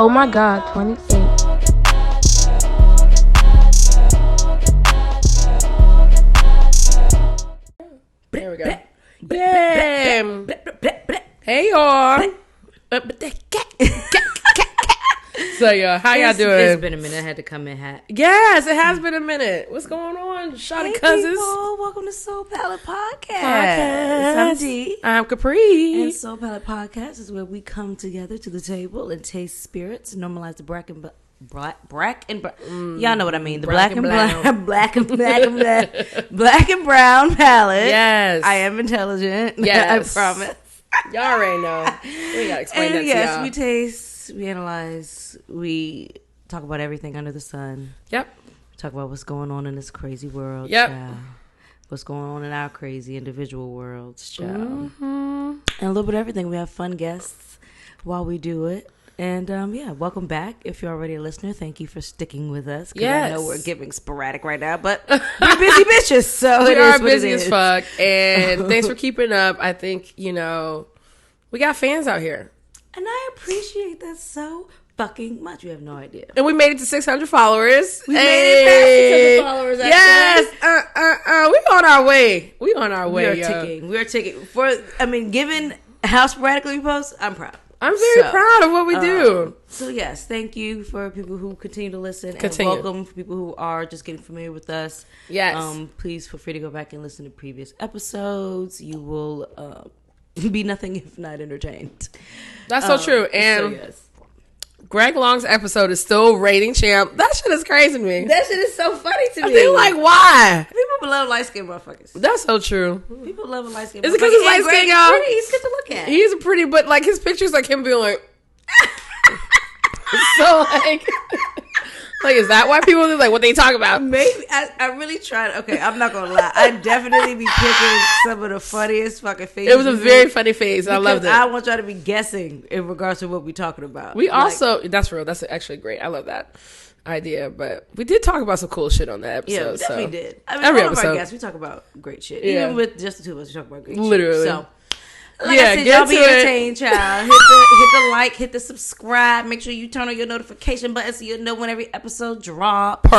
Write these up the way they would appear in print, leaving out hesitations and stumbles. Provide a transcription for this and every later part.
Oh my God, 28. There we go. Bam. Hey y'all. So y'all, how y'all doing? It's been a minute. I had to come in hot. Yes, it has been a minute. What's going on, Shawty cousins? People, welcome to Soul Palate Podcast. I'm D. I'm Capri. And Soul Palate Podcast is where we come together to the table and taste spirits, normalize the black and y'all know what I mean. The black and brown palate. Yes, I am intelligent. Yes, I promise. Y'all already know. We gotta explain that to y'all. We taste, we analyze, we talk about everything under the sun. Yep. Talk about what's going on in this crazy world. Yep. Child. What's going on in our crazy individual worlds, child. Mm-hmm. And a little bit of everything. We have fun guests while we do it. And, welcome back. If you're already a listener, thank you for sticking with us. Yes. I know we're giving sporadic right now, but we're busy bitches, so we it are is what busy it as is. fuck. And thanks for keeping up. I think, we got fans out here. And I appreciate that so fucking much. You have no idea. And we made it to 600 followers. We made it past 600 followers, actually. Yes. We on our way. We on our way, We are ticking. Given how sporadically we post, I'm proud. I'm very proud of what we do. So yes, thank you for people who continue to listen. And welcome for people who are just getting familiar with us. Yes. Please feel free to go back and listen to previous episodes. You will be nothing if not entertained. That's so true. And so yes. Greg Long's episode is still rating champ. That shit is crazy to me. That shit is so funny to me. I feel like, why? People love light-skinned motherfuckers. That's so true. People love a light-skinned motherfucker. Is it because he's light-skinned, y'all? He's good to look at. He's pretty, but like his pictures like him being like... so like, is that why people like what they talk about? Maybe I really tried. Okay, I'm not gonna lie. I definitely be picking some of the funniest fucking faces. It was a very funny face. I loved it. I want y'all to be guessing in regards to what we're talking about. We also that's real. That's actually great. I love that idea. But we did talk about some cool shit on that episode. Yeah, we definitely did. I mean, every all episode. of our guests, we talk about great shit. Yeah. Even with just the two of us, we talk about great Literally. shit. So. Like I said, y'all be entertained, child. Hit the like, hit the subscribe. Make sure you turn on your notification button so you'll know when every episode drops.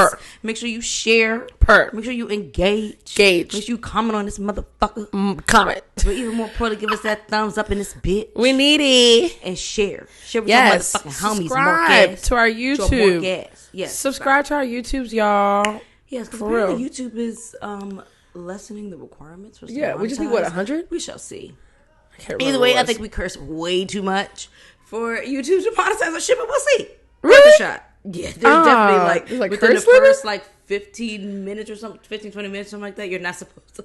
Make sure you share. Make sure you engage. Make sure you comment on this motherfucker. Comment. But even more importantly, give us that thumbs up in this bitch. We need it. And share. Share with your motherfucking homies. Subscribe to our YouTube. Yes. Subscribe to our YouTubes, y'all. Yes, because apparently YouTube is lessening the requirements for we just need 100? We shall see. Either way, I think we curse way too much for YouTube to monetize our shit, but we'll see. Really? Shot. Yeah, there's definitely like within the limit? first 15 minutes or something, 15, 20 minutes, something like that, you're not supposed to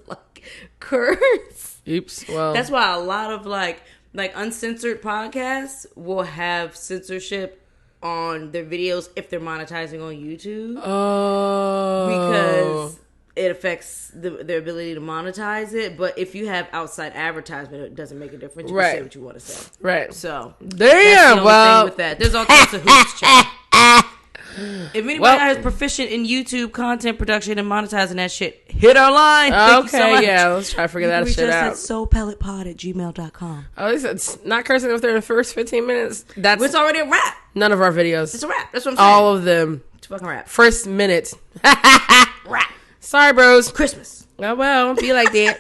curse. Oops. Well, that's why a lot of like uncensored podcasts will have censorship on their videos if they're monetizing on YouTube. Oh, because it affects their ability to monetize it. But if you have outside advertisement, it doesn't make a difference. You can say what you want to say. Right. So, damn. That's the only thing with that. There's all types of hoops, child. If anybody is proficient in YouTube content production and monetizing that shit, hit our line. Thank you so much. Let's try to figure that shit out. Reach us at soulpaletepod@gmail.com. Oh, it's not cursing if they're in the first 15 minutes. It's already a wrap. None of our videos. It's a wrap. That's what I'm saying. All of them. It's a fucking wrap. First minute. Wrap. Sorry, bros. Christmas. Oh, well, be like that.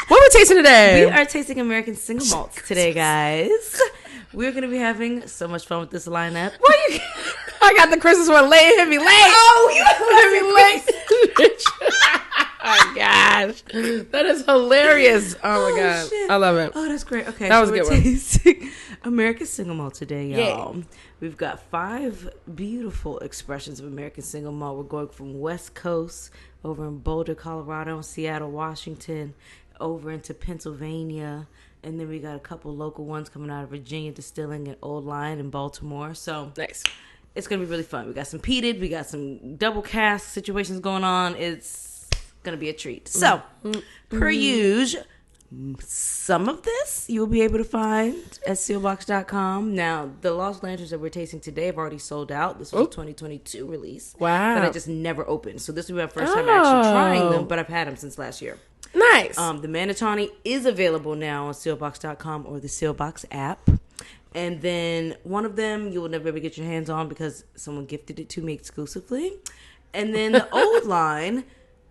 What are we tasting today? We are tasting American single malts today, guys. We're going to be having so much fun with this lineup. I got the Christmas one late. Hit me late. Oh, you hit me late. Oh, my gosh. That is hilarious. Oh, my God. Shit. I love it. Oh, that's great. Okay. That was a good one. Tasting American single malt today, y'all. Yeah. We've got 5 beautiful expressions of American single malt. We're going from West Coast over in Boulder, Colorado, Seattle, Washington, over into Pennsylvania. And then we got a couple local ones coming out of Virginia, Distilling and Old Lion in Baltimore. So nice. It's going to be really fun. We got some Peated. We got some double cask situations going on. It's going to be a treat. So, per usual, some of this you'll be able to find at sealbox.com. Now, the Lost Lanterns that we're tasting today have already sold out. This was a 2022 release. Wow. That I just never opened. So this will be my first time actually trying them, but I've had them since last year. Nice. The Manatawny is available now on sealbox.com or the Sealbox app. And then one of them you will never be able to get your hands on because someone gifted it to me exclusively. And then the old line,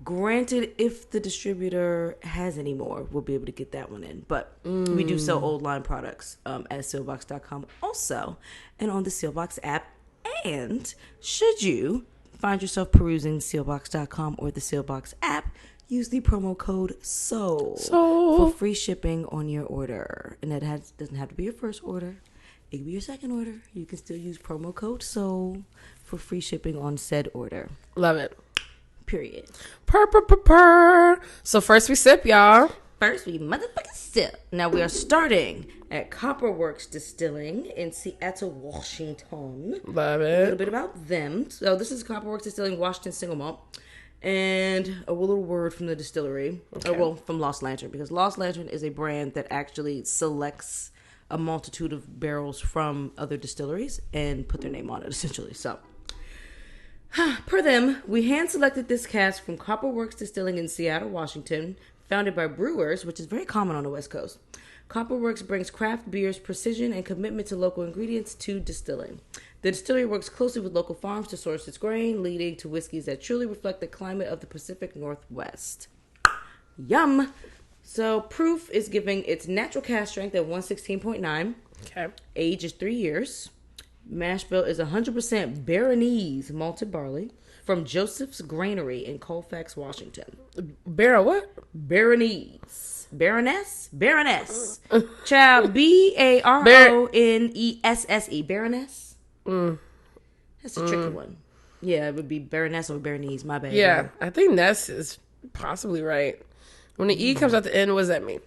granted, if the distributor has any more, we'll be able to get that one in. But we do sell old line products at sealbox.com also, and on the Sealbox app. And should you find yourself perusing sealbox.com or the Sealbox app, use the promo code SOUL for free shipping on your order. And that doesn't have to be your first order. It can be your second order. You can still use promo code SOUL for free shipping on said order. Love it. Period. Purr. So first we sip, y'all. First we motherfucking sip. Now we are starting at Copperworks Distilling in Seattle, Washington. Love A it. little bit about them. So this is Copperworks Distilling Washington Single Malt. And a little word from the distillery. Okay. From Lost Lantern. Because Lost Lantern is a brand that actually selects a multitude of barrels from other distilleries and put their name on it, essentially. So, per them, we hand-selected this cask from Copperworks Distilling in Seattle, Washington, founded by brewers, which is very common on the West Coast. Copperworks brings craft beers, precision, and commitment to local ingredients to distilling. The distillery works closely with local farms to source its grain, leading to whiskeys that truly reflect the climate of the Pacific Northwest. Yum! So, proof is giving its natural cask strength at 116.9. Okay. Age is 3 years. Mash bill is 100% Baronese malted barley from Joseph's Granary in Colfax, Washington. Barrel what? Baronese. Baroness? Baroness. Child, Baronesse. Baroness? That's a tricky one. Yeah, it would be Baroness or Baronese. My bad. Yeah, I think Ness is possibly right. When the E comes at the end, what does that mean?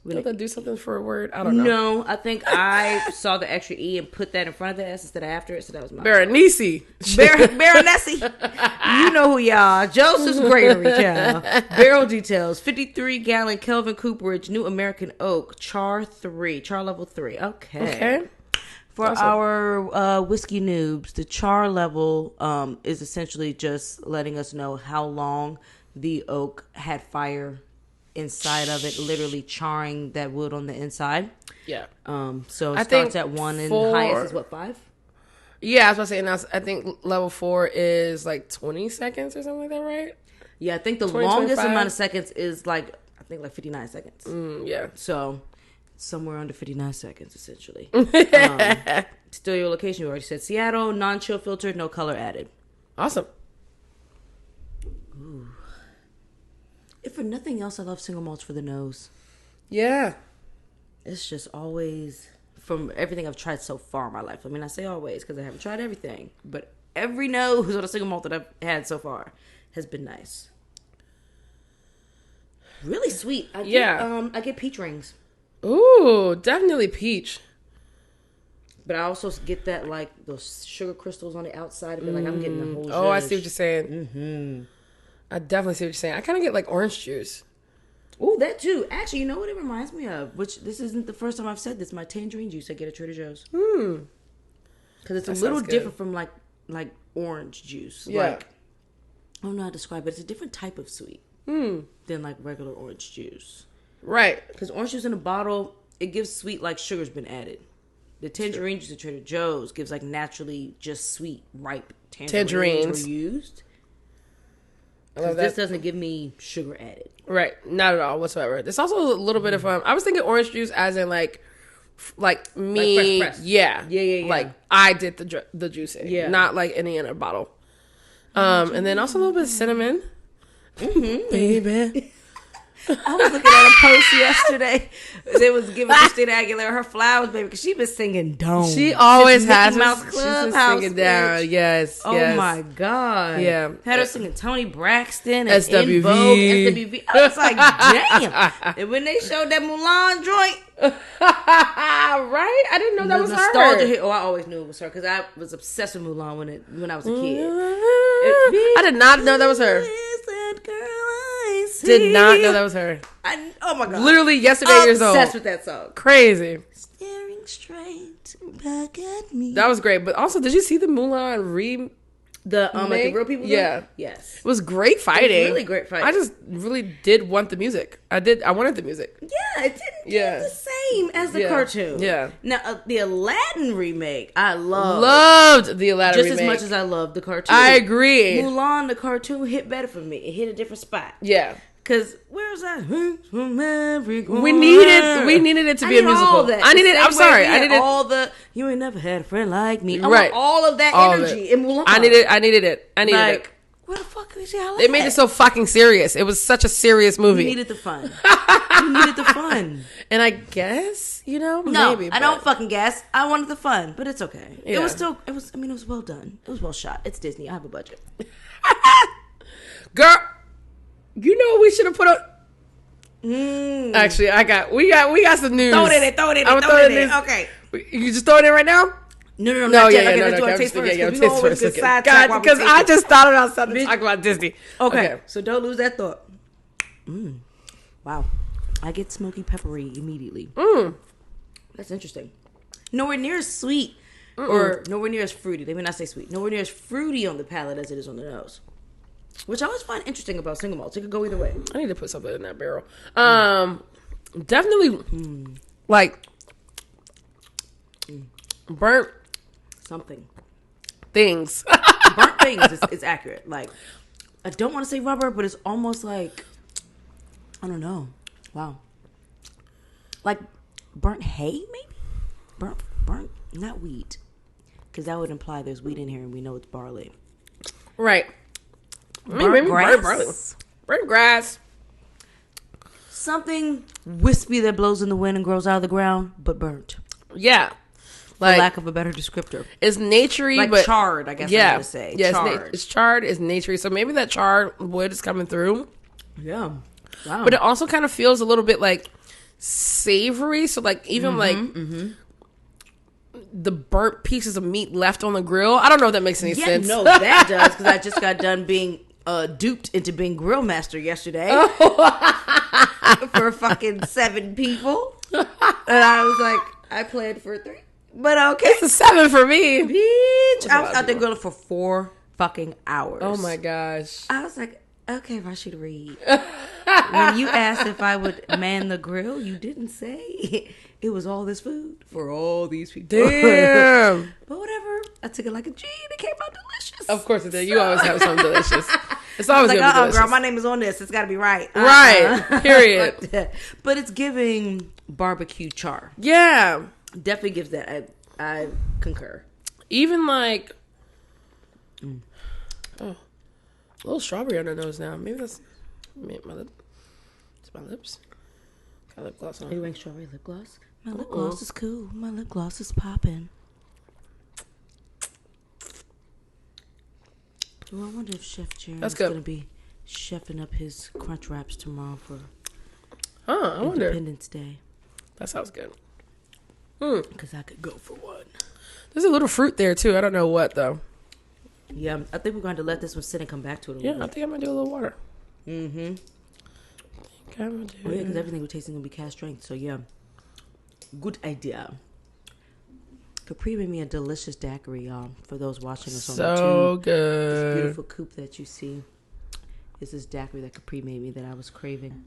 Does that do something for a word? I don't know. No, I think I saw the extra E and put that in front of the S instead of after it, so that was my Baronese. Baronessy. You know who y'all. Joseph's Granary, child. Barrel details. 53-gallon Kelvin Cooperage New American Oak. Char level 3. Okay. For our whiskey noobs, the char level is essentially just letting us know how long the oak had fire inside of it, literally charring that wood on the inside. Yeah. So it starts at 1 and highest is what, 5? Yeah, I was about to say, now I think level 4 is like 20 seconds or something like that, right? Yeah, I think the 20, longest 25? amount of seconds is like 59 seconds. Yeah. So somewhere under 59 seconds, essentially. Still your location, you already said Seattle, non-chill filtered, no color added. Awesome. Ooh. If for nothing else, I love single malts for the nose. Yeah. It's just always, from everything I've tried so far in my life. I mean, I say always because I haven't tried everything. But every nose on a single malt that I've had so far has been nice. Really sweet. I get peach rings. Ooh, definitely peach. But I also get that, like, those sugar crystals on the outside of it. Like, I'm getting the whole Oh, I see what you're saying. Mm-hmm. I definitely see what you're saying. I kind of get like orange juice. Oh, that too. Actually, you know what it reminds me of? Which, this isn't the first time I've said this. My tangerine juice I get at Trader Joe's. Because it's a little different from like orange juice. Yeah. Like, I don't know how to describe it. It's a different type of sweet than like regular orange juice. Right. Because orange juice in a bottle, it gives sweet like sugar's been added. The tangerine juice at Trader Joe's gives like naturally just sweet, ripe tangerines were used. This doesn't give me sugar added. Right. Not at all whatsoever. There's also a little bit of, I was thinking orange juice as in like me. Like fresh. Yeah. Yeah. Like I did the juicing. Yeah. Not like any in a bottle. And then also a little bit of cinnamon. Baby. I was looking at a post yesterday. They was giving Christina Aguilera her flowers, baby, because she been singing Dome. She always has. Mouse She's Clubhouse singing down. Yes. Oh my God. Yeah. Had her singing Tony Braxton and SWV. In Vogue, SWV. I was like, damn. And when they showed that Mulan joint, right? I didn't know that was nostalgia her. hit. Oh, I always knew it was her because I was obsessed with Mulan when I was a kid. I did not know that was her. Did not know that was her. Oh my God. Literally yesterday years old. Obsessed with that song. Crazy. Staring straight back at me. That was great. But also, did you see the Mulan like the real people? Yeah. Yes. It was great fighting. It was really great fighting. I just really did want the music. I wanted the music. Yeah, it didn't do the same same as the cartoon. Yeah. Now, the Aladdin remake, I loved the Aladdin remake. Just as much as I loved the cartoon. I agree. Mulan, the cartoon, hit better for me. It hit a different spot. Yeah. Because where's that? We needed it to be a musical. All that. I needed. I'm sorry. I needed all the. You ain't never had a friend like me. I right. want all of that energy in Mulan. I needed it. Like, it. Where the fuck is y'all? They made it so fucking serious. It was such a serious movie. You needed the fun. You needed the fun. And I guess, no, maybe. I don't fucking guess. I wanted the fun, but it's okay. Yeah. It was still. It was well done. It was well shot. It's Disney. I have a budget. Girl, you know what we should have put on. Actually, we got some news. Throw it in. Okay. You just throw it in right now? No. Okay, let's do our taste first. God, because I just thought about something to talk about Disney. Okay, so don't lose that thought. Wow. I get smoky peppery immediately. That's interesting. Nowhere near as sweet or nowhere near as fruity. They may not say sweet. Nowhere near as fruity on the palate as it is on the nose. Which I always find interesting about single malts. It could go either way. I need to put something in that barrel. Definitely like burnt something. Things. Burnt things is accurate. Like, I don't want to say rubber, but it's almost like, I don't know. Wow. Like burnt hay, maybe? Burnt, not wheat. Because that would imply there's wheat in here and we know it's barley. Right. Burnt grass. Burnt grass. Something wispy that blows in the wind and grows out of the ground, but burnt. Yeah. For lack of a better descriptor. It's naturey, like but charred, I guess I'm going to say. Yeah, charred. It's charred, it's naturey. So maybe that charred wood is coming through. Yeah. Wow. But it also kind of feels a little bit like savory. So like even the burnt pieces of meat left on the grill. I don't know if that makes any sense. No, that does, because I just got done being duped into being grill master yesterday for fucking 7 people. And I was like, I planned for 3. But okay. It's a 7 for me. Bitch. I was out there grilling for 4 fucking hours. Oh my gosh. I was like, okay, Rashida Reed. When you asked if I would man the grill, you didn't say it was all this food for all these people. Damn. But whatever. I took it like a G and it came out delicious. Of course it did. You always have something delicious. It's always like, gonna be delicious. Girl, my name is on this. It's got to be right. Right. Period. But it's giving barbecue char. Yeah. Definitely gives that. I concur. Even like, a little strawberry on the nose now. Maybe that's my lip. It's my lips. Got lip gloss on. Are you wearing strawberry lip gloss? My lip gloss is cool. My lip gloss is popping. Well, I wonder if Chef Jeremy is going to be chefing up his crunch wraps tomorrow for Independence Day. That sounds good. Because I could go for one. There's a little fruit there too. I don't know what though. Yeah, I think we're going to let this one sit and come back to it a little bit. I think I'm going to do a little water. Mm-hmm. Because everything we're tasting going to be cast strength. So yeah, good idea. Capri made me a delicious daiquiri, y'all. For those watching us on YouTube. So good. This beautiful coupe that you see is this daiquiri that Capri made me that I was craving.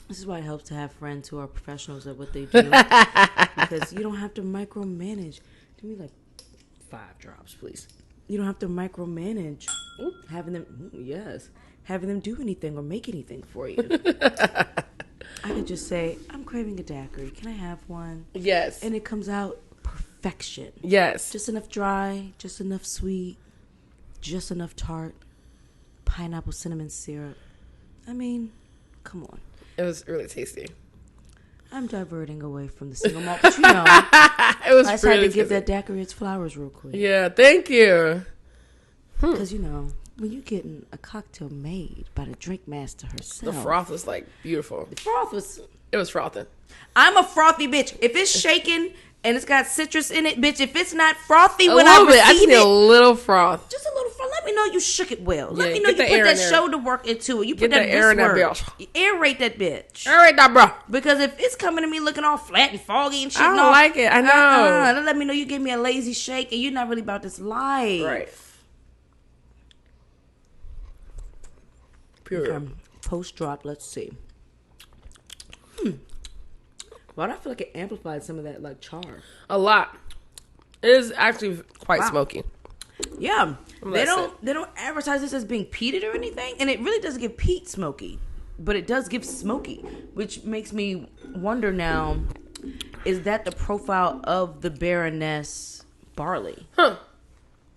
This is why it helps to have friends who are professionals at what they do. Because you don't have to micromanage. Give me like 5 drops, please. You don't have to micromanage having them do anything or make anything for you. I could just say, I'm craving a daiquiri. Can I have one? Yes. And it comes out perfection. Yes. Just enough dry, just enough sweet, just enough tart, pineapple cinnamon syrup. I mean, come on. It was really tasty. I'm diverting away from the single malt, but it was I really had to tasty. give that daiquiri its flowers real quick. Yeah, thank you. Because, when you're getting a cocktail made by the drink master herself. The froth was like beautiful. The froth was... It was frothing. I'm a frothy bitch. If it's shaking and it's got citrus in it, bitch, if it's not frothy I receive just need a little froth. Just a little froth. Let me know you shook it well. Yeah, Let me know you put that shoulder work into it. You put that air in that work. bitch. You aerate that bitch. Aerate that, bro. Because if it's coming to me looking all flat and foggy and shit, I don't like it. I know. Let me know you give me a lazy shake and you're not really about this life. Right. Pure. Post drop. Let's see. Why do I feel like it amplified some of that like char? A lot. It is actually quite smoky. Yeah, they don't advertise this as being peated or anything, and it really doesn't give peat smoky, but it does give smoky, which makes me wonder now: is that the profile of the Baroness barley? Huh?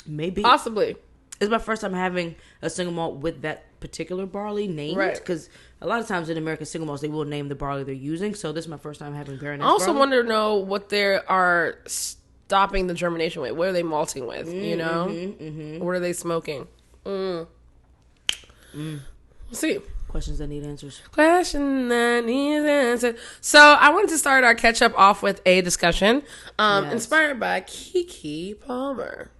Maybe, Possibly. It's my first time having a single malt with that particular barley named, because a lot of times in American single malts they will name the barley they're using. So this is my first time having Baroness. I also barley. wonder to know what they are stopping the germination with. What are they malting with? You know, what are they smoking? We'll see. Questions that need answers. Question that needs answers. So I wanted to start our catch up off with a discussion inspired by Keke Palmer.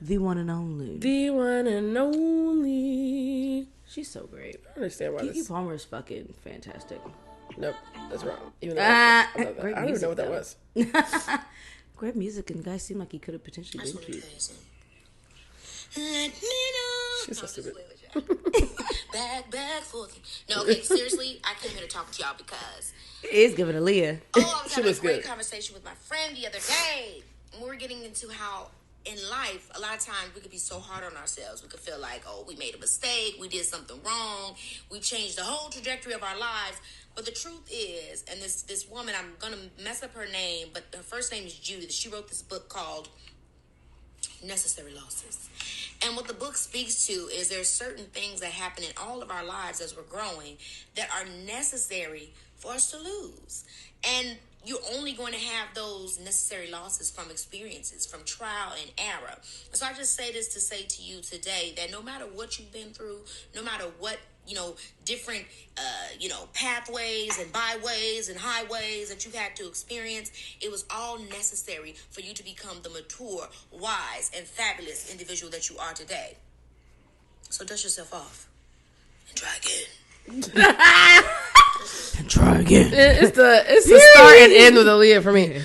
The one and only. The one and only. She's so great. I understand why Keke Palmer is fucking fantastic. Nope, that's wrong. Even though I don't even know what that was. Great music, and the guy seemed like he could have potentially been cute. Let me know. She's so stupid. Back, forth. No, okay, seriously, I came here to talk to y'all because It is giving Aaliyah. I was having a great good. conversation with my friend the other day. And we were getting into how in life, a lot of times we could be so hard on ourselves. We could feel like, oh, we made a mistake, we did something wrong, we changed the whole trajectory of our lives. But the truth is, and this woman, I'm gonna mess up her name, but her first name is Judith. She wrote this book called Necessary Losses. And what the book speaks to is there's certain things that happen in all of our lives as we're growing that are necessary for us to lose. And you're only going to have those necessary losses from experiences, from trial and error. And so I just say this to say to you today that no matter what you've been through, no matter what, different, pathways and byways and highways that you've had to experience, it was all necessary for you to become the mature, wise, and fabulous individual that you are today. So dust yourself off and try again. And try again. It's the start and end with Aaliyah for me.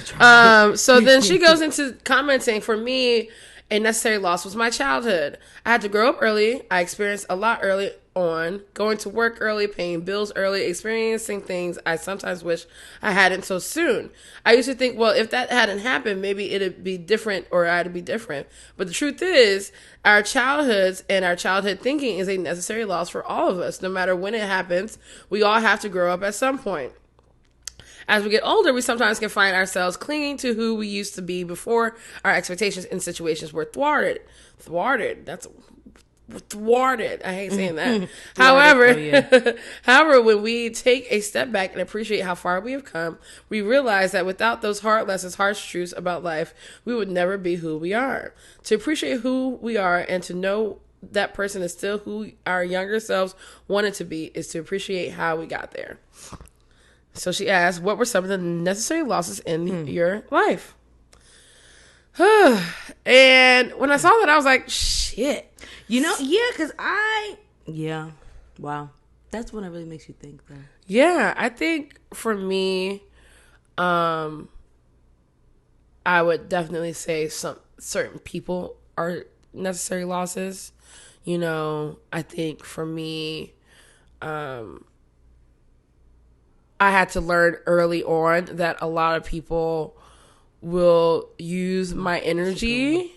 So then she goes into commenting, for me, a necessary loss was my childhood. I had to grow up early. I experienced a lot early on, going to work early, paying bills early, experiencing things I sometimes wish I hadn't so soon. I used to think, well, if that hadn't happened, maybe it'd be different or I'd be different. But the truth is, our childhoods and our childhood thinking is a necessary loss for all of us. No matter when it happens, we all have to grow up at some point. As we get older, we sometimes can find ourselves clinging to who we used to be before our expectations in situations were thwarted. That's thwarted. I hate saying that. However, when we take a step back and appreciate how far we have come, we realize that without those hard lessons, harsh truths about life, we would never be who we are. To appreciate who we are and to know that person is still who our younger selves wanted to be is to appreciate how we got there. So she asked, what were some of the necessary losses in your life? And when I saw that, I was like, shit. Because wow. That's when it really makes you think, though. Yeah, I think for me, I would definitely say some certain people are necessary losses. I think for me, I had to learn early on that a lot of people will use my energy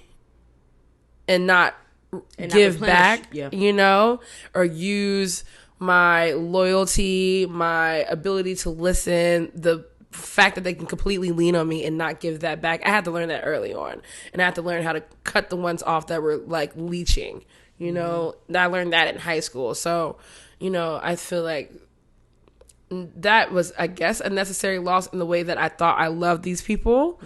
and not give back, or use my loyalty, my ability to listen, the fact that they can completely lean on me and not give that back. I had to learn that early on. And I had to learn how to cut the ones off that were like leeching, I learned that in high school. So, I feel like that was, I guess, a necessary loss in the way that I thought I loved these people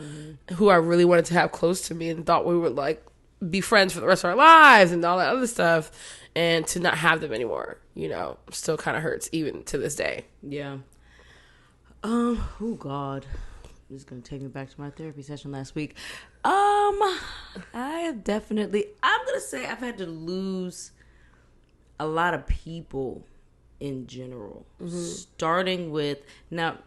who I really wanted to have close to me and thought we would like be friends for the rest of our lives and all that other stuff, and to not have them anymore, still kind of hurts even to this day. Yeah. Oh God, this is gonna take me back to my therapy session last week. I have definitely, I'm gonna say I've had to lose a lot of people in general, starting with, now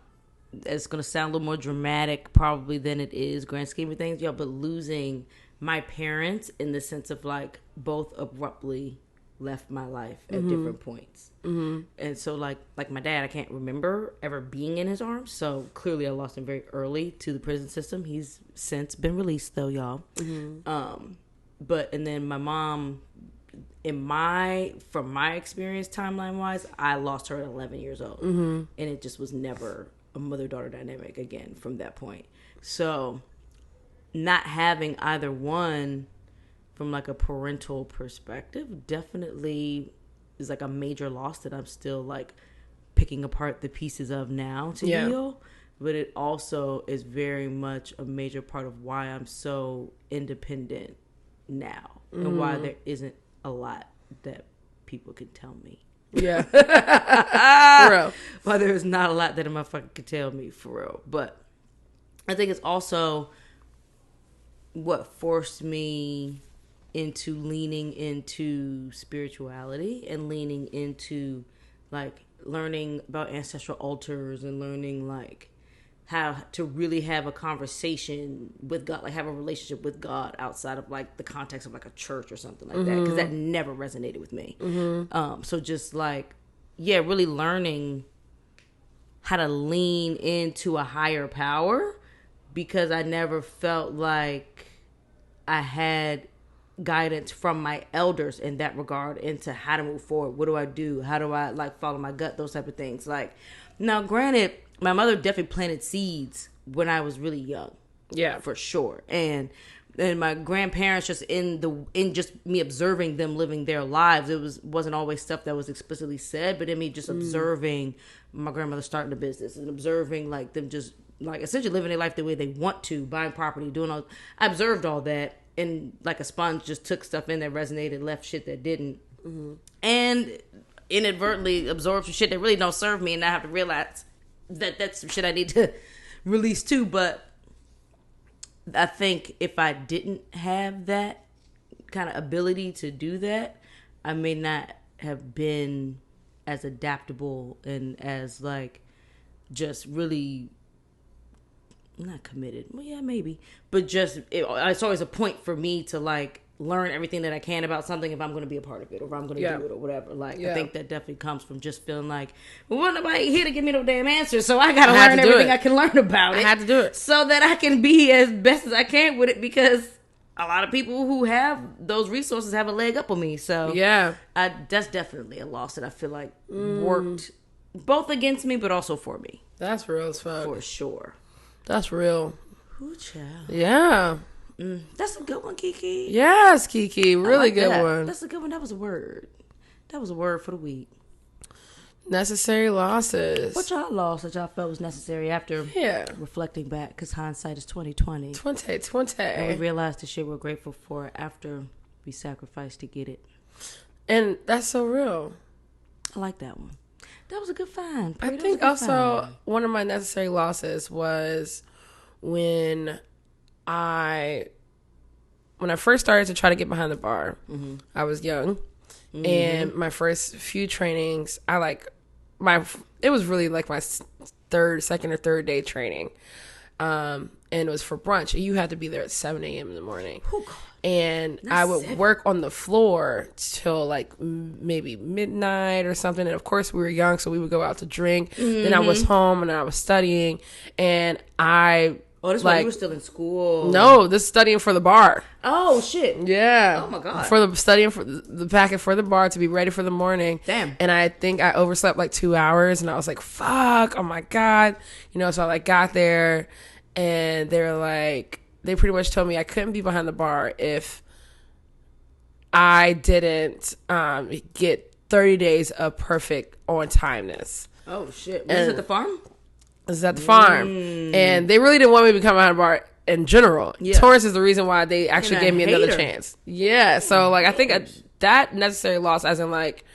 it's going to sound a little more dramatic probably than it is grand scheme of things, but losing my parents in the sense of like both abruptly left my life at different points. Mm-hmm. And so like my dad, I can't remember ever being in his arms. So clearly I lost him very early to the prison system. He's since been released though, y'all. Mm-hmm. And then my mom, from my experience timeline wise, I lost her at 11 years old. Mm-hmm. And it just was never a mother-daughter dynamic again from that point. So not having either one from like a parental perspective definitely is like a major loss that I'm still like picking apart the pieces of now to heal. But it also is very much a major part of why I'm so independent now and why there isn't a lot that people can tell me. Yeah. For real. Why there's not a lot that a motherfucker can tell me for real. But I think it's also what forced me into leaning into spirituality and leaning into like learning about ancestral altars and learning like how to really have a conversation with God, like have a relationship with God outside of like the context of like a church or something like that, because that never resonated with me. So just like, really learning how to lean into a higher power, because I never felt like I had guidance from my elders in that regard into how to move forward. What do I do? How do I like follow my gut? Those type of things. Like, now granted, my mother definitely planted seeds when I was really young. Yeah, for sure. And my grandparents, just in just me observing them living their lives, it wasn't always stuff that was explicitly said, but in me just observing my grandmother starting a business and observing like them just like essentially living their life the way they want to, buying property, doing all. I observed all that, and like a sponge just took stuff in that resonated, left shit that didn't, and inadvertently absorbed some shit that really don't serve me, and I have to realize that that's some shit I need to release too. But I think if I didn't have that kind of ability to do that, I may not have been as adaptable and as like just really not committed. Well, yeah, maybe. But just, it's always a point for me to like learn everything that I can about something if I'm going to be a part of it or if I'm going to do it or whatever. Like, I think that definitely comes from just feeling like, well, nobody here to give me no damn answer, so I got to learn everything I can learn about it. I had to do it. So that I can be as best as I can with it, because a lot of people who have those resources have a leg up on me. So that's definitely a loss that I feel like worked both against me but also for me. That's real as fuck. For sure. That's real. Ooh, child. Yeah. That's a good one, Kiki. Yes, Kiki. Really good one. That's a good one. That was a word. That was a word for the week. Necessary losses. What y'all lost that y'all felt was necessary after reflecting back? Because hindsight is 20/20. 20/20. And we realized the shit we're grateful for after we sacrificed to get it. And that's so real. I like that one. That was a good find. I think also one of my necessary losses was when I first started to try to get behind the bar. I was young, and my first few trainings, it was really like my second or third day training, and it was for brunch. You had to be there at 7 a.m. in the morning. And I would work on the floor till like maybe midnight or something. And of course we were young, so we would go out to drink. Then I was home and I was studying, and this is why you were still in school. No, this is studying for the bar. Oh shit. Yeah. Oh my god. Studying for the packet for the bar to be ready for the morning. Damn. And I think I overslept like 2 hours, and I was like, "Fuck! Oh my god!" So I like got there, and they were like, they pretty much told me I couldn't be behind the bar if I didn't get 30 days of perfect on timeness. Oh shit. Was it at the farm? This is at the farm. And they really didn't want me to become behind the bar in general. Yeah. Torrance is the reason why they actually gave me another chance. Yeah. So like I think that necessary loss, as in like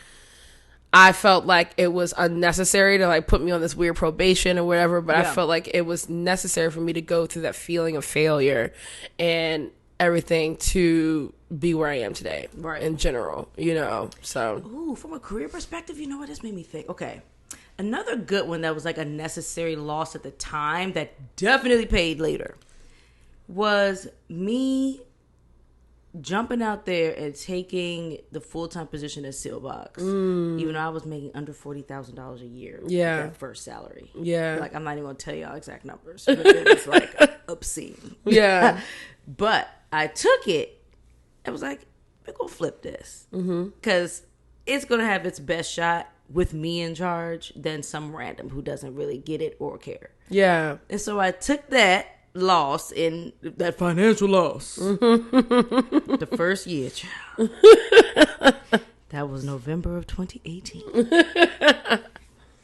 I felt like it was unnecessary to like put me on this weird probation or whatever, but I felt like it was necessary for me to go through that feeling of failure and everything to be where I am today. Right. In general, so. Ooh, from a career perspective, you know what? This made me think. Okay. Another good one that was like a necessary loss at the time that definitely paid later was me jumping out there and taking the full-time position at Sealbox, even though I was making under $40,000 a year. Yeah. That first salary. Yeah. Like, I'm not even going to tell y'all exact numbers. But it was like obscene. Yeah. But I took it and was like, we're going to flip this. Because it's going to have its best shot with me in charge than some random who doesn't really get it or care. Yeah. And so I took that loss in that financial loss the first year, child. That was November of 2018.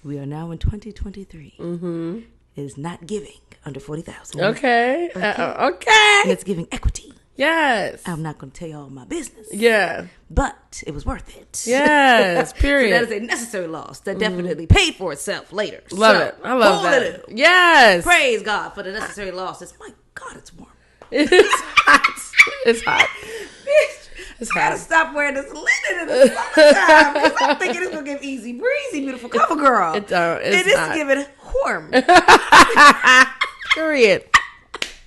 We are now in 2023. It is not giving under 40,000. Okay. And it's giving equity. Yes. I'm not going to tell you all my business. Yeah. But it was worth it. Yes. Period. So that is a necessary loss that definitely paid for itself later. Love it. I love that. Yes. Praise God for the necessary losses. My God, it's warm. It's hot. It's hot. It's gotta stop wearing this linen in the summertime because I'm thinking it's gonna give easy breezy, beautiful cover girl. It's it is hot. giving warm. Period.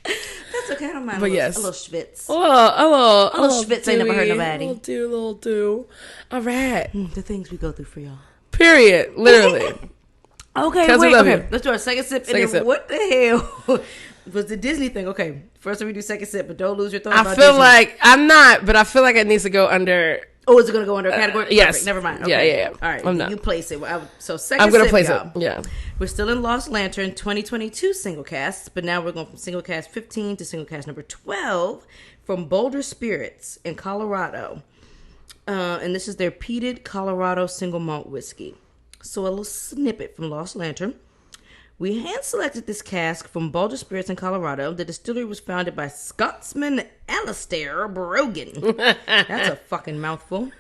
That's okay. I don't mind. But A yes. little schwitz. A little schwitz ain't never hurt nobody. A little do. All right. The things we go through for y'all. Period. Literally. Okay, wait. Okay. Let's do our second sip. Second sip. What the hell was the Disney thing? Okay, first we do second sip, but don't lose your thought. I feel like I'm not, but I feel like it needs to go under. Oh, is it going to go under a category? Yes. Perfect. Never mind. Okay. Yeah. All right. I'm not. You place it. So second I'm gonna sip, place y'all. it. Yeah. We're still in Lost Lantern 2022 single casks, but now we're going from single cask 15 to single cask number 12 from Boulder Spirits in Colorado. And this is their Peated Colorado single malt whiskey. So a little snippet from Lost Lantern. We hand-selected this cask from Boulder Spirits in Colorado. The distillery was founded by Scotsman Alistair Brogan. That's a fucking mouthful.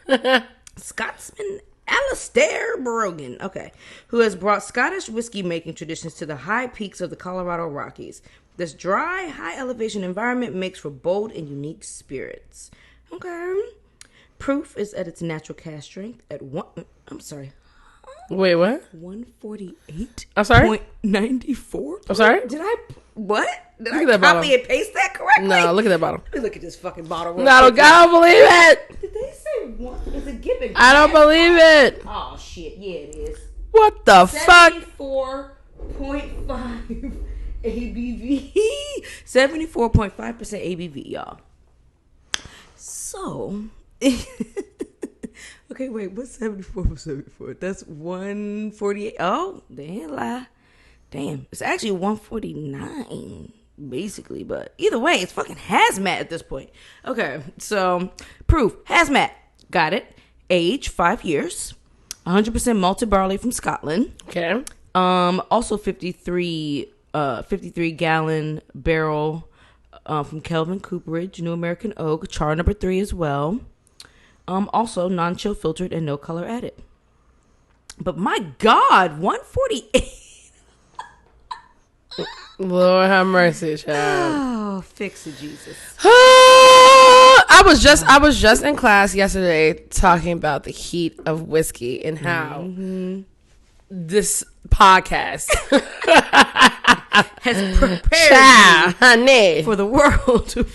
Scotsman Alistair Brogan, okay, who has brought Scottish whiskey-making traditions to the high peaks of the Colorado Rockies. This dry, high-elevation environment makes for bold and unique spirits. Okay. Proof is at its natural cask strength at Wait, what? 148. I'm sorry? 0.94. I'm sorry? Did I? What? Did Look I at that copy bottle. and paste that correctly? No, look at that bottle. Let me look at this fucking bottle. No, I don't believe it. Did they say one? Is it giving? I don't believe it. Oh shit! Yeah, it is. What the fuck? 74.5 ABV. 74.5% ABV, y'all. So. Okay, wait, what's 74 from 74? That's 148. Oh, they ain't lie. Damn, it's actually 149, basically. But either way, it's fucking hazmat at this point. Okay, so proof. Hazmat. Got it. Age, 5 years. 100% malted barley from Scotland. Okay. Also 53 gallon barrel from Kelvin Cooperage, New American Oak. Char number 3 as well. Also non-chill filtered and no color added. But my God, 148. Lord have mercy, child. Oh, fix it, Jesus. I was just in class yesterday talking about the heat of whiskey and how this podcast has prepared you honey, for the world to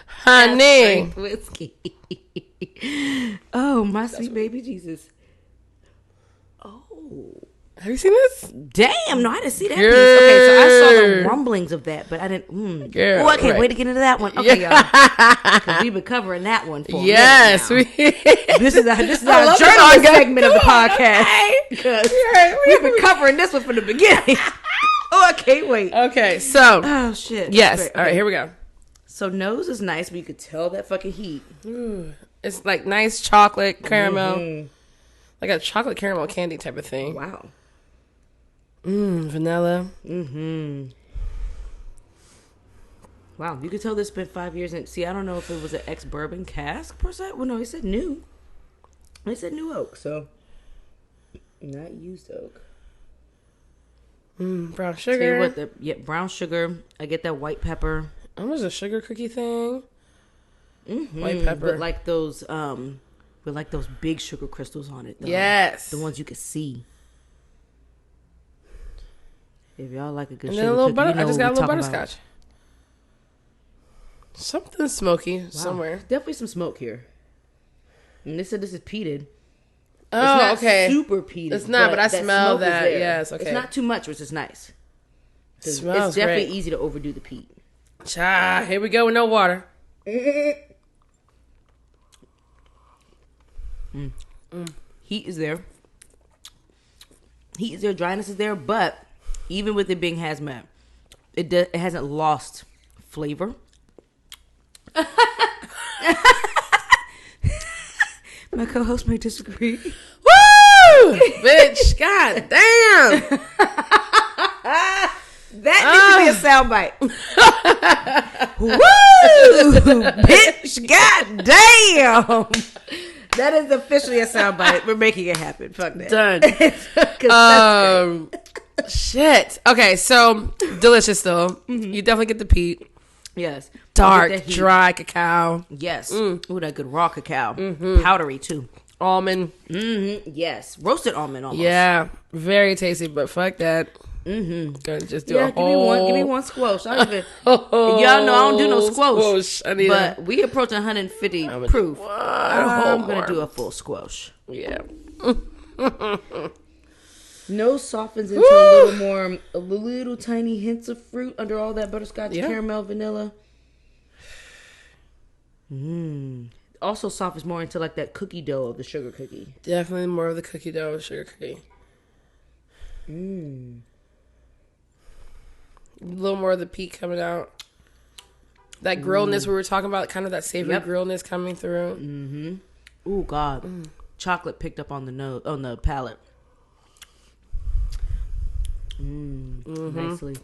honey. whiskey. Oh, my sweet baby Jesus. Oh. Have you seen this? Damn, no, I didn't see that Girl. piece. Okay, so I saw the rumblings of that, but I didn't. Girl, Oh, okay, right. way to get into that one. Okay, y'all. Because we've been covering that one for Yes, a minute now. This is our love journalist this segment of the Come on, podcast. Because we've been covering this one from the beginning. Oh, I can't wait. Okay, so Oh, shit. yes. Great. All right, Okay. here we go. So nose is nice, but you could tell that fucking heat. It's like nice chocolate caramel, like a chocolate caramel candy type of thing. Wow. Vanilla. Wow, you could tell this been 5 years. And see, I don't know if it was an ex-bourbon cask per se. Well, no, he said new. He said new oak, so not used oak. Brown Tell you sugar. what, brown sugar. I get that white pepper. Almost a sugar cookie thing. White pepper. But like those, with like those big sugar crystals on it. Though. Yes. The ones you can see. If y'all like a good And sugar then a little cookie, butter. you know I just what got a we little talking about. butterscotch. Something smoky somewhere. Definitely some smoke here. And they said this is peated. Oh, it's not okay. super peated. It's not, but I smell that. Yes, okay. It's not too much, which is nice. Smells it's definitely great. easy to overdo the peat. Cha, here we go with no water. Heat is there. Heat is there. Dryness is there. But even with it being hazmat, it hasn't lost flavor. My co-host may disagree. Woo! Bitch, god damn. That needs to be a soundbite. Woo! Bitch, god damn. That is officially a soundbite. We're making it happen. Fuck that. Done. Shit. Okay, so delicious though. You definitely get the peat. Yes. Dark, dry cacao. Yes. Ooh, that good raw cacao. Powdery too. Almond. Yes. Roasted almond almost. Yeah. Very tasty, but fuck that. Gonna just do a whole... Give me one squash. I don't even... Y'all know I don't do no squash. But we approach 150 proof. I'm gonna do a full squash. Yeah. No softens into a little tiny hints of fruit under all that butterscotch, caramel, vanilla. Also softens more into like that cookie dough of the sugar cookie. Definitely more of the cookie dough of sugar cookie. A little more of the peat coming out. That grilledness we were talking about, kind of that savory grilledness coming through. Oh God, chocolate picked up on the palate. Nicely.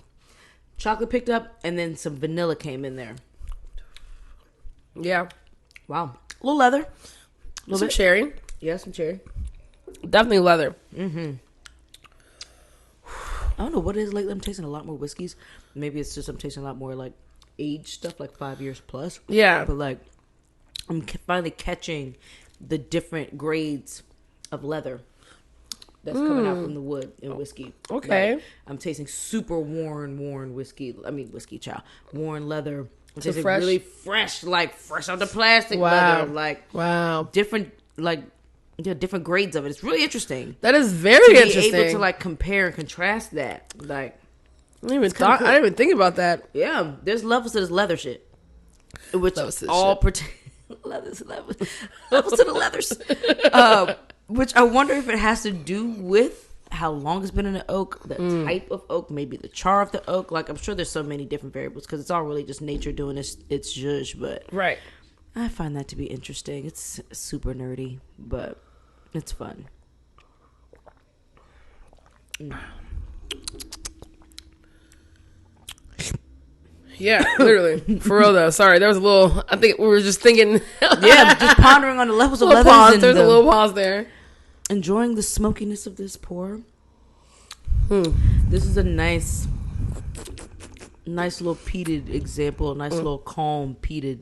Chocolate picked up, and then some vanilla came in there. Yeah. Wow. A little leather. Some cherry. Yeah, some cherry. Definitely leather. I don't know what it is lately. I'm tasting a lot more whiskeys. Maybe it's just I'm tasting a lot more like aged stuff, like 5 years plus. Yeah. But like, I'm finally catching the different grades of leather that's coming out from the wood in whiskey. Okay. Like, I'm tasting super worn whiskey. I mean, whiskey chow. Worn leather. I'm tasting fresh? really fresh, like fresh out the plastic Wow. leather. Like, wow. different, like, different grades of it. It's really interesting. That is very to interesting. be able to like compare and contrast that. Like, I didn't even think about that. yeah, there's levels to this leather shit, which all levels to the leathers. Which I wonder if it has to do with how long it's been in the oak, the type of oak, maybe the char of the oak. Like, I'm sure there's so many different variables because it's all really just nature doing its zhuzh. But right, I find that to be interesting. It's super nerdy, but it's fun. Yeah, literally. For real though. Sorry, there was a little. I think we were just thinking. Yeah, just pondering on the levels of leather. There's a little pause there. Enjoying the smokiness of this pour. This is a nice little peated example. Nice little calm peated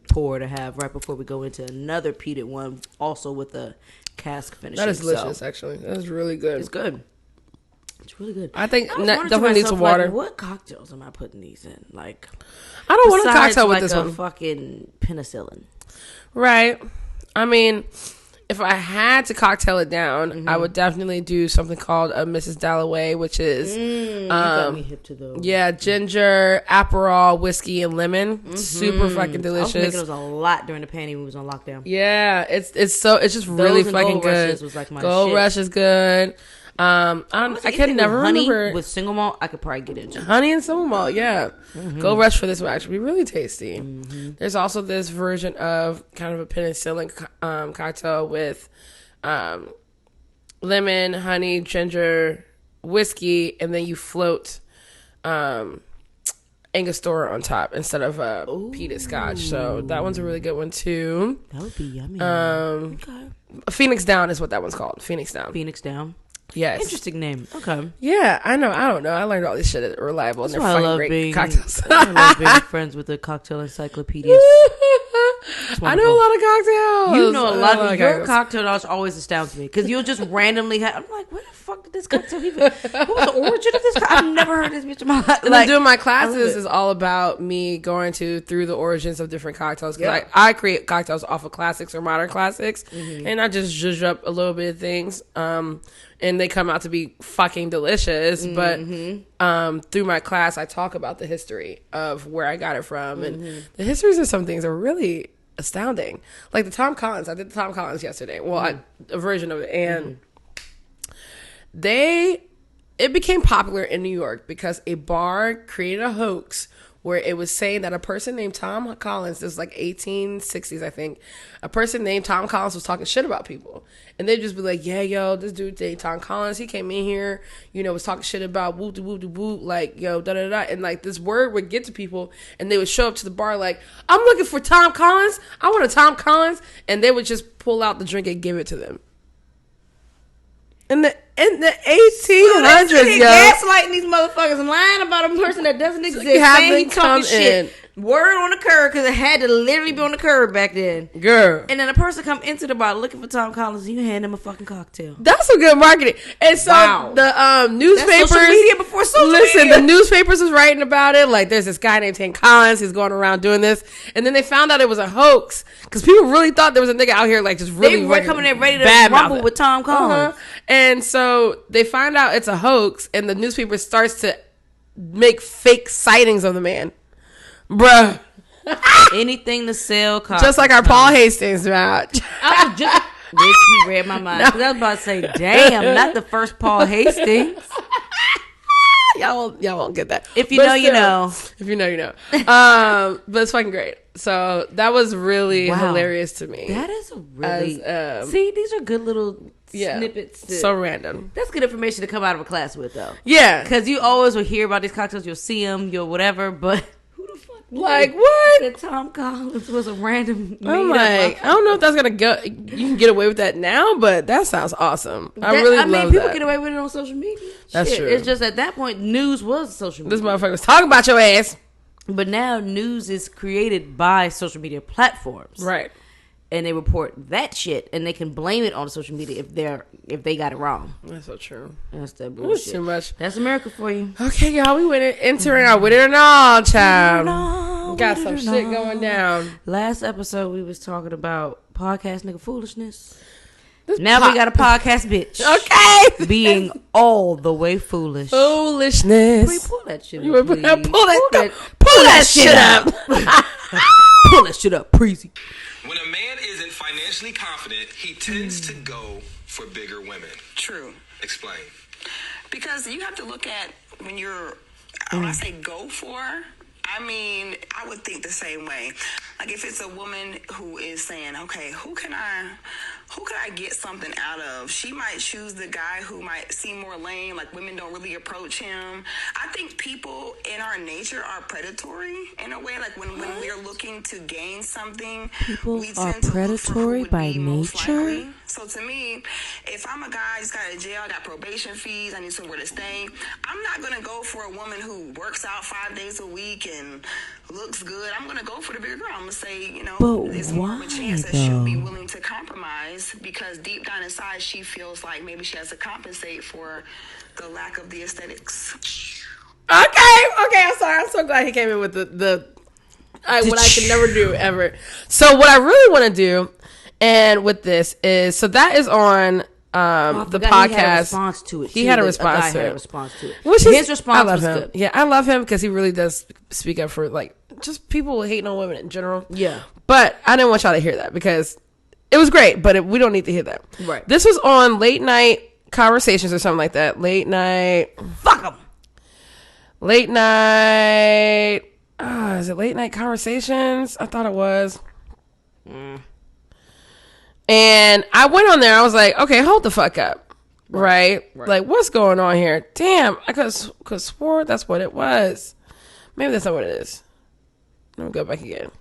pour to have right before we go into another peated one, also with a cask finish. That is delicious, actually. That is really good. It's good. It's really good. I think definitely need some water. Like, what cocktails am I putting these in? Like, I don't want a cocktail with like this one. Fucking penicillin. Right. I mean, if I had to cocktail it down, I would definitely do something called a Mrs. Dalloway, which is you got me hip to those. Yeah, ginger, Aperol, whiskey, and lemon. Super fucking delicious. I was making those a lot during the panty when we was on lockdown. Yeah, it's just really fucking good. Was like my Gold shit. Rush is good. I can never remember with single malt. I could probably get into honey and single malt. Yeah, Gold Rush for this will actually be really tasty. There's also this version of kind of a penicillin cocktail with lemon, honey, ginger, whiskey, and then you float Angostura on top instead of peated scotch. So that one's a really good one too. That would be yummy. Okay. Phoenix Down is what that one's called. Phoenix Down. Phoenix Down. Yes. Interesting name. Okay. Yeah, I know. I don't know. I learned all this shit at Reliable. That's and why they're I love fucking great being cocktails. I love being friends with the cocktail encyclopedias. I know a lot of cocktails. You know a lot of your cocktail knowledge always astounds me because you'll just randomly have. I'm like, where the fuck did this cocktail even? What was the origin of this? I've never heard this bitch in my life. Like, doing my classes is all about me going through the origins of different cocktails because I create cocktails off of classics or modern classics, and I just zhuzh up a little bit of things. And they come out to be fucking delicious. But through my class, I talk about the history of where I got it from. And the histories of some things are really astounding. Like the Tom Collins. I did the Tom Collins yesterday. Well, a version of it. And it became popular in New York because a bar created a hoax where it was saying that a person named Tom Collins, this was like 1860s, I think, a person named Tom Collins was talking shit about people. And they'd just be like, yeah, yo, this dude named Tom Collins, he came in here, was talking shit about woo de woo de woo, like, yo, da-da-da. And, like, this word would get to people, and they would show up to the bar like, I'm looking for Tom Collins. I want a Tom Collins. And they would just pull out the drink and give it to them. In the 1800s, yo. Gaslighting these motherfuckers and lying about a person that doesn't exist. Saying he talking shit. Word on the curb because it had to literally be on the curb back then. Girl. And then a person come into the bar looking for Tom Collins and you hand him a fucking cocktail. That's some good marketing. And so the newspapers. That's social media before social media. The newspapers was writing about it. Like, there's this guy named Tom Collins. He's going around doing this. And then they found out it was a hoax because people really thought there was a nigga out here like just really. They were coming in ready to rumble with Tom Collins. And so they find out it's a hoax and the newspaper starts to make fake sightings of the man. Bruh. Anything to sell cocktails. Just like our Paul Hastings match. I was just... Bitch, you read my mind. Because I was about to say, damn, not the first Paul Hastings. Y'all won't get that. If you know, you know. If you know, you know. But it's fucking great. So that was really hilarious to me. That is a really... see, these are good little... snippets. So random. That's good information to come out of a class with, though. Yeah. Because you always will hear about these cocktails. You'll see them. You'll whatever. But who the fuck? Like, what? That Tom Collins was a random... I'm like, I don't know if that's going to go... You can get away with that now, but that sounds awesome. I mean, people get away with it on social media. That's true. It's just at that point, news was social media. This motherfucker was talking about your ass. But now news is created by social media platforms. Right. And they report that shit, and they can blame it on social media if they got it wrong. That's so true. That's that bullshit. That's too much. That's America for you. Okay, y'all, we entering our with it or all, child. Got some shit going down. Last episode, we was talking about podcast nigga foolishness. Now we got a podcast bitch. Okay. Being all the way foolish. Foolishness. Pull that shit up, Pull that shit up. Pull that shit up, Preezy. When a man isn't financially confident, he tends to go for bigger women. True. Explain. Because you have to look at when I say go for, I mean, I would think the same way. Like if it's a woman who is saying, okay, who can I get something out of? She might choose the guy who might seem more lame, like women don't really approach him. I think people in our nature are predatory in a way. Like when we're looking to gain something, we tend to predatory look for who would be most likely. So to me, if I'm a guy, just got out of jail, I got probation fees, I need somewhere to stay, I'm not going to go for a woman who works out 5 days a week and looks good. I'm going to go for the bigger girl. I'm going to say, there's more of a chance that she'll be willing to compromise because deep down inside she feels like maybe she has to compensate for the lack of the aesthetics. Okay, I'm sorry. I'm so glad he came in with the what I can never do ever. So what I really want to do, and with this is, so that is on the podcast. He had a response to it. He had a response to it. His response was good. Yeah, I love him because he really does speak up for like just people hating on women in general. Yeah, but I didn't want y'all to hear that because it was great, but we don't need to hear that. Right. This was on Late Night Conversations or something like that. Late night. Fuck them. Late night. Is it Late Night Conversations? I thought it was. And I went on there. I was like, okay, hold the fuck up. Right? Like, what's going on here? Damn, I could swore that's what it was. Maybe that's not what it is. Let me go back again.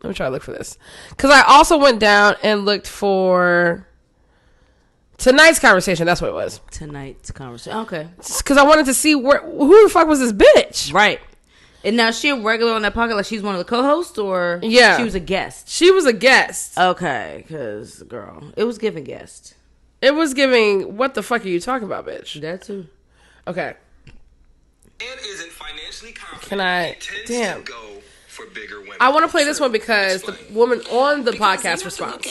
Let me try to look for this. Because I also went down and looked for tonight's conversation. That's what it was. Tonight's conversation. Okay. Because I wanted to see who the fuck was this bitch. Right. And now is she a regular on that podcast? Like she's one of the co-hosts, or yeah, she was a guest? She was a guest. Okay, because girl, it was giving guest. It was giving. What the fuck are you talking about, bitch? That too. Okay. And isn't financially confident. Can I? Damn. To go for bigger women. I want to play this one because the woman on the podcast responds.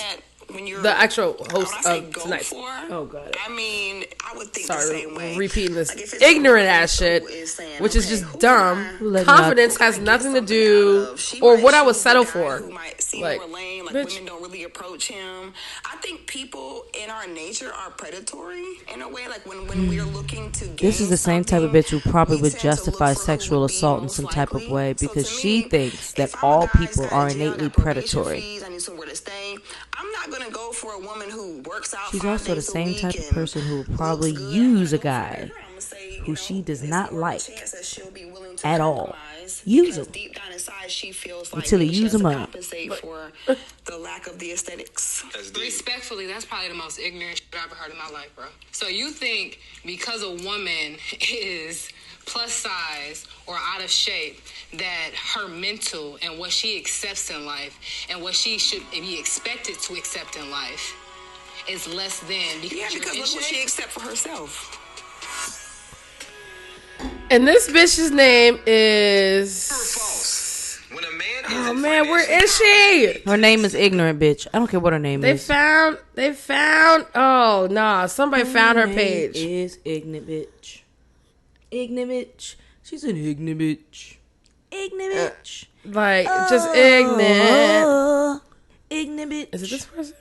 The actual host of tonight's. Oh god. I mean, I would think Sorry, the same way. repeating this Like ignorant ass shit, which is just dumb. Confidence has nothing to do, or what I would settle for. Like, like women don't really approach him. I think people in our nature are predatory in a way. Like when we are looking to. This is the same type of bitch who probably would justify sexual assault in some type of way because she thinks that all people are innately predatory. I need somewhere to stay. I'm not gonna go for a woman who works out. She's also the same type of person who will probably use a guy who she does not like at all. Use him until he use him up. For the lack of the aesthetics. Respectfully, that's probably the most ignorant shit I've ever heard in my life, bro. So you think because a woman is plus size or out of shape that her mental and what she accepts in life and what she should be expected to accept in life is less than because look what she accepts for herself. and this bitch's name is. False. When a man Oh man, where is she? Her name is Ignorant Bitch. I don't care what her name is. They found. Oh nah, somebody found her page. Is Ignorant Bitch. Ignorant Bitch. She's an ignorant bitch. Ignorant bitch. Like just ignorant. Ignorant bitch. Is it this person?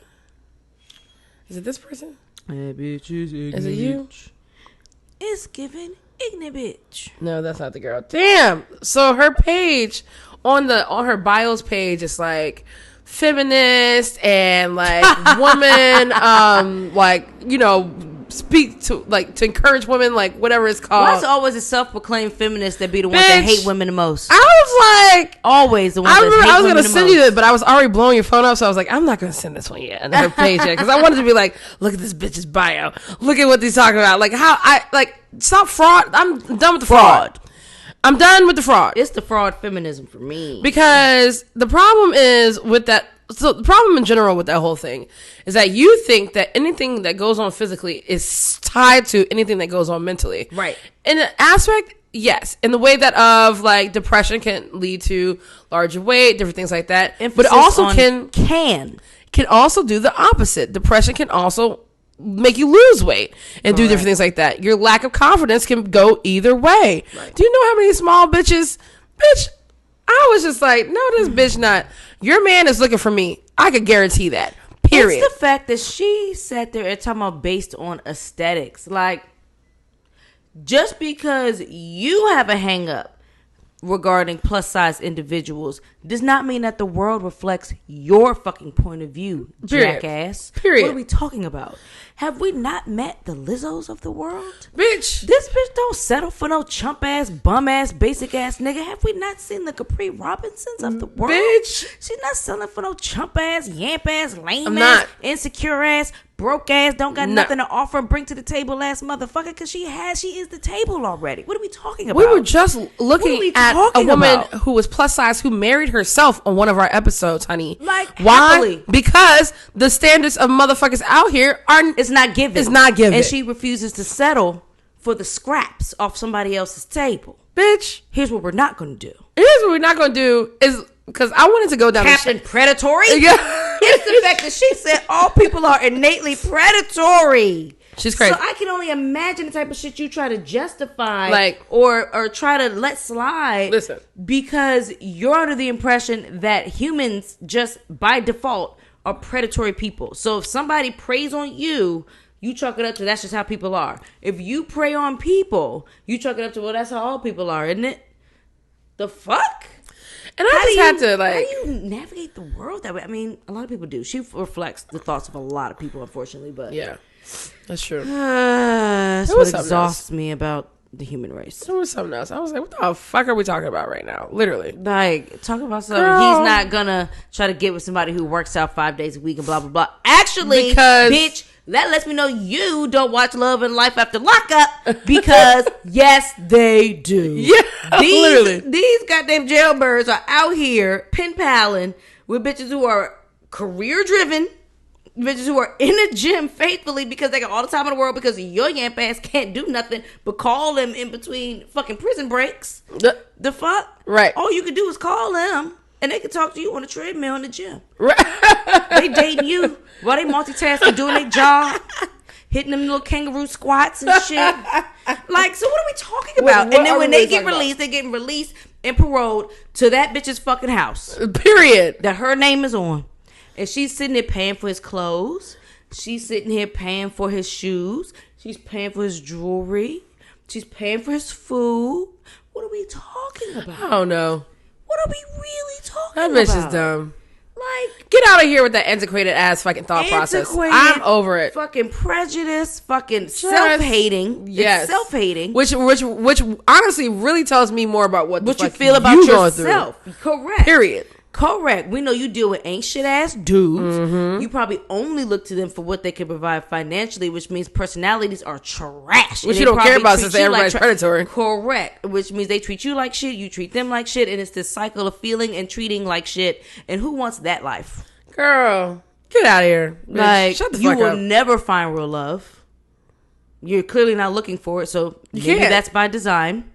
Is it this person? That bitch is ignorant. Is it you? It's giving ignorant bitch. No, that's not the girl. Damn. So her page on her bios page is like feminist and like woman, like speak to like to encourage women, like whatever it's called. Why is always a self-proclaimed feminist that be the ones that hate women the most? I was like, always the ones that hate women the most. I was gonna send you it, but I was already blowing your phone up, so I was like, I'm not gonna send this one yet on her page yet because I wanted to be like, look at this bitch's bio, look at what he's talking about, like how I like stop fraud. I'm done with the fraud. I'm done with the fraud. It's the fraud feminism for me because the problem is with that. So the problem in general with that whole thing is that you think that anything that goes on physically is tied to anything that goes on mentally. Right. In an aspect, yes. In the way that of like depression can lead to larger weight, different things like that. But it also can also do the opposite. Depression can also make you lose weight and do different things like that. Your lack of confidence can go either way. Right. Do you know how many small bitches, I was just like, no, this bitch not. Your man is looking for me. I could guarantee that. Period. It's the fact that she sat there and talking about based on aesthetics. Like, just because you have a hang up regarding plus size individuals does not mean that the world reflects your fucking point of view, jackass. Period. What are we talking about? Have we not met the Lizzos of the world? Bitch. This bitch don't settle for no chump ass, bum ass, basic ass nigga. Have we not seen the Capri Robinsons of the world? Bitch. She's not selling for no chump ass, yamp ass, lame ass, insecure ass, broke ass, don't got nothing to offer and bring to the table ass motherfucker, because she is the table already. What are we talking about? We were just looking at a woman who was plus size who married herself on one of our episodes, honey. Like, why? Happily. Because the standards of motherfuckers out here it's not given. It's not given. And she refuses to settle for the scraps off somebody else's table. Bitch. Here's what we're not going to do. Here's what we're not going to do is, because I wanted to go down Captain Predatory? Yeah. It's the fact that she said all people are innately predatory. She's crazy. So I can only imagine the type of shit you try to justify, like, or try to let slide. Listen, because you're under the impression that humans just by default are predatory people. So if somebody preys on you, you chalk it up to that's just how people are. If you prey on people, you chalk it up to, well, that's how all people are, isn't it? The fuck? And I just had to, like... How do you navigate the world that way? I mean, a lot of people do. She reflects the thoughts of a lot of people, unfortunately, but... Yeah, that's true. That's what exhausts me about the human race. There was something else. I was like, what the fuck are we talking about right now? Literally. Like, talking about something. He's not gonna try to get with somebody who works out 5 days a week and blah, blah, blah. Actually, bitch, That lets me know you don't watch Love and Life After Lockup because yes, they do. Yeah, literally. These goddamn jailbirds are out here pen paling with bitches who are career driven, bitches who are in the gym faithfully because they got all the time in the world because your yamp ass can't do nothing but call them in between fucking prison breaks. The fuck? Right. All you can do is call them and they can talk to you on the treadmill in the gym. Right. They dating you while they multitasking, doing their job, hitting them little kangaroo squats and shit. Like, so what are we talking about? What and then are when we they really get talking released, they getting released and paroled to that bitch's fucking house Period. that her name is on. And she's sitting there paying for his clothes. She's sitting here paying for his shoes. She's paying for his jewelry. She's paying for his food. What are we talking about? I don't know. What are we really talking That about? bitch is dumb. Like, Get out of here with that antiquated ass fucking thought process. I'm over it. Fucking prejudice, fucking self-hating. Yes. It's self-hating. Which honestly really tells me more about what What the you fuck feel about you going through. yourself. Correct. Period. Correct. We know you deal with ain't shit ass dudes. Mm-hmm. You probably only look to them for what they can provide financially, which means personalities are trash. Which And you they don't care probably about treat since you everybody's predatory. Correct. Which means they treat you like shit, you treat them like shit, and it's this cycle of feeling and treating like shit. And who wants that life? Girl, get out of here. Bitch. Like, shut the you fuck will up. never find real love. You're clearly not looking for it, so maybe can't. that's by design.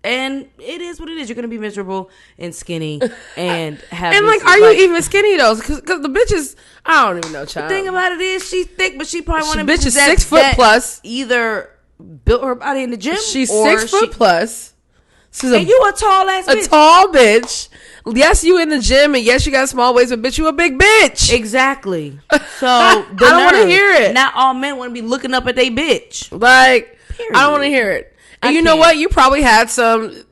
And it is what it is. You're gonna be miserable and skinny and have. And this, like, are you even skinny though? Because the bitches, I don't even know, child. The thing about it is, she's thick, but she probably one of bitch is that- 6 foot that plus. Either built her body in the gym. She's or 6 foot plus. She's And you a tall ass a bitch. tall bitch. Yes, you in the gym, and yes, you got small waist, but bitch, you a big bitch. Exactly. So I don't want to hear it. Not all men want to be looking up at they bitch. Like, Period. I don't want to hear it. And I you know can't. what? You probably had some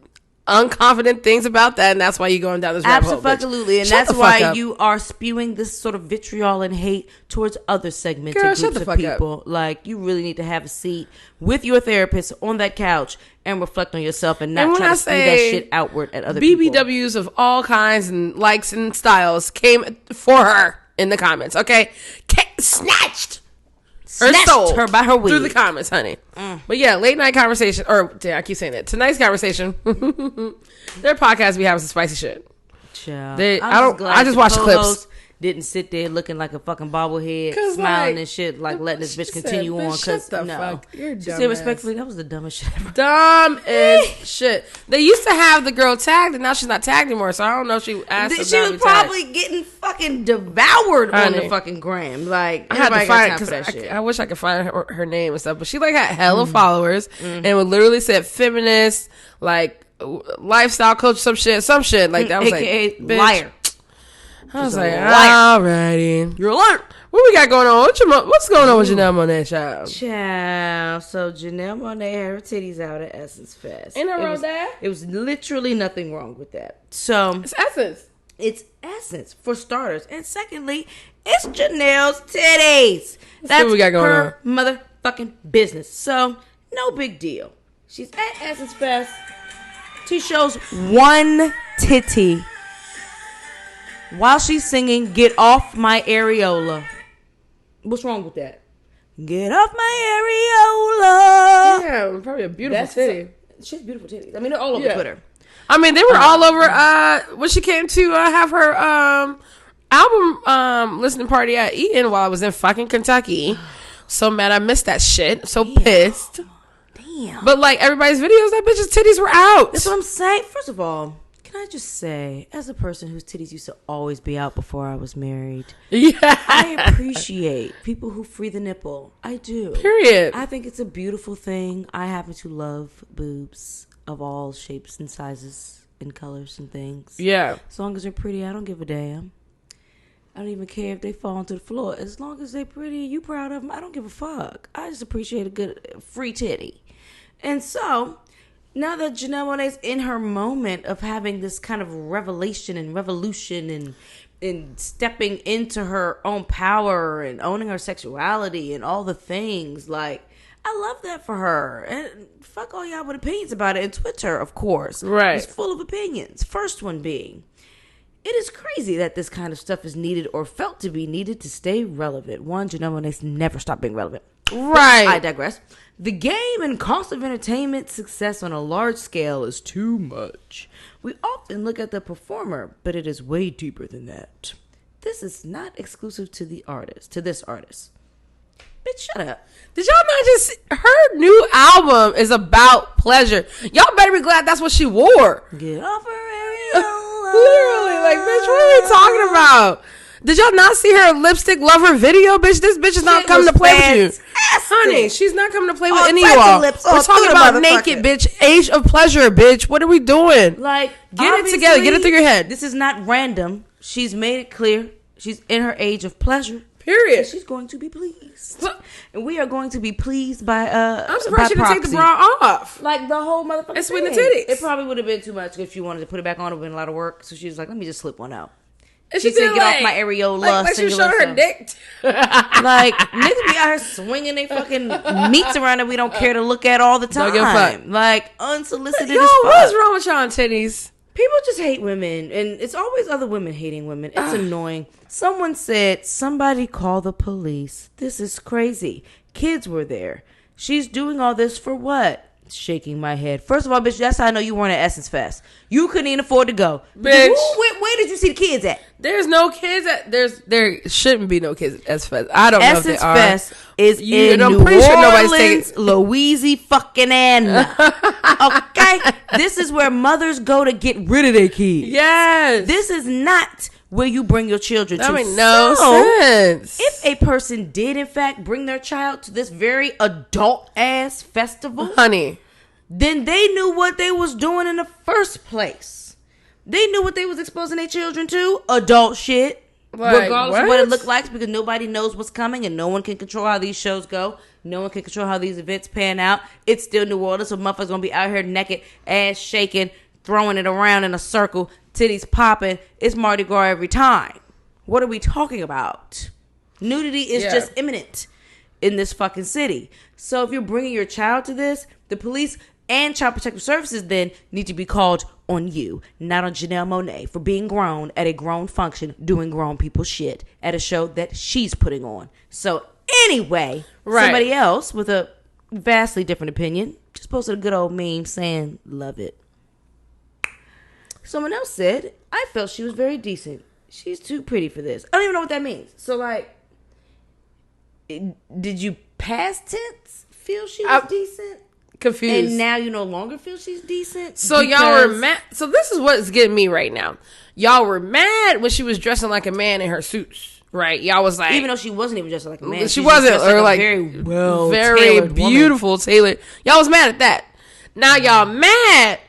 unconfident things about that, and that's why you're going down this rabbit hole. Absolutely, and Shut that's the fuck why up. you are spewing this sort of vitriol and hate towards other segments Girl, and shut groups the of fuck up. people. Like, you really need to have a seat with your therapist on that couch and reflect on yourself and not And when try I to spew that say shit outward at other people. BBWs of all kinds and likes and styles came for her in the comments. Okay, snatched. Snatched her by her wig. through the comments, honey. But yeah, late night conversation, or damn, I keep saying it. Tonight's conversation, their podcast be having some spicy shit. Child. I just watch the clips. co-host didn't sit there looking like a fucking bobblehead, 'Cause, smiling like, and shit, like letting this she bitch said, continue "Bitch, on. Because shut the no, fuck. You're she dumbass." said respectfully, that was the dumbest shit ever. Dumb as shit. They used to have the girl tagged, and now she's not tagged anymore. So I don't know if she asked. She was probably getting fucking devoured on the Honey. fucking gram. Like, I had to everybody got find time for that because shit. I wish I could find her name and stuff, but she like had hella followers and would literally said feminist, like lifestyle coach, some shit like that. I was AKA like, bitch. liar. I was a like, liar. alrighty, You're a liar. what we got going on? What's going on with Janelle Monae, child? Child. So Janelle Monae had her titties out at Essence Fest. Ain't nothing It wrong was- with that. It was literally nothing wrong with that. So It's Essence. it's Essence for starters, and secondly, it's Janelle's titties. That's what we got going her motherfucking business. So no big deal. She's at Essence Fest. She shows one titty while she's singing "Get Off My Areola." What's wrong with that? Get off my areola. Yeah, probably a beautiful titty. She's beautiful titties. I mean, they're all over Yeah. Twitter. I mean, they were all over when she came to have her album listening party at Eaton while I was in fucking Kentucky. So mad I missed that shit. So pissed. Damn. But like everybody's videos, that bitch's titties were out. That's what I'm saying. First of all, can I just say, as a person whose titties used to always be out before I was married, Yeah. I appreciate people who free the nipple. I do. Period. I think it's a beautiful thing. I happen to love boobs of all shapes and sizes and colors and things. Yeah. As long as they're pretty, I don't give a damn. I don't even care if they fall onto the floor. As long as they're pretty and you proud of them, I don't give a fuck. I just appreciate a good free titty. And so, now that Janelle Monae's in her moment of having this kind of revelation and revolution and stepping into her own power and owning her sexuality and all the things, like, I love that for her. And fuck all y'all with opinions about it. And Twitter, of course, Right. is full of opinions. First one being, It is crazy that this kind of stuff is needed or felt to be needed to stay relevant. One, Janelle Monae never stop being relevant. Right. But I digress. The game and cost of entertainment success on a large scale is too much. We often look at the performer, but it is way deeper than that. This is not exclusive to this artist. Bitch, shut up. Did y'all not just... Her new album is about pleasure. Y'all better be glad that's what she wore. Get off her area. Literally, like, bitch, what are we talking about? Did y'all not see her lipstick lover video, bitch? This bitch is not coming to play with you. Honey, she's not coming to play with any of y'all. We're talking about naked, bitch. Age of pleasure, bitch. What are we doing? Like, get it together. Get it through your head. This is not random. She's made it clear. She's in her age of pleasure. Period. She's going to be pleased. And we are going to be pleased by I'm surprised she didn't take the bra off. Like the whole motherfucker. And sweeten the titties. It probably would have been too much if she wanted to put it back on. It would have been a lot of work. So she was like, let me just slip one out. And she said, get off my areola. Like she was showing her dick. Like, niggas be out here swinging they fucking meats around that we don't care to look at all the time. Don't give a fuck. Like, unsolicited Yo, as fuck. what's wrong with y'all on titties? People just hate women, and it's always other women hating women. It's annoying. Someone said, somebody call the police. This is crazy. Kids were there. She's doing all this for what? Shaking my head. First of all, bitch, that's how I know you weren't at Essence Fest. You couldn't even afford to go. Bitch. Where did you see the kids at? There's no kids at... There shouldn't be no kids at Essence Fest. I don't know if they are. Essence Fest is in New Orleans, Louisiana. Okay? This is where mothers go to get rid of their kids. Yes. This is not where you bring your children to. That makes no sense. If a person did, in fact, bring their child to this very adult-ass festival, honey, then they knew what they was doing in the first place. They knew what they was exposing their children to. Adult shit. Like, regardless of what it looked like, because nobody knows what's coming and no one can control how these shows go. No one can control how these events pan out. It's still New Orleans, so motherfuckers gonna be out here naked, ass shaking, throwing it around in a circle, titties popping. It's Mardi Gras every time. What are we talking about? Nudity is just imminent in this fucking city. So if you're bringing your child to this, the police and Child Protective Services then need to be called on you, not on Janelle Monae, for being grown at a grown function, doing grown people shit at a show that she's putting on. So anyway, somebody else with a vastly different opinion just posted a good old meme saying, love it. Someone else said, I felt she was very decent. She's too pretty for this. I don't even know what that means. So, like, did you past tense feel she was decent? Confused. And now you no longer feel she's decent? So y'all were mad. So this is what's getting me right now. Y'all were mad when she was dressing like a man in her suits, right? Y'all was like, even though she wasn't even dressing like a man, she wasn't, or like very beautiful tailored. Y'all was mad at that. Now y'all mad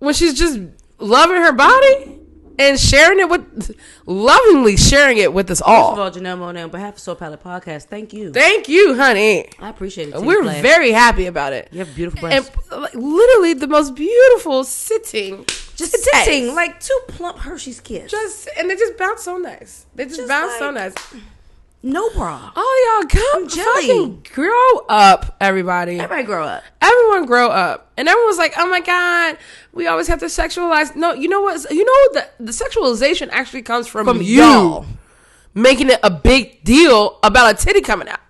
when she's just loving her body and sharing it with, lovingly sharing it with us all. First of all, Janelle Monae, on behalf of Soul Palate Podcast, thank you. Thank you, honey. I appreciate it. We're very happy about it. You have beautiful breasts. And literally the most beautiful sitting. Just sitting like two plump Hershey's Kiss. And they just bounce so nice. They just bounce so nice. No bra. Oh, y'all come fucking grow up, everybody. Everybody grow up. Everyone grow up. And everyone's like, oh my God, we always have to sexualize. No, you know what? You know the sexualization actually comes from you making it a big deal about a titty coming out.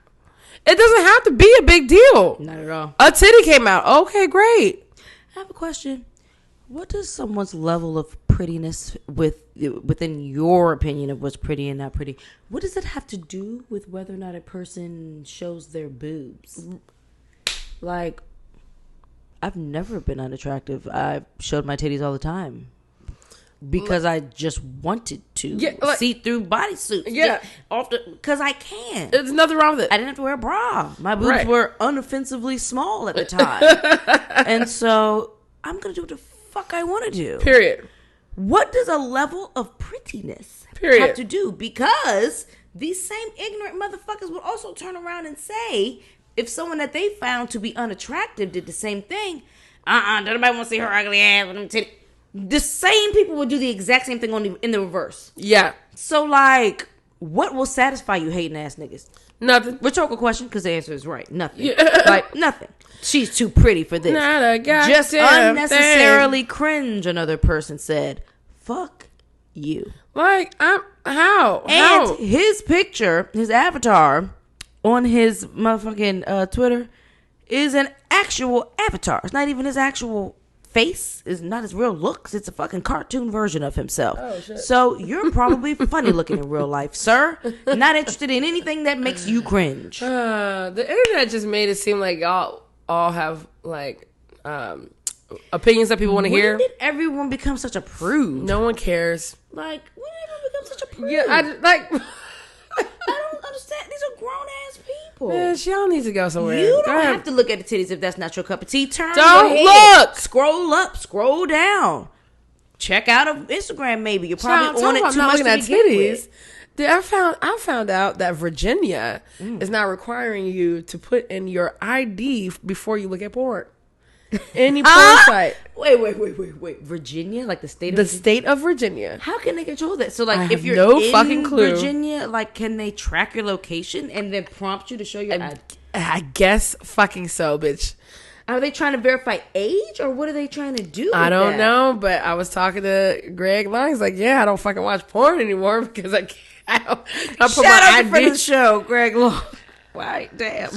It doesn't have to be a big deal. Not at all. A titty came out. Okay, great. I have a question. What does someone's level of prettiness within your opinion of what's pretty and not pretty, what does it have to do with whether or not a person shows their boobs? Like, I've never been unattractive. I've showed my titties all the time because I just wanted to see through bodysuits. Yeah, often because I can. There's nothing wrong with it. I didn't have to wear a bra. My boobs were unoffensively small at the time, and so I'm gonna do what the fuck I want to do. Period. What does a level of prettiness have to do? Because these same ignorant motherfuckers would also turn around and say, if someone that they found to be unattractive did the same thing, don't nobody want to see her ugly ass with them titties. The same people would do the exact same thing in the reverse. Yeah. So, like, what will satisfy you hating ass niggas? Nothing. Rhetorical question, because the answer is right. Nothing. Yeah. Like, nothing. She's too pretty for this. Not a goddamn just unnecessarily cringe, another person said. Fuck you. Like, how? And his picture, his avatar on his motherfucking Twitter is an actual avatar. It's not even his actual face. It's not his real looks. It's a fucking cartoon version of himself. Oh, shit. So you're probably funny looking in real life, sir. Not interested in anything that makes you cringe. The internet just made it seem like y'all all have like opinions that people want to hear. When did everyone become such a prude? No one cares. Like, when did everyone become such a prude? Yeah, I don't understand. These are grown ass people. Man, y'all need to go somewhere. You don't have to look at the titties if that's not your cup of tea. Turn Don't your head. look. Scroll up. Scroll down. Check out Instagram. Maybe you're probably on it too much to begin with. I found out that Virginia is now requiring you to put in your ID before you look at porn. Any porn site. Wait. Virginia, like the state of state of Virginia. How can they control that? So, like, I if have you're no in fucking clue. Virginia, like, can they track your location and then prompt you to show your ID? I guess fucking so, bitch. Are they trying to verify age, or what are they trying to do? I don't that? know, but I was talking to Greg Long. He's like, yeah, I don't fucking watch porn anymore because I put Shout out to friend of the show, Greg Long. Why? Damn.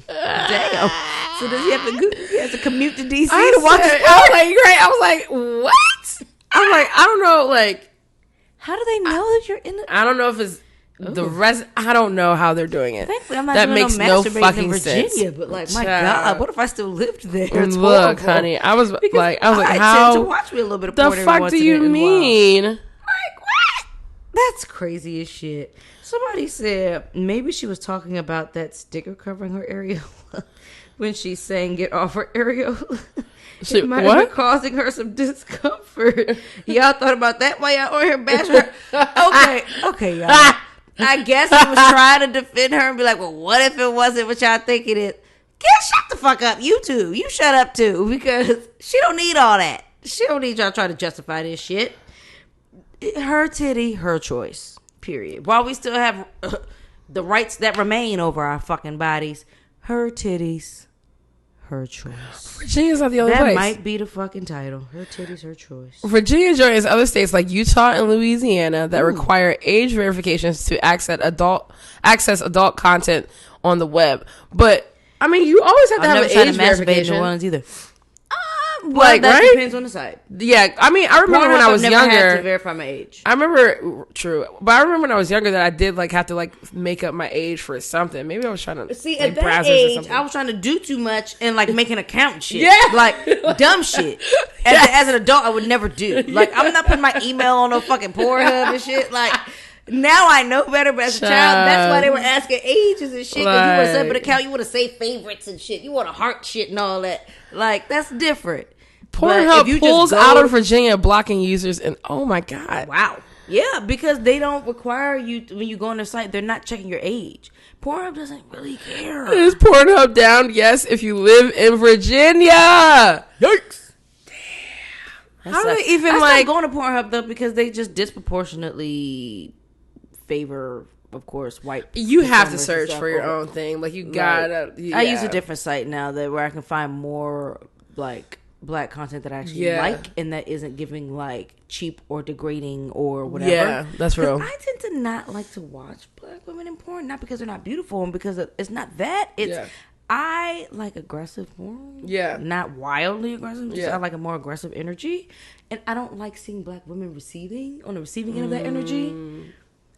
So does he have to go? He has to commute to DC to watch it? I was like, what? I'm like, I don't know, like, how do they know that you're in? I don't know if it's the rest. I don't know how they're doing it. Thankfully, I'm not that doing makes no no masturbating fucking in Virginia, sense. but like, my God, what if I still lived there? It's Look, horrible. honey, I was Because like, I how? tend to watch me a little bit of The porn every fuck once do in you a while. mean? Like, what? That's crazy as shit. Somebody said maybe she was talking about that sticker covering her areola when she's saying get off her areola. It might have been causing her some discomfort. Y'all thought about that while y'all on here bashing her? Okay, y'all. I guess he was trying to defend her and be like, well, what if it wasn't what y'all think it is? Shut the fuck up. You too. You shut up too, because she don't need all that. She don't need y'all trying to justify this shit. Her titty, her choice. Period. While we still have the rights that remain over our fucking bodies, her titties, her choice. Virginia's not the only that place. That might be the fucking title. Her titties, her choice. Virginia joins other states like Utah and Louisiana that require age verifications to access adult content on the web. But I mean, you always have to have an age verification. New Orleans either. Well, like, that right? depends on the site. Yeah, I mean, I remember when I was younger. Had to verify my age. I remember, true, but I remember when I was younger that I did like have to like make up my age for something. Maybe I was trying to see like, at that age. I was trying to do too much and like make an account and shit. Yeah, like dumb shit. As an adult, I would never do. Like I'm not putting my email on no fucking Pornhub and shit. Like. Now I know better, but as a child, that's why they were asking ages and shit. Because you want to set up an account, you want to save favorites and shit. You want to heart shit and all that. Like, that's different. Pornhub pulls out of Virginia, blocking users, and oh my God. Wow. Yeah, because they don't require you, when you go on their site, they're not checking your age. Pornhub doesn't really care. Is Pornhub down? Yes, if you live in Virginia. Yikes. Damn. How do they even like going to Pornhub though? Because they just disproportionately favor, of course, white. You have to search for your own thing. Like you gotta. Yeah. I use a different site now where I can find more like black content that I actually like, and that isn't giving like cheap or degrading or whatever. Yeah, that's real. I tend to not like to watch black women in porn, not because they're not beautiful, and because it's not that. It's I like aggressive porn. Yeah, not wildly aggressive. Just I like a more aggressive energy, and I don't like seeing black women on the receiving end of that energy.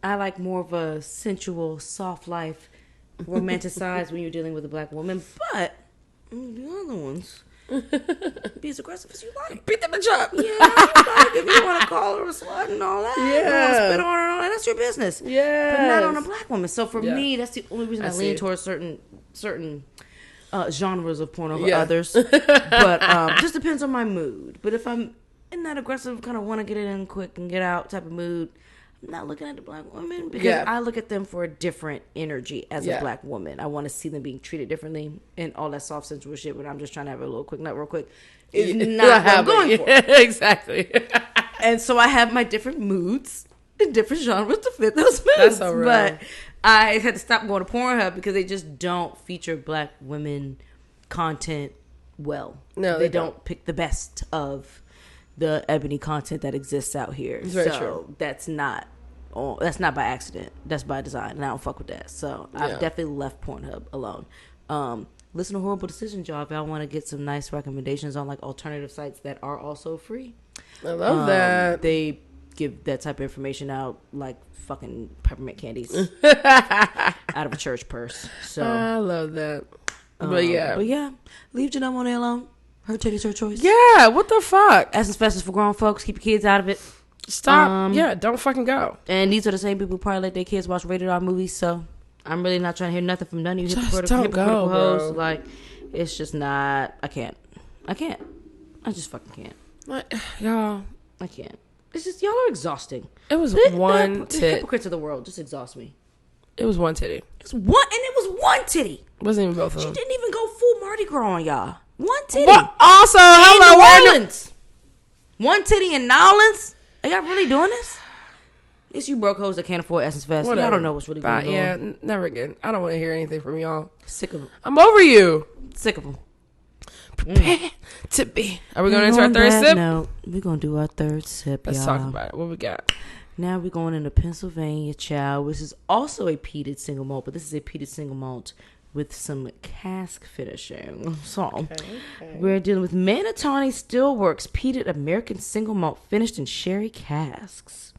I like more of a sensual, soft life, romanticized when you're dealing with a black woman. But the other ones, be as aggressive as you like. Beat them a job. Yeah, like if you want to call her a slut and all that, you want to spit on her and all that, that's your business. Yeah, but not on a black woman. So for me, that's the only reason I lean towards certain genres of porn over others. But just depends on my mood. But if I'm in that aggressive, kind of want to get it in quick and get out type of mood, I'm not looking at the black women because I look at them for a different energy as a black woman. I want to see them being treated differently and all that soft sensual shit, but I'm just trying to have a little quick nut real quick. Is not what I'm going for. Exactly. And so I have my different moods in different genres to fit those moods. That's so real. But I had to stop going to Pornhub because they just don't feature black women content well. No, they don't pick the best of the ebony content that exists out here. Very true. That's not by accident. That's by design, and I don't fuck with that. So I've definitely left Pornhub alone. Listen to Horrible Decisions, y'all. If y'all want to get some nice recommendations on like alternative sites that are also free, I love that. They give that type of information out like fucking peppermint candies out of a church purse. So I love that. But yeah, leave Janelle Monae alone. Her titties, her choice. Yeah, what the fuck? Essence Fest is for grown folks. Keep your kids out of it. Stop. Don't fucking go. And these are the same people who probably let their kids watch rated R movies. So I'm really not trying to hear nothing from none of you hypocritical hoes. Like, it's just not. I can't. I just fucking can't. Y'all. I can't. It's just, y'all are exhausting. It was one the tit. hypocrites of the world just exhaust me. It was one titty. It was one titty. Wasn't even both of She them. didn't even go full Mardi Gras on y'all. One titty. What? Also, In New hello, Orleans. One titty in New Orleans. Are y'all really doing this? It's you broke hoes that can't afford Essence Fest. Whatever. Y'all don't know what's really going on. Yeah, never again. I don't want to hear anything from y'all. Sick of them. I'm over you. Sick of them. Prepare to be. Are we going into our third sip? No, we're going to do our third sip, Let's y'all. talk about it. What we got? Now we're going into Pennsylvania, child, which is also a peated single malt, but this is a peated single malt with some cask finishing. So we're dealing with Manatawny Steelworks peated American single malt finished in sherry casks.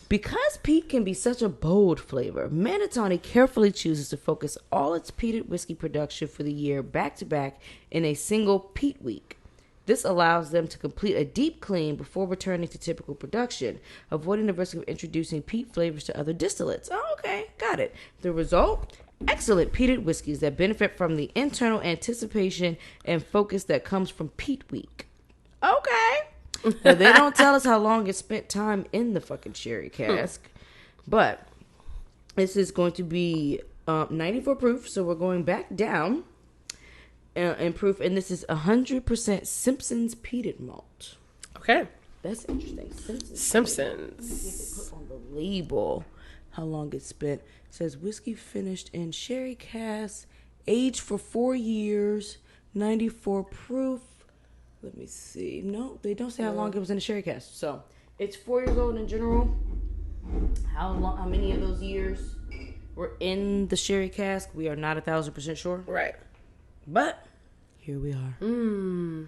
Because peat can be such a bold flavor, Manatawny carefully chooses to focus all its peated whiskey production for the year back-to-back in a single peat week. This allows them to complete a deep clean before returning to typical production, avoiding the risk of introducing peat flavors to other distillates. Oh, okay, got it. The result? Excellent peated whiskeys that benefit from the internal anticipation and focus that comes from peat week. Okay. Now, they don't tell us how long it spent time in the fucking sherry cask, but this is going to be 94 proof, so we're going back down in proof, and this is 100% Simpson's peated malt. Okay. That's interesting. Simpsons. Put on the label how long it spent. It says whiskey finished in sherry cask, aged for 4 years, 94 proof. Let me see. No, they don't say how long it was in the sherry cask. So it's 4 years old in general. How many of those years were in the sherry cask? We are not 1,000% sure. Right. But here we are. It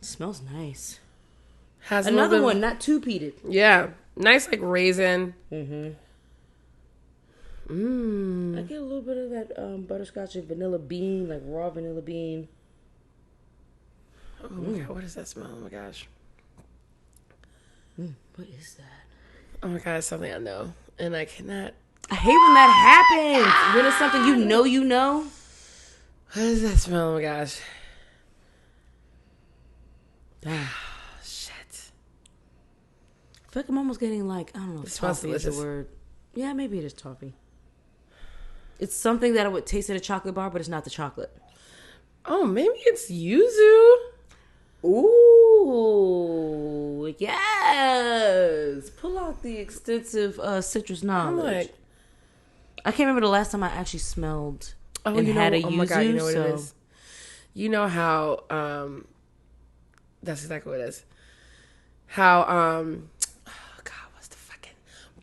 smells nice. Has another one, not too peated. Yeah, nice like raisin. I get a little bit of that butterscotch and vanilla bean, like raw vanilla bean. Oh my god, what does that smell? Oh my gosh. What is that? Oh my god, it's something I know, and I cannot. I hate when that happens. When it's something you know. What does that smell? Oh my gosh. Shit. I feel like I'm almost getting like, I don't know if It smells toffee is delicious. the word. Yeah, maybe it is toffee. It's something that I would taste at a chocolate bar, but it's not the chocolate. Oh, maybe it's yuzu. Ooh, yes. Pull out the extensive citrus knowledge. I can't remember the last time I actually smelled and had a yuzu. Oh my god, you know what so. it is? You know how, that's exactly what it is. How, oh god, what's the fucking,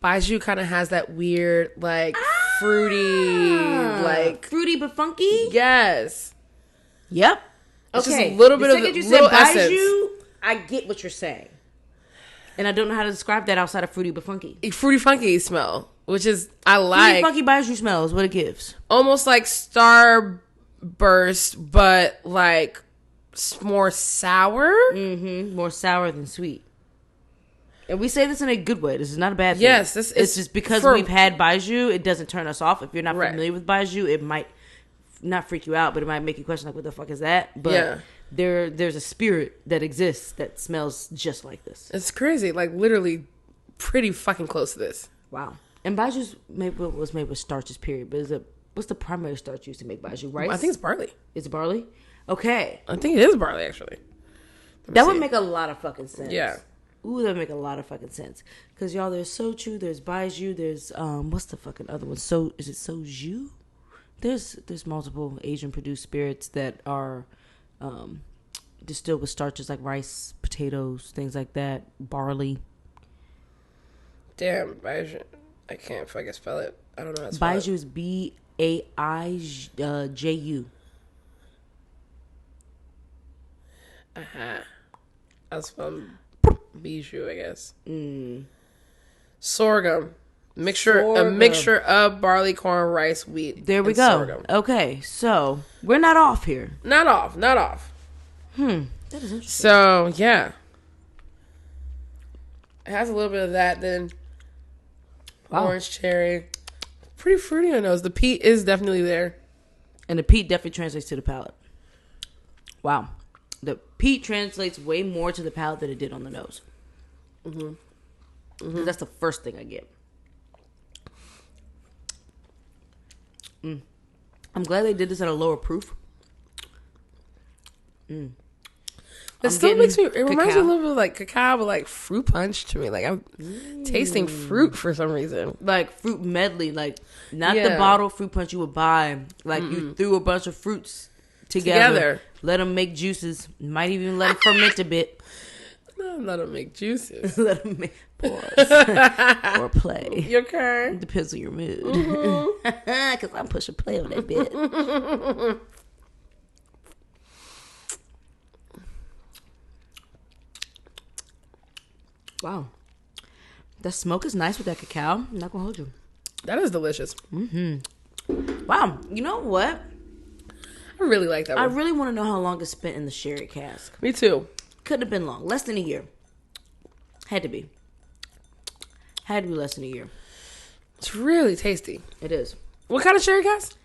Baijiu kind of has that weird, like, fruity, like. Fruity but funky? Yes. Yep. It's Okay. just a little bit of you little said essence. Baijiu, I get what you're saying. And I don't know how to describe that outside of fruity but funky. Fruity funky smell, which is, I like. Fruity funky Baijiu smell is what it gives. Almost like Starburst, but like more sour. More sour than sweet. And we say this in a good way. This is not a bad thing. Yes, it's just because we've had Baijiu, it doesn't turn us off. If you're not familiar with Baijiu, it might not freak you out, but it might make you question like, what the fuck is that? But there's a spirit that exists that smells just like this. It's crazy, like literally pretty fucking close to this. Wow. And Baijiu was made with starches, period. But what's the primary starch used to make Baijiu? Rice? I think it's barley. Is it barley? Okay. I think it is barley, actually. That would make a lot of fucking sense. Yeah. Ooh, that would make a lot of fucking sense. Because, y'all, there's soju, there's Baijiu, there's, what's the fucking other one? Is it soju? There's multiple Asian-produced spirits that are distilled with starches like rice, potatoes, things like that, barley. Damn, Baiju. I can't fucking spell it. I don't know how to spell Baiju it. is Baiju. That's from Bijou, I guess. Sorghum. A mixture of barley, corn, rice, wheat. There we and go. Sorghum. Okay, so we're not off here. Not off. That is interesting. So, yeah. It has a little bit of that, then orange cherry. Pretty fruity on those. The peat is definitely there. And the peat definitely translates to the palate. Wow. The peat translates way more to the palate than it did on the nose. That's the first thing I get. I'm glad they did this at a lower proof. It still makes me. It reminds me a little bit of like cacao, but like fruit punch to me. Like I'm tasting fruit for some reason. Like fruit medley, like not the bottle fruit punch you would buy. Like you threw a bunch of fruits together. Let them make juices. Might even let them ferment a bit. Let them make juices. Let them make pause or play. You okay? Depends on your mood. Because I'm pushing play on that bit. Wow. The smoke is nice with that cacao. I'm not going to hold you. That is delicious. Wow. You know what? I really like that one. I really want to know how long it's spent in the sherry cask. Me too. Couldn't have been long. Less than a year. Had to be. Had to be less than a year. It's really tasty. It is. What kind of sherry cask?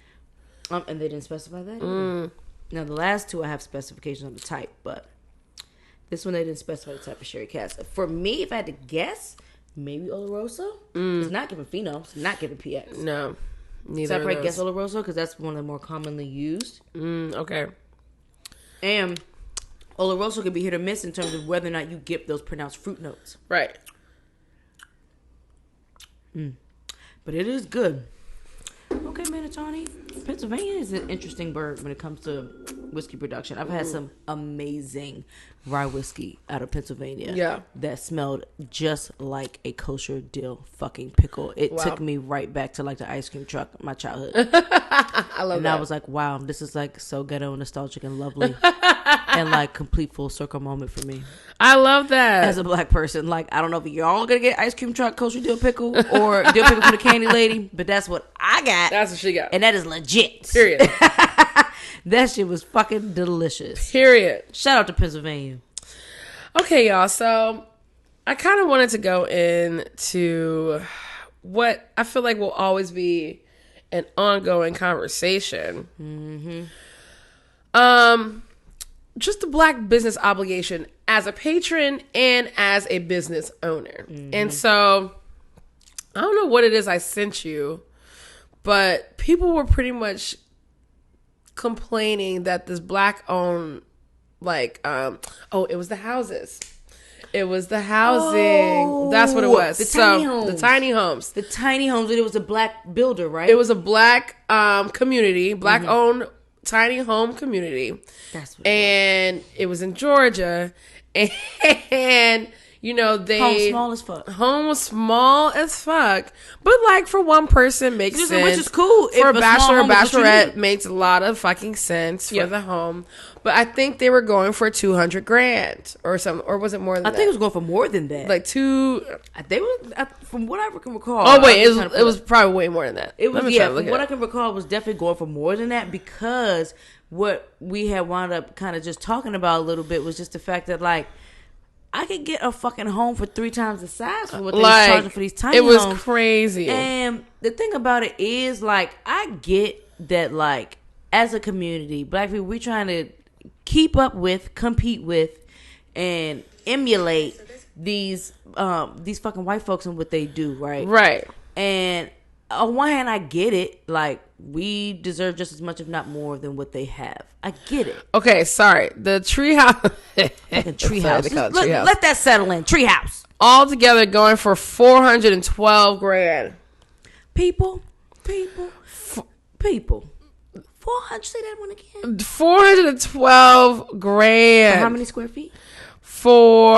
And they didn't specify that either. Now, the last two I have specifications on the type, but this one they didn't specify the type of sherry cask. For me, if I had to guess, maybe oloroso. It's not giving pheno. It's not giving PX. No. Neither So I of probably those. guess oloroso because that's one of the more commonly used. Okay. And oloroso can be hit or miss in terms of whether or not you get those pronounced fruit notes. Right. But it is good. Okay, Manatawny. Pennsylvania is an interesting bird when it comes to whiskey production. I've had some amazing rye whiskey out of Pennsylvania. Yeah. That smelled just like a kosher dill fucking pickle. It took me right back to like the ice cream truck of my childhood. I love that. And I was like, wow, this is like so ghetto, nostalgic, and lovely. And like complete full circle moment for me. I love that. As a black person, like, I don't know if you're all gonna get ice cream truck kosher dill pickle or dill pickle from the candy lady, but that's what I got. That's what she got. And that is legit. Period. That shit was fucking delicious. Period. Shout out to Pennsylvania. Okay, y'all. So I kind of wanted to go into what I feel like will always be an ongoing conversation. Just the black business obligation as a patron and as a business owner. And so I don't know what it is I sent you, but people were pretty much complaining that this black owned, like, it was the houses. It was the housing. That's what it was. The tiny homes. The tiny homes. The tiny homes, and it was a black builder, right? It was a black community, black owned tiny home community. That's what and it was in Georgia. And you know, home small as fuck. Home was small as fuck, but like for one person makes sense, which is cool. For a If a bachelor or small home is what you bachelorette need. makes a lot of fucking sense for the home. But I think they were going for $200,000 or something, or was it more than I that? think it was going for more than that. Like two. They were, from what I can recall. Oh wait, it was probably way more than that. It was, Let me yeah, try to look from it what up. I can recall, it was definitely going for more than that, because what we had wound up kind of just talking about a little bit was just the fact that, like, I could get a fucking home for 3 times the size for what they was charging for these tiny homes. It was crazy. And the thing about it is, like, I get that, like, as a community, black people, we trying to keep up with, compete with, and emulate these fucking white folks and what they do, right? Right. And on one hand, I get it. Like, we deserve just as much, if not more, than what they have. I get it. Okay, sorry. The treehouse. Fucking treehouse. They call it treehouse. Let that settle in. Treehouse. All together going for $412,000. People. 400. Say that one again. $412,000. For how many square feet? For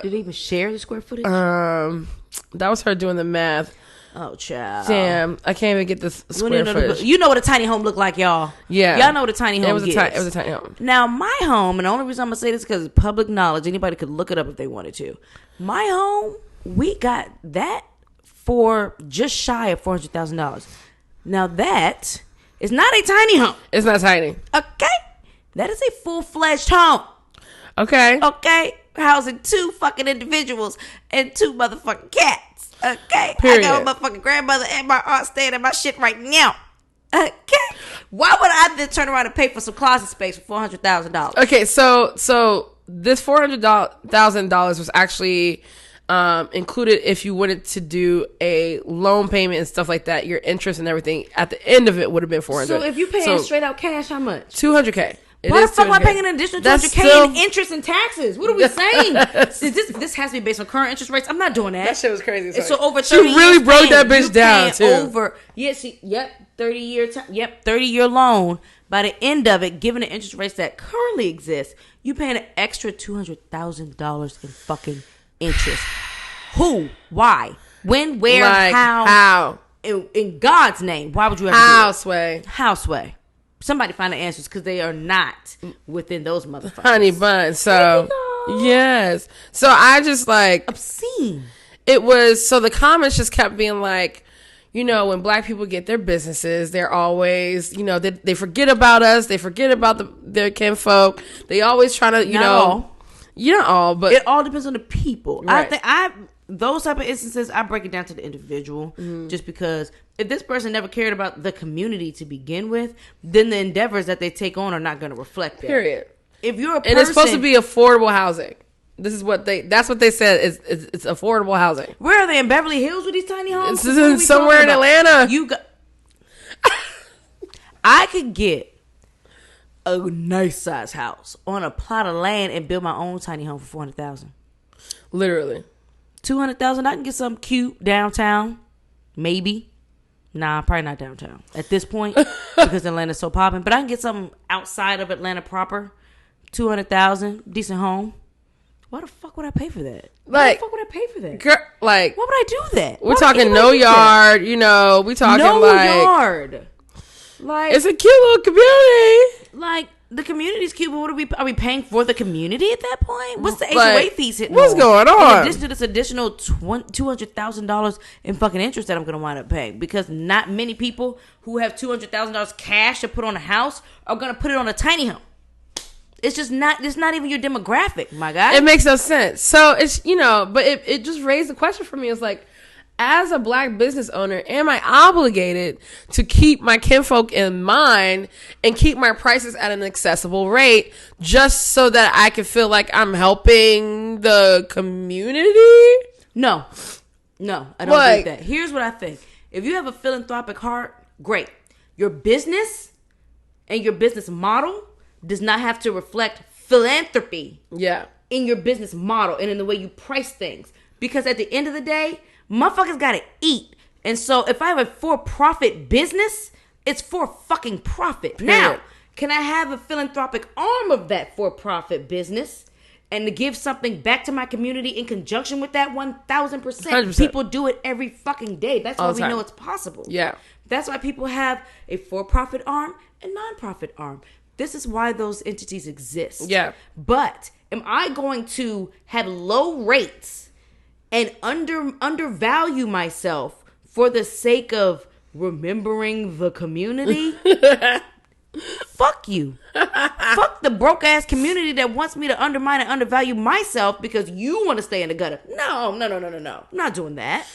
Did they even share the square footage? that was her doing the math. Oh, child. Damn, I can't even get this square footage. You know what a tiny home look like, y'all. Yeah. Y'all know what a tiny home it was is. It was a tiny home. Now, my home, and the only reason I'm going to say this is because it's public knowledge. Anybody could look it up if they wanted to. My home, we got that for just shy of $400,000. Now, that is not a tiny home. It's not tiny. Okay? That is a full-fledged home. Okay. Okay? Housing 2 fucking individuals and 2 motherfucking cats. Okay? Period. I got my motherfucking grandmother and my aunt staying in my shit right now. Okay? Why would I then turn around and pay for some closet space for $400,000? Okay, so this $400,000 was actually included if you wanted to do a loan payment and stuff like that. Your interest and everything at the end of it would have been $400,000. So if you paying straight out cash, how much? $200,000. Why the fuck am I paying an additional $200,000 in interest and taxes? What are we saying? This has to be based on current interest rates. I'm not doing that. That shit was crazy. Sorry. So over 30 she really years broke that bitch down too. 30-year loan. By the end of it, given the interest rates that currently exist, you paying an extra $200,000 in fucking interest. Who? Why? When? Where? Like, how? In God's name, why would you ever do it? Houseway. Somebody find the answers because they are not within those motherfuckers. Honey bun. So, yes. So I just like... Obscene. It was... So the comments just kept being like, you know, when black people get their businesses, they're always, you know, they forget about us. They forget about their kinfolk. They always try to, you know... Not all, but... It all depends on the people. Right. I think those type of instances, I break it down to the individual, just because if this person never cared about the community to begin with, then the endeavors that they take on are not going to reflect that. Period. If you're a person, and it's supposed to be affordable housing. That's what they said. It's affordable housing. Where are they, in Beverly Hills with these tiny homes? This is somewhere in Atlanta. I could get a nice size house on a plot of land and build my own tiny home for $400,000. Literally. $200,000. I can get something cute downtown, maybe. Nah, probably not downtown at this point because Atlanta's so popping. But I can get something outside of Atlanta proper. $200,000, decent home. Why the fuck would I pay for that? Why the fuck would I pay for that? Girl, like, why would I do that? We're talking no yard, you know. We talking no like yard. Like, it's a cute little community. Like, the community's cute, but what are we paying for the community at that point? What's the HOA like, fees hitting? What's going on? In addition to this additional $200,000 in fucking interest that I'm going to wind up paying, because not many people who have $200,000 cash to put on a house are going to put it on a tiny home. It's just not. It's not even your demographic, my guy. It makes no sense. So it's, you know, but it just raised the question for me. It's like, as a black business owner, am I obligated to keep my kinfolk in mind and keep my prices at an accessible rate just so that I can feel like I'm helping the community? No, I don't think that. Here's what I think. If you have a philanthropic heart, great. Your business and your business model does not have to reflect philanthropy in your business model and in the way you price things. Because at the end of the day, motherfuckers gotta eat. And so if I have a for-profit business, it's for fucking profit. Period. Now, can I have a philanthropic arm of that for-profit business and to give something back to my community in conjunction with that? 1,000%. People do it every fucking day. That's why we know it's possible. Yeah. That's why people have a for-profit arm and non-profit arm. This is why those entities exist. Yeah. But am I going to have low rates and undervalue myself for the sake of remembering the community? Fuck you. Fuck the broke ass community that wants me to undermine and undervalue myself because you want to stay in the gutter. No. I'm not doing that.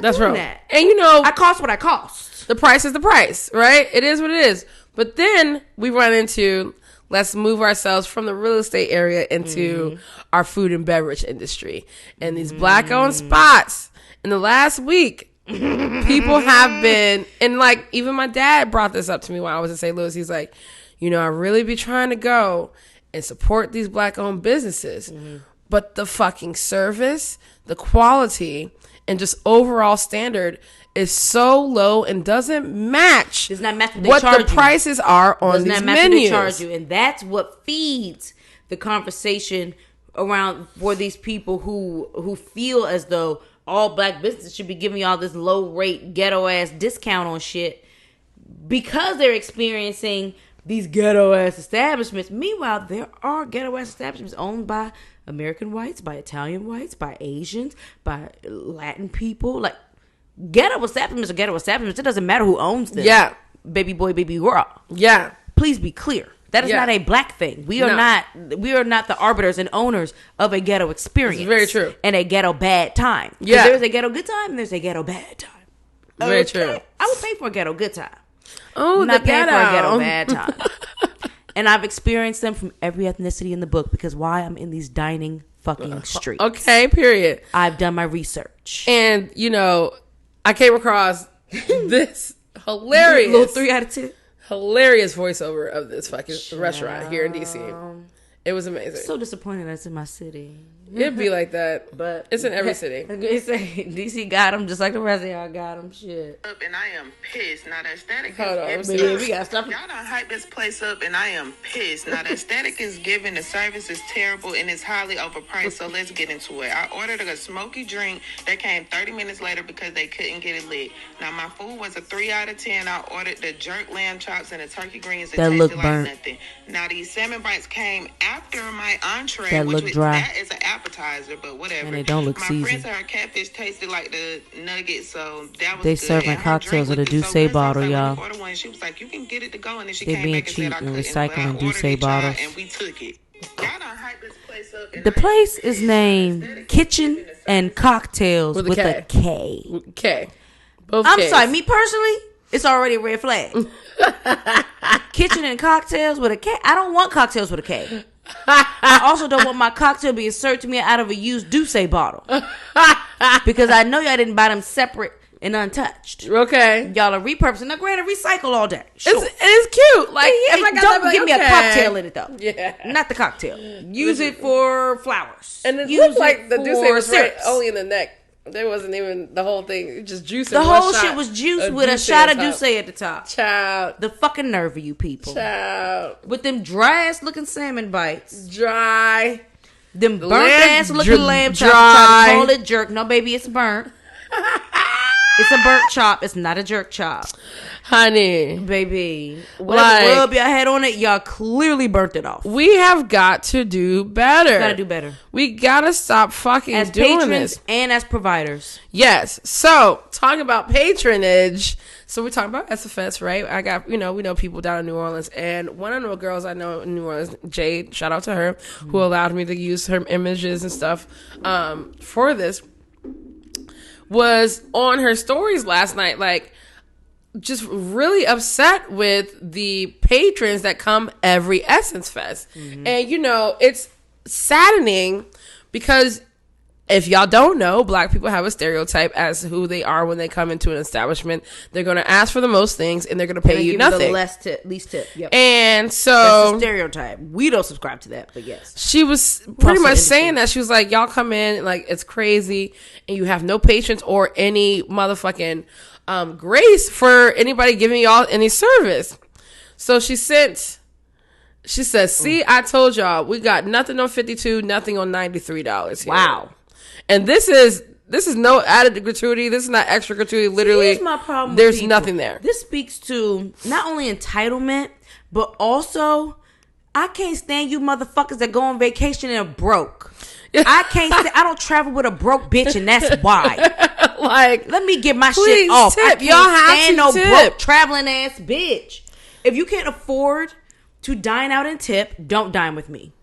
That's wrong. That. And you know, I cost what I cost. The price is the price, right? It is what it is. But then we run into, let's move ourselves from the real estate area into our food and beverage industry. And these black-owned spots, in the last week, people have been, and like, even my dad brought this up to me while I was in St. Louis. He's like, you know, I really be trying to go and support these black-owned businesses. But the fucking service, the quality, and just overall standard is so low and doesn't match. Does not match what the prices are on these menus. Charge you, and that's what feeds the conversation around for these people who feel as though all black businesses should be giving y'all this low rate ghetto ass discount on shit because they're experiencing these ghetto ass establishments. Meanwhile, there are ghetto ass establishments owned by American whites, by Italian whites, by Asians, by Latin people. Like, ghetto establishments are ghetto establishments. It doesn't matter who owns them. Yeah. Baby boy, baby girl. Yeah. Please be clear. That is not a black thing. We are not the arbiters and owners of a ghetto experience. It's very true. And a ghetto bad time. Yeah. There's a ghetto good time and there's a ghetto bad time. Very true. I would pay for a ghetto good time. Oh, I'm not paying for a ghetto bad time. And I've experienced them from every ethnicity in the book because why? I'm in these dining fucking streets. Okay, period. I've done my research. And, I came across this hilarious little 3 out of 10. hilarious voiceover of this fucking restaurant here in DC. It was amazing. So disappointed that's in my city. It'd be like that, But it's in every city. They say DC got them just like the rest of y'all got them. Shit. And I am pissed. Now the aesthetic Hold on, is baby, we gotta stop. Y'all done hype this place up, and I am pissed. Now the aesthetic is given, the service is terrible, and it's highly overpriced. So let's get into it. I ordered a smoky drink that came 30 minutes later because they couldn't get it lit. Now my food was a 3 out of 10. I ordered the jerk lamb chops and the turkey greens that look tasted like burnt. nothing. Now these salmon bites came after my entree, That look dry. that is an appetizer, but whatever. And they don't look my seasoned. friend said her catfish tasted like the nuggets, so that was They good. serving And her cocktails drink with a looked Douce so good, so I bottle, was like, y'all. "Let me order one." She was like, "You can get it to go," and then she They came being back and cheap said I and couldn't. recycling But I Douce ordered it, y'all, bottles. and we took it. Y'all done hyped this place up. And The place is named Kitchen and Cocktails with a K. Okay. Both I'm Ks. sorry, me personally, it's already a red flag. Kitchen and Cocktails with a K. I don't want cocktails with a K. I also don't want my cocktail being served to me out of a used Douce bottle. Because I know y'all didn't buy them separate and untouched. Okay. Y'all are repurposing. Now, granted, recycle all day. Sure. It's cute. Like, if I got don't that, give me a cocktail in it, though. Yeah. Not the cocktail. Use it for flowers. And it Use looked like the for Douce was right syrups. only in the neck. There wasn't even the whole thing. It just juice. The whole shit was juice with a shot of Douce at the top. Child. The fucking nerve of you people. Child. With them dry ass looking salmon bites. Dry. Them burnt Lamb ass looking lamb chops. dry. Try to call it jerk. No, baby, it's burnt. It's a burnt chop. It's not a jerk chop. Honey. Baby. Like, Rub your head on it. Y'all clearly burnt it off. we have got to do better. Gotta do better. We gotta stop fucking As doing patrons this. and as providers. Yes. So, talking about patronage. So, we're talking about SFS, right? I got, we know people down in New Orleans. And one of the girls I know in New Orleans, Jade, shout out to her, who allowed me to use her images and stuff for this, was on her stories last night, like, just really upset with the patrons that come every Essence Fest. And, it's saddening because if y'all don't know, black people have a stereotype as who they are when they come into an establishment. They're going to ask for the most things and they're going to pay you nothing. The least tip. Yep. And so That's a stereotype. We don't subscribe to that, but yes. she was pretty much saying that. She was like, y'all come in, like, it's crazy, and you have no patience or any motherfucking grace for anybody giving y'all any service. So she says, see, I told y'all, we got nothing on $52, nothing on $93 here. Wow. And this is no added gratuity. This is not extra gratuity. Literally, Here's my problem with there's people. nothing there. This speaks to not only entitlement, but also I can't stand you motherfuckers that go on vacation and are broke. I don't travel with a broke bitch, and that's why. Like, let me get my please shit off. tip. I can't Y'all have stand to no tip. broke traveling ass bitch. If you can't afford to dine out and tip, don't dine with me.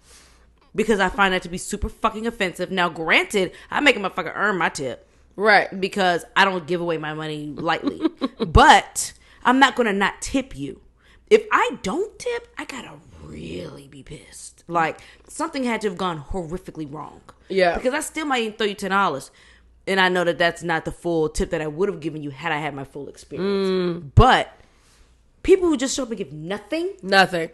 Because I find that to be super fucking offensive. Now, granted, I make a motherfucker earn my tip. right. Because I don't give away my money lightly. But I'm not going to not tip you. If I don't tip, I got to really be pissed. Like, something had to have gone horrifically wrong. Yeah. Because I still might even throw you $10. And I know that that's not the full tip that I would have given you had I had my full experience. But people who just show up and give nothing, Nothing.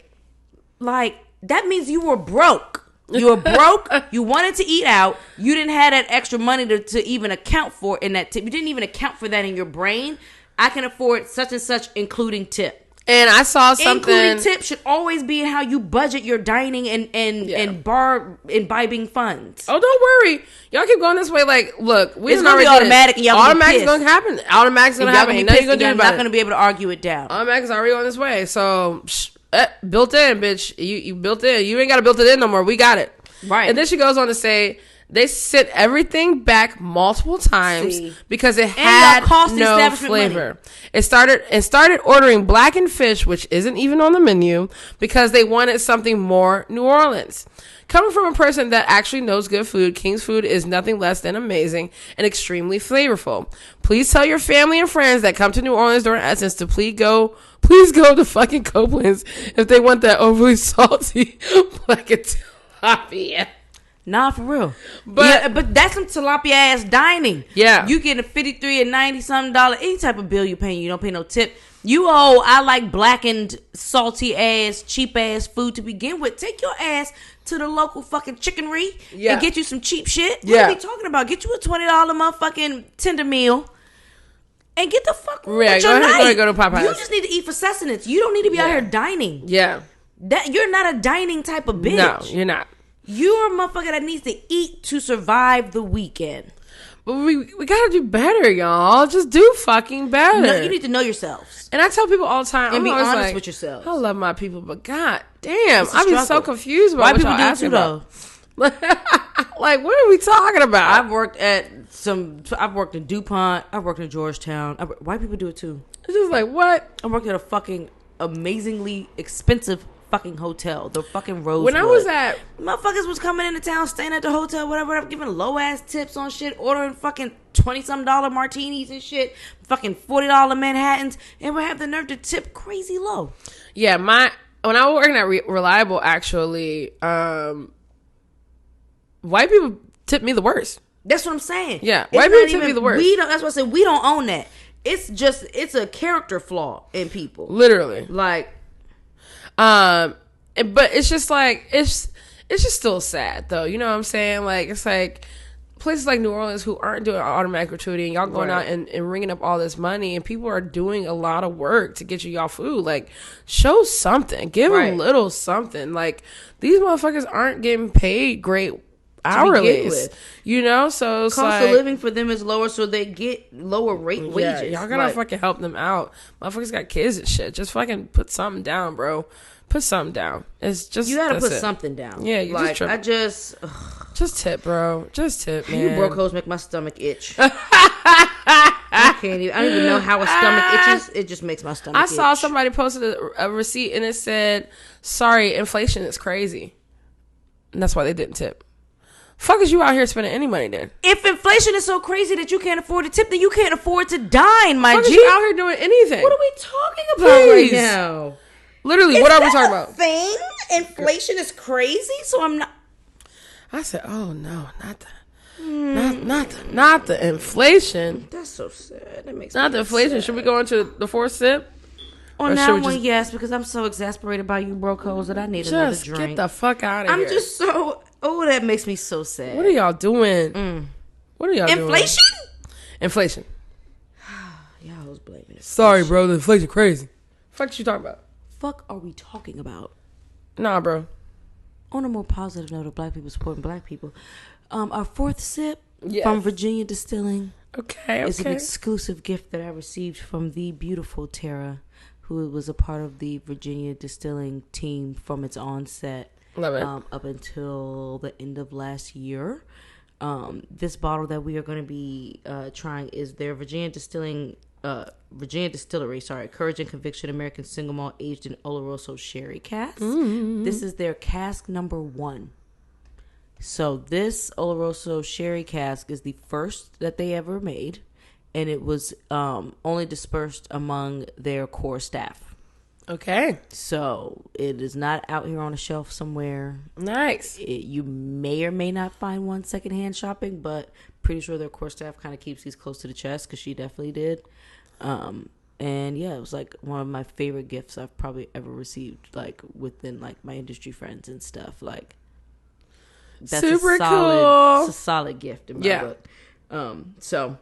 like, that means you were broke. You were broke. You wanted to eat out. You didn't have that extra money to even account for in that tip. You didn't even account for that in your brain. I can afford such and such, including tip. And I saw something. Including tip should always be in how you budget your dining and bar imbibing funds. Oh, don't worry. Y'all keep going this way. Like, look, it's gonna be automatic, and y'all automatic's gonna happen. Automatic's gonna happen. You're not gonna be able to argue it down. Automatic's already on this way. So built in, bitch. You built in. You ain't gotta build it in no more. We got it. Right. And then she goes on to say, they sent everything back multiple times because it had no flavor. It started ordering blackened fish, which isn't even on the menu, because they wanted something more New Orleans. Coming from a person that actually knows good food, King's food is nothing less than amazing and extremely flavorful. Please tell your family and friends that come to New Orleans during Essence to please go to fucking Copeland's if they want that overly salty blackened tilapia. Nah, for real. But that's some tilapia ass dining. Yeah. You get a $53 and $90 something any type of bill you paying, you don't pay no tip. You owe, I like blackened, salty ass, cheap ass food to begin with. Take your ass to the local fucking chickenery and get you some cheap shit. What are we talking about? Get you a $20 motherfucking tender meal and get the fuck on with your night. Go to Popeyes. You just need to eat for sustenance. You don't need to be out here dining. Yeah. You're not a dining type of bitch. No, you're not. You're a motherfucker that needs to eat to survive the weekend. But we gotta do better, y'all. Just do fucking better. No, you need to know yourselves. And I tell people all the time, and be honest like, with yourselves. I love my people, but god damn, I be so confused about what y'all asking about. Like, what are we talking about? I've worked in DuPont. I've worked in Georgetown. White people do it too. It's just like, what? I worked at a fucking amazingly expensive fucking hotel, the fucking Rosewood. When I was at, motherfuckers was coming into town, staying at the hotel, whatever, giving low ass tips on shit, ordering fucking $20-some martinis and shit, fucking $40 Manhattans, and would have the nerve to tip crazy low. Yeah, when I was working at Reliable, actually, white people tip me the worst. That's what I'm saying. Yeah, white people tip me the worst. That's what I said. We don't own that. It's a character flaw in people. Literally, like. But it's just like it's just still sad though, you know what I'm saying? Like, it's like places like New Orleans who aren't doing automatic gratuity, y'all going out and ringing up all this money, and people are doing a lot of work to get y'all food. Like, show something, give a little something. Like, these motherfuckers aren't getting paid great hourly, you know, so it's cost of living for them is lower, so they get lower rate wages. Y'all gotta fucking help them out. Motherfuckers got kids and shit. Just fucking put something down, bro. Put something down. It's just, you gotta put something down. Yeah, you like, just tip, bro. Just tip, man. You broke hoes make my stomach itch. I don't even know how a stomach itches. It just makes my stomach itch. I saw somebody posted a receipt and it said, "Sorry, inflation is crazy," and that's why they didn't tip. Fuck is you out here spending any money then? If inflation is so crazy that you can't afford to tip, then you can't afford to dine, my Fuck G. is you out here doing anything? What are we talking about right now? Literally, what are we talking about? Thing? Inflation is crazy, so I'm not. I said, "Oh no, not the inflation." That's so sad. That makes not the inflation. Sad. Should we go into the fourth sip? On that one, yes, because I'm so exasperated by you broke hoes that I need another drink. Get the fuck out of here. I'm just so. Oh, that makes me so sad. What are y'all doing? What are y'all doing? Inflation. Y'all was blaming it. Sorry, bro. The inflation crazy. Fuck you talking about? Fuck are we talking about? Nah, bro. On a more positive note of black people supporting black people, our fourth sip from Virginia Distilling is an exclusive gift that I received from the beautiful Tara, who was a part of the Virginia Distilling team from its onset. Love it. Up until the end of last year. This bottle that we are going to be trying is their Virginia Distillery, Courage and Conviction American Single Malt Aged in Oloroso Sherry Cask. Mm-hmm. This is their cask number 1. So this Oloroso Sherry Cask is the first that they ever made, and it was only dispersed among their core staff. Okay. So it is not out here on a shelf somewhere. Nice. You may or may not find one secondhand shopping, but pretty sure their core staff kind of keeps these close to the chest, because she definitely did. And yeah, it was like one of my favorite gifts I've probably ever received, like within like my industry friends and stuff. Like, That's super cool. It's a solid gift in my book. So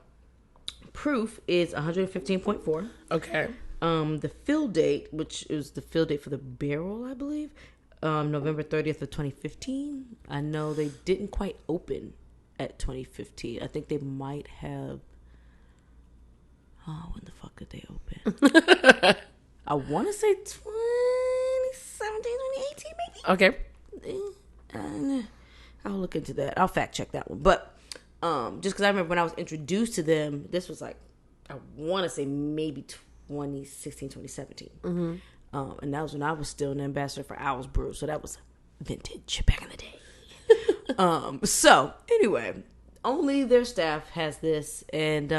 proof is 115.4. Okay. The fill date, which is the fill date for the barrel, I believe, November 30th of 2015. I know they didn't quite open at 2015. I think they might have. Oh, when the fuck did they open? I want to say 2017, 2018, maybe. Okay. I'll look into that. I'll fact check that one. But just because I remember when I was introduced to them, this was like, I want to say maybe 2016, 2017. Mm-hmm. And that was when I was still an ambassador for Owl's Brew. So that was vintage back in the day. So anyway, only their staff has this. And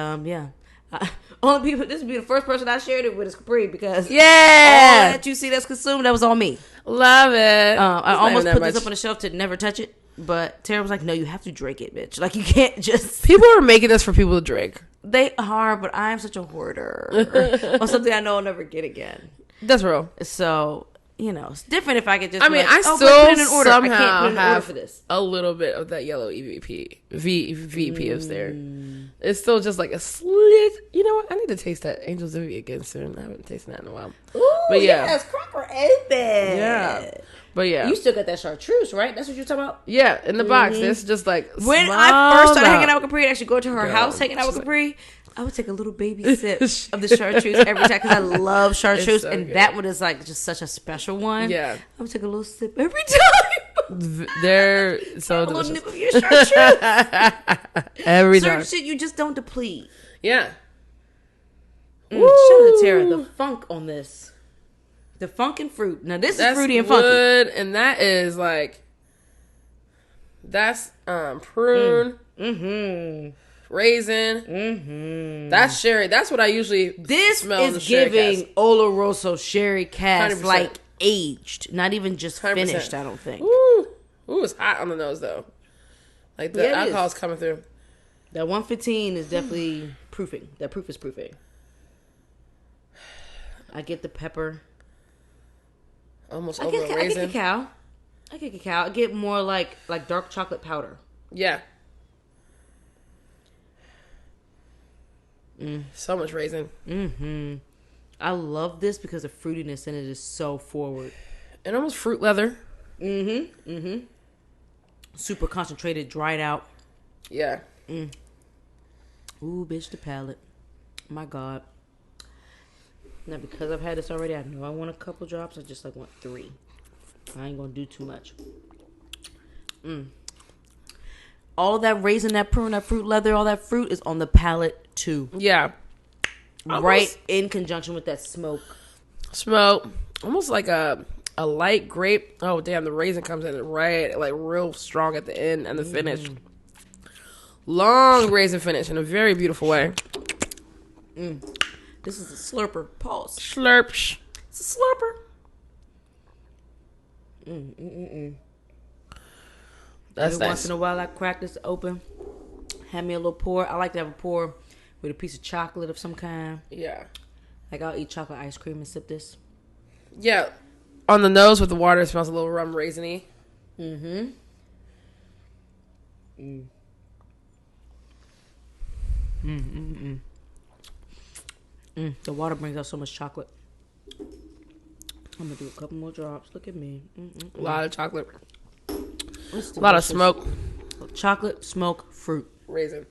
only people, this would be the first person I shared it with is Capri, because all that you see that's consumed, that was all me. Love it. I almost put this up on the shelf to never touch it, but Tara was like, no, you have to drink it, bitch. Like, you can't just... People are making this for people to drink. They are, but I'm such a hoarder. Or something I know I'll never get again. That's real. So, it's different if I could just... I mean, I still put it in an order. somehow I can't put in an order have for this. a little bit of that yellow VP is there. It's still just like a slit. You know what? I need to taste that Angel's Envy again soon. I haven't tasted that in a while. Ooh, but yes, cracker open. Yeah. But yeah. You still got that chartreuse, right? That's what you're talking about? Yeah, in the box. It's just like... When I first started hanging out with Capri, actually going to her house, hanging out with Capri, I would take a little baby sip of the chartreuse every time, because I love chartreuse, and good. That one is like just such a special one. Yeah. I would take a little sip every time. They're so a delicious. little nip of your chartreuse. Every certain time. shit you just don't deplete. Yeah. Shout out to Tara. The funk on this. The funk and fruit. Now this is fruity and funky. Wood, and that is like... That's prune. Raisin. That's sherry. That's what I usually smell in the sherry cask. This is giving oloroso sherry cask 100%. Like aged, not even just 100%. Finished. I don't think. Ooh, it's hot on the nose though. Like the alcohol's coming through. That 115 is definitely proofing. That proof is proofing. I get the pepper. Almost over a raisin. I get cacao. I get more like dark chocolate powder. Yeah. So much raisin. I love this because the fruitiness in it is so forward. And almost fruit leather. Super concentrated, dried out. Yeah. Ooh, bitch, the palate. My God. Now, because I've had this already, I know I want a couple drops. I just want 3. I ain't gonna do too much. All of that raisin, that prune, that fruit leather, all that fruit is on the palate too. Yeah. Right in conjunction with that smoke. Almost like a light grape. Oh damn, the raisin comes in right, like real strong at the end and the finish. Long raisin finish in a very beautiful way. This is a slurper. Pause. Slurps. It's a slurper. That's Every nice. once in a while, I crack this open. Have me a little pour. I like to have a pour with a piece of chocolate of some kind. Yeah. Like I'll eat chocolate ice cream and sip this. Yeah. On the nose with the water, it smells a little rum raisiny. The water brings out so much chocolate. I'm gonna do a couple more drops. Look at me. A lot of chocolate. A lot of smoke. Chocolate, smoke, fruit. Raisin.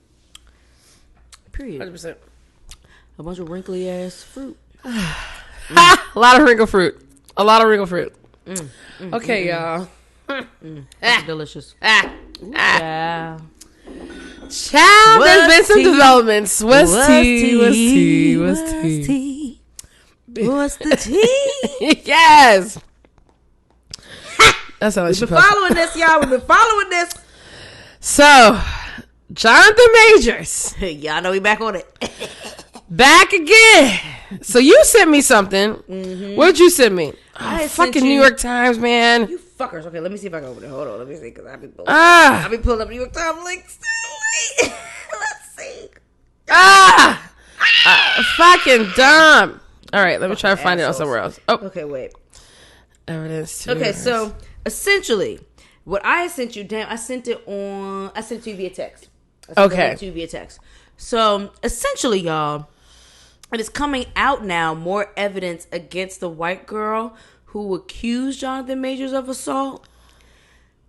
Period. 100%. A bunch of wrinkly ass fruit. A lot of wrinkle fruit. Okay, y'all. That's delicious. Yeah. Child, there's been some developments. What's tea? What's the tea? Yes. That's how We've been following this, y'all. We've been following this. So, Jonathan Majors. Y'all know we back on it. Back again. So you sent me something. What'd you send me? Fucking New York Times, man. You fuckers. Okay, let me see if I can open it. Hold on. Let me see, because I've been pulling up New York Times links. Let's see. Fucking dumb. All right, let me try to find it on somewhere else. Oh, okay, wait. Evidence. Okay, so essentially, What I sent you, I sent it to you via text. Okay. To you via text. So essentially, y'all, it is coming out now, more evidence against the white girl who accused Jonathan Majors of assault.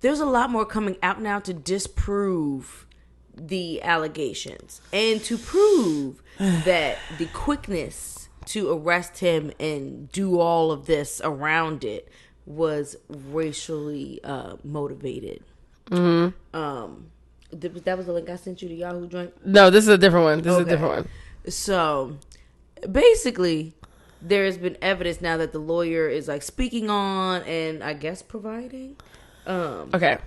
There's a lot more coming out now to disprove the allegations and to prove that the quickness to arrest him and do all of this around it was racially motivated. Mm-hmm. That was the link I sent you to Yahoo joint? No, this is a different one. This is a different one. So basically, there has been evidence now that the lawyer is like speaking on and I guess providing. Okay.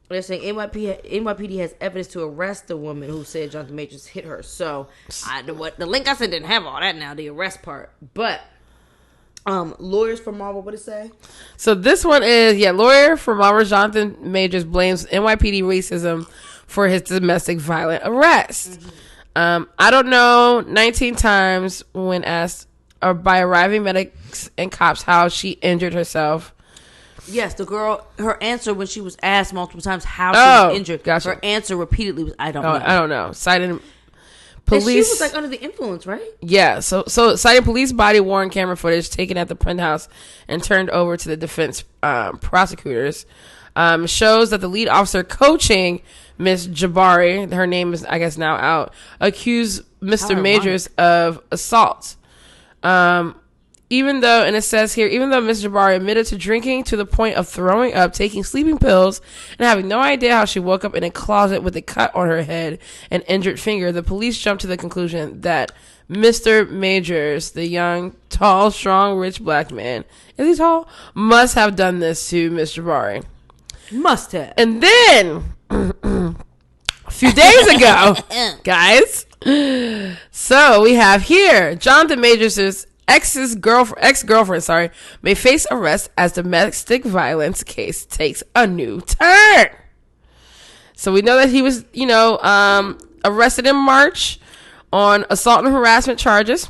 They're saying NYPD has evidence to arrest the woman who said Jonathan Majors hit her. So the link I sent didn't have all that now, the arrest part. But lawyers for Marvel, what did it say? So this one is, lawyer for Marvel Jonathan Majors blames NYPD racism for his domestic violent arrest. Mm-hmm. I don't know 19 times when asked by arriving medics and cops how she injured herself. Yes, the girl, her answer when she was asked multiple times how she was injured, gotcha. Her answer repeatedly was, I don't know. I don't know. Citing police. And she was like under the influence, right? Yeah, so citing police body-worn camera footage taken at the penthouse and turned over to the defense prosecutors, shows that the lead officer coaching Miss Jabari, her name is, I guess, now out, accused Mr. Majors of assault. Even though Miss Jabari admitted to drinking to the point of throwing up, taking sleeping pills, and having no idea how she woke up in a closet with a cut on her head and injured finger, the police jumped to the conclusion that Mr. Majors, the young, tall, strong, rich black man, is he tall? Must have done this to Miss Jabari. Must have. And then, a few days ago, guys, so we have here, Jonathan Majors' ex-girlfriend, may face arrest as domestic violence case takes a new turn. So we know that he was, arrested in March on assault and harassment charges.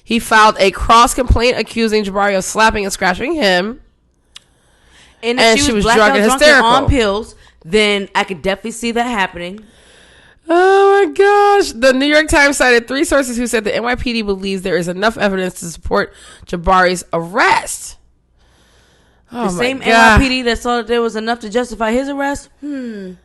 He filed a cross complaint accusing Jabari of slapping and scratching him. And if she was drunk and hysterical on pills, then I could definitely see that happening. Oh my gosh. The New York Times cited 3 sources who said the NYPD believes there is enough evidence to support Jabari's arrest. Oh, the same NYPD that saw that there was enough to justify his arrest? There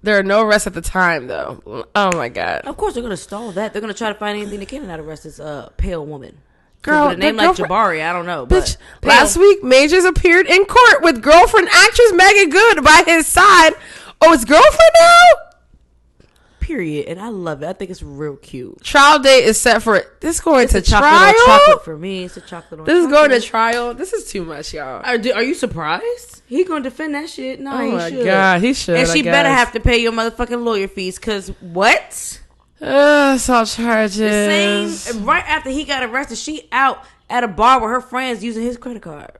are no arrests at the time, though. Oh my God. Of course, they're going to stall that. They're going to try to find anything they can to not arrest this pale woman. Girl, with a name like Jabari, I don't know. Bitch, last week, Majors appeared in court with girlfriend actress Megan Good by his side. Oh, it's girlfriend now? Period. And I love it. I think it's real cute. Trial date is set for this going to trial. Chocolate for me. It's a chocolate on this chocolate. Is going to trial. This is too much, y'all. Are you surprised? He going to defend that shit? No, oh my should. God, he should. And she better have to pay your motherfucking lawyer fees. Cause what? Assault charges. The same. Right after he got arrested, she out at a bar with her friends using his credit card.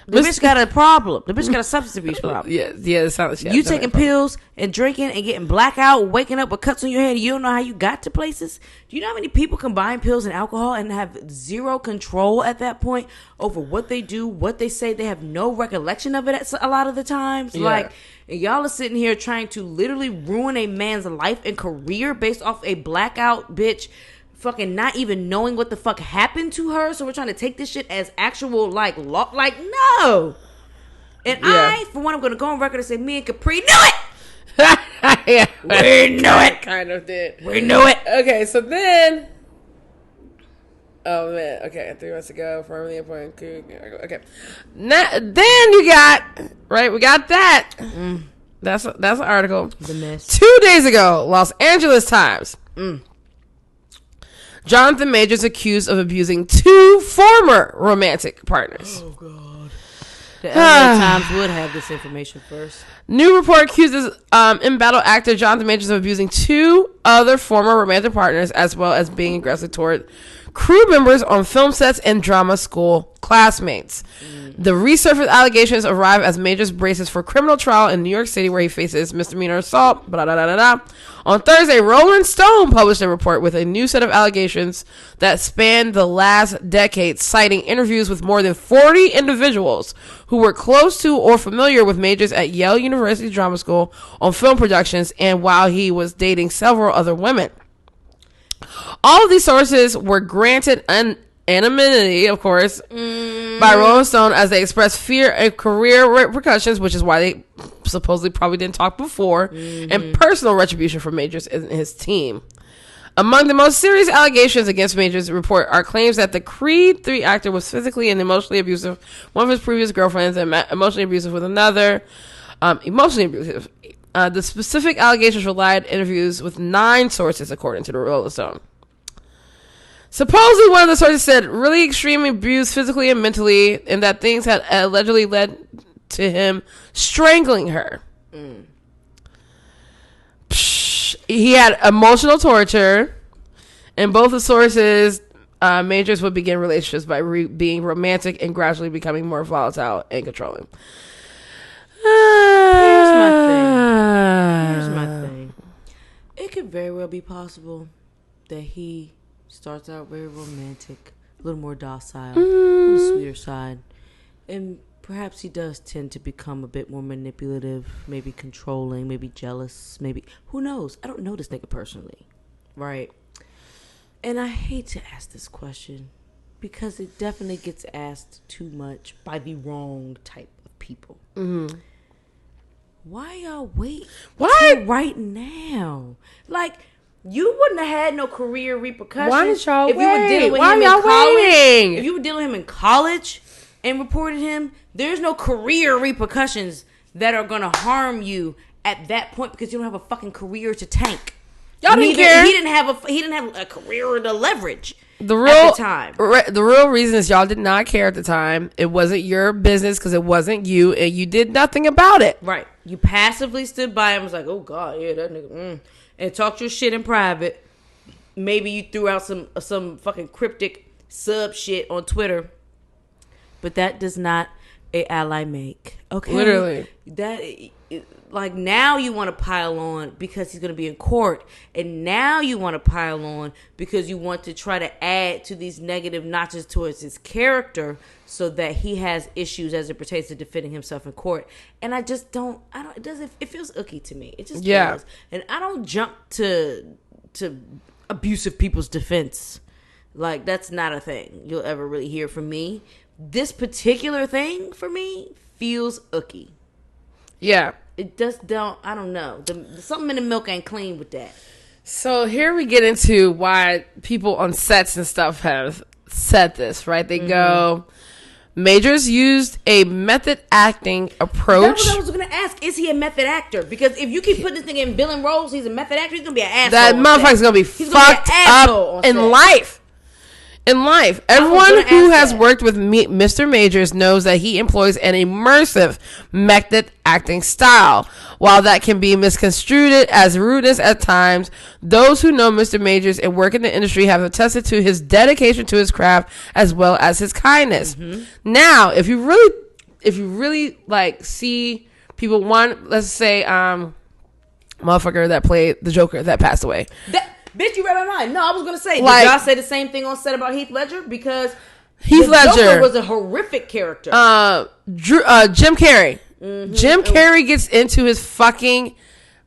The bitch got a problem. The bitch got a substance abuse problem. Yeah. It sounds like you taking pills and drinking and getting blackout, waking up with cuts on your head, and you don't know how you got to places. Do you know how many people combine pills and alcohol and have zero control at that point over what they do, what they say? They have no recollection of it a lot of the times. Yeah. Like, and y'all are sitting here trying to literally ruin a man's life and career based off a blackout bitch fucking not even knowing what the fuck happened to her. So we're trying to take this shit as actual like law. Like, no. And I, for one, I'm going to go on record and say me and Capri knew it. Yeah, we knew it. Kind of did. We knew it. Okay, so then. Oh man. Okay, 3 months ago, firmly appointed. Okay. Now, then you got right. We got that. That's an article. The mess. 2 days ago, Los Angeles Times. Jonathan Majors accused of abusing 2 former romantic partners. Oh God. The LA Times would have this information first. New report accuses embattled actor Jonathan Majors of abusing 2 other former romantic partners, as well as being aggressive toward crew members on film sets, and drama school classmates. The resurfaced allegations arrive as Majors braces for criminal trial in New York City, where he faces misdemeanor assault. Blah, blah, blah, blah. On Thursday, Rolling Stone published a report with a new set of allegations that span the last decade, citing interviews with more than 40 individuals who were close to or familiar with Majors at Yale University Drama School on film productions, and while he was dating several other women. All of these sources were granted anonymity, of course, by Rolling Stone as they expressed fear of career repercussions, which is why they supposedly probably didn't talk before, and personal retribution for Majors and his team. Among the most serious allegations against Majors' report are claims that the Creed 3 actor was physically and emotionally abusive one of his previous girlfriends and emotionally abusive with another. Emotionally abusive. The specific allegations relied on interviews with 9 sources, according to the Rolling Stone. Supposedly, one of the sources said really extremely abused physically and mentally, and that things had allegedly led to him strangling her. He had emotional torture, and both the sources, Majors would begin relationships by being romantic and gradually becoming more volatile and controlling. Here's my thing. It could very well be possible that he starts out very romantic, a little more docile, on the sweeter side, and perhaps he does tend to become a bit more manipulative, maybe controlling, maybe jealous, maybe, who knows? I don't know this nigga personally, right? And I hate to ask this question because it definitely gets asked too much by the wrong type of people. Why y'all wait till right now? Like, you wouldn't have had no career repercussions. Why did y'all if you were dealing with Why him y'all in college. waiting? If you were dealing with him in college and reported him, there's no career repercussions that are gonna harm you at that point because you don't have a fucking career to tank. Y'all didn't care. He didn't have a career to leverage. The real reason is y'all did not care at the time. It wasn't your business because it wasn't you, and you did nothing about it. Right. You passively stood by and was like, "Oh God, yeah, that nigga," and talked your shit in private. Maybe you threw out some fucking cryptic sub shit on Twitter, but that does not a ally make. Okay, Literally. That, like, now you want to pile on because he's going to be in court, and now you want to pile on because you want to try to add to these negative notches towards his character so that he has issues as it pertains to defending himself in court. And I just don't. It feels icky to me. It just feels. And I don't jump to abusive people's defense. Like, that's not a thing you'll ever really hear from me. This particular thing for me feels icky. Yeah. It just don't. I don't know. Something in the milk ain't clean with that. So here we get into why people on sets and stuff have said this, right? They go, Majors used a method acting approach. That's what I was going to ask. Is he a method actor? Because if you keep putting this nigga in billing roles, he's a method actor. He's going to be an asshole. That motherfucker's going to be fucked up in life. In life, everyone who has worked with Mr. Majors knows that he employs an immersive method acting style. While that can be misconstrued as rudeness at times, those who know Mr. Majors and work in the industry have attested to his dedication to his craft as well as his kindness. Now, if you really like see people, let's say motherfucker that played the Joker that passed away. Bitch, you read my mind. No, I was going to say, did y'all say the same thing on set about Heath Ledger? Because Heath Ledger Joker was a horrific character. Jim Carrey. Jim Carrey gets into his fucking,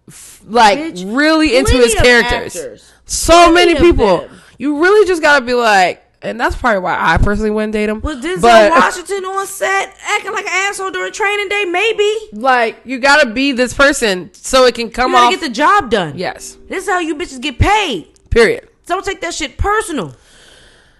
really into his characters. Actors. So many people. You really just got to be like, and that's probably why I personally wouldn't date him. Was Denzel Washington on set acting like an asshole during training day? Maybe. Like, you gotta be this person so it can come off. You gotta get the job done. Yes. This is how you bitches get paid. Period. So don't take that shit personal.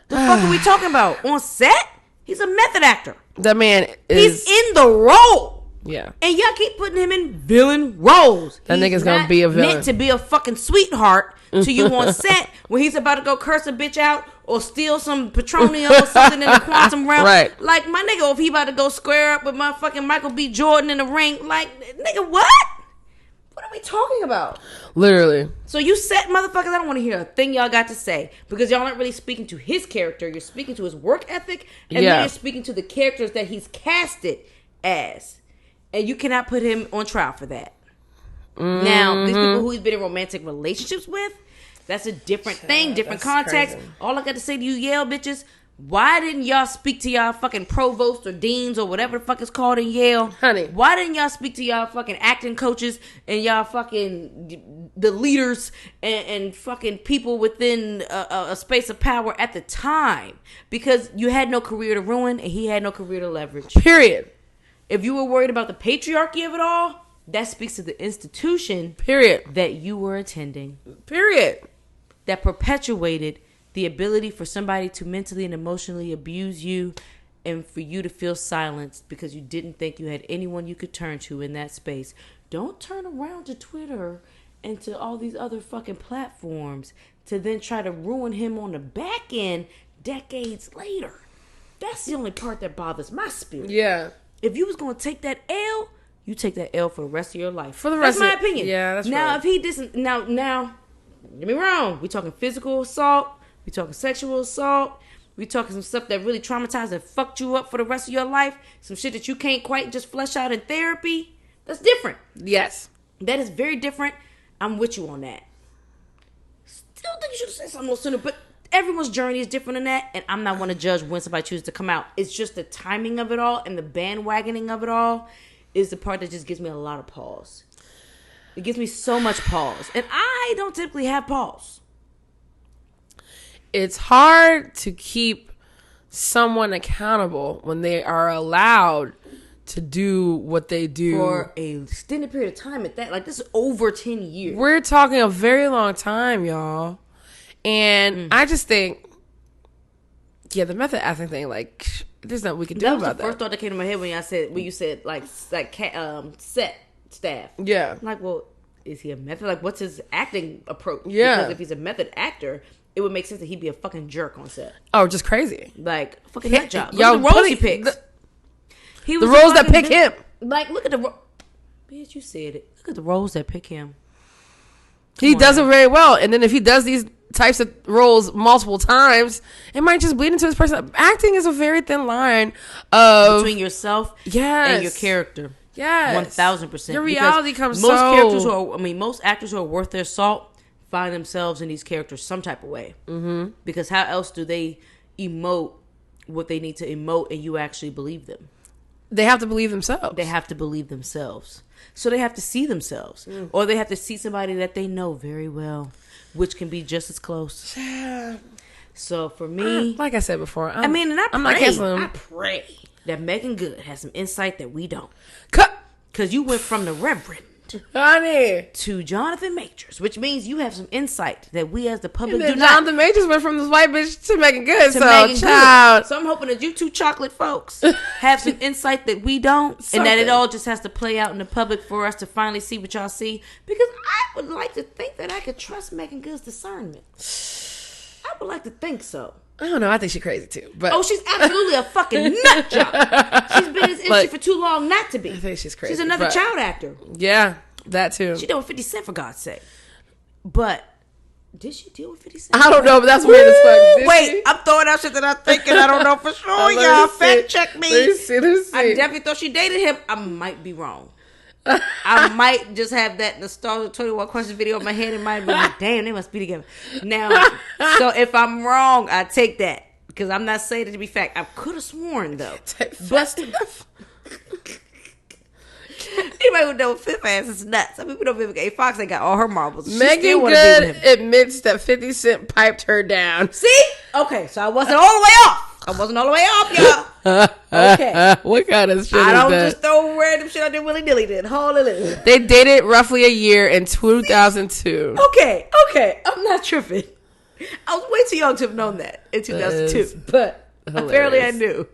The fuck are we talking about? On set? He's a method actor. That man is... He's in the role. Yeah. And y'all keep putting him in villain roles. That nigga's gonna be a villain. Meant to be a fucking sweetheart to you on set when he's about to go curse a bitch out or steal some petroleum or something in the quantum realm. Right. Like, my nigga, if he about to go square up with my fucking Michael B. Jordan in the ring, like, nigga, what? What are we talking about? Literally. So you said, motherfuckers, I don't want to hear a thing y'all got to say because y'all aren't really speaking to his character. You're speaking to his work ethic, and then you're speaking to the characters that he's casted as. And you cannot put him on trial for that. Mm-hmm. Now, these people who he's been in romantic relationships with, that's a different thing, different context. Crazy. All I got to say to you, Yale bitches, why didn't y'all speak to y'all fucking provost or deans or whatever the fuck it's called in Yale? Honey. Why didn't y'all speak to y'all fucking acting coaches and y'all fucking the leaders and fucking people within a space of power at the time? Because you had no career to ruin and he had no career to leverage. Period. If you were worried about the patriarchy of it all, that speaks to the institution. Period. That you were attending. Period. That perpetuated the ability for somebody to mentally and emotionally abuse you and for you to feel silenced because you didn't think you had anyone you could turn to in that space. Don't turn around to Twitter and to all these other fucking platforms to then try to ruin him on the back end decades later. That's the only part that bothers my spirit. Yeah. If you was going to take that L, you take that L for the rest of your life. For the rest that's my opinion. Yeah, that's now, right. If he doesn't... Now, don't get me wrong. We talking physical assault. We talking sexual assault. We talking some stuff that really traumatized and fucked you up for the rest of your life. Some shit that you can't quite just flesh out in therapy. That's different. Yes. That is very different. I'm with you on that. Still think you should have said something a little sooner, but everyone's journey is different than that, and I'm not one to judge when somebody chooses to come out. It's just the timing of it all and the bandwagoning of it all is the part that just gives me a lot of pause. It gives me so much pause. And I don't typically have pause. It's hard to keep someone accountable when they are allowed to do what they do for a extended period of time at that. Like, this is over 10 years. We're talking a very long time, y'all. And I just think, yeah, the method acting thing, like, there's nothing we can do about that. That was the first thought that came to my head when you said set staff. Yeah. I'm like, well, is he a method? Like, what's his acting approach? Yeah. Because if he's a method actor, it would make sense that he'd be a fucking jerk on set. Oh, just crazy. Like, fucking nut job. Look Yo, at the roles he picks. The roles that pick him. Like, look at the... Bitch, you said it. Look at the roles that pick him. He does it very well. And then if he does these types of roles multiple times, it might just bleed into his person. Acting is a very thin line of... between yourself and your character. Yes. 1,000%. Your reality comes most characters most actors who are worth their salt find themselves in these characters some type of way. Mm-hmm. Because how else do they emote what they need to emote and you actually believe them? They have to believe themselves. They have to believe themselves. So they have to see themselves. Or they have to see somebody that they know very well, which can be just as close. Yeah. So for me... like I said before, I pray that Megan Good has some insight that we don't. Because you went from the Reverend to Jonathan Majors, which means you have some insight that we as the public do not. Jonathan Majors went from this white bitch to Megan Good. So I'm hoping that you two chocolate folks have some insight that we don't, and that it all just has to play out in the public for us to finally see what y'all see. Because I would like to think that I could trust Megan Good's discernment. I would like to think so. I don't know. I think she's crazy too. But she's absolutely a fucking nut job. She's been in this industry for too long not to be. I think she's crazy. She's another child actor. Yeah, that too. She dealt with 50 Cent for God's sake. But did she deal with 50 Cent? I don't know, but that's weird as fuck. Wait, I'm throwing out shit that I'm thinking. I don't know for sure. Y'all fact check me. Let me see. I definitely thought she dated him. I might be wrong. I might just have that nostalgia 21 Questions video in my head and might be like, damn, they must be together. Now, so if I'm wrong, I take that. Because I'm not saying it to be fact. I could have sworn, though. But anybody who know Fifth ass is nuts. Some people don't even Fox ain't got all her marbles. Megan Good admits that 50 Cent piped her down. See? Okay, so I wasn't all the way off. Y'all. Okay. What kind of shit I don't is that? just throw random shit out there willy-nilly then. Holy. They dated roughly a year in 2002. Okay. I'm not tripping. I was way too young to have known that in 2002. But apparently I knew.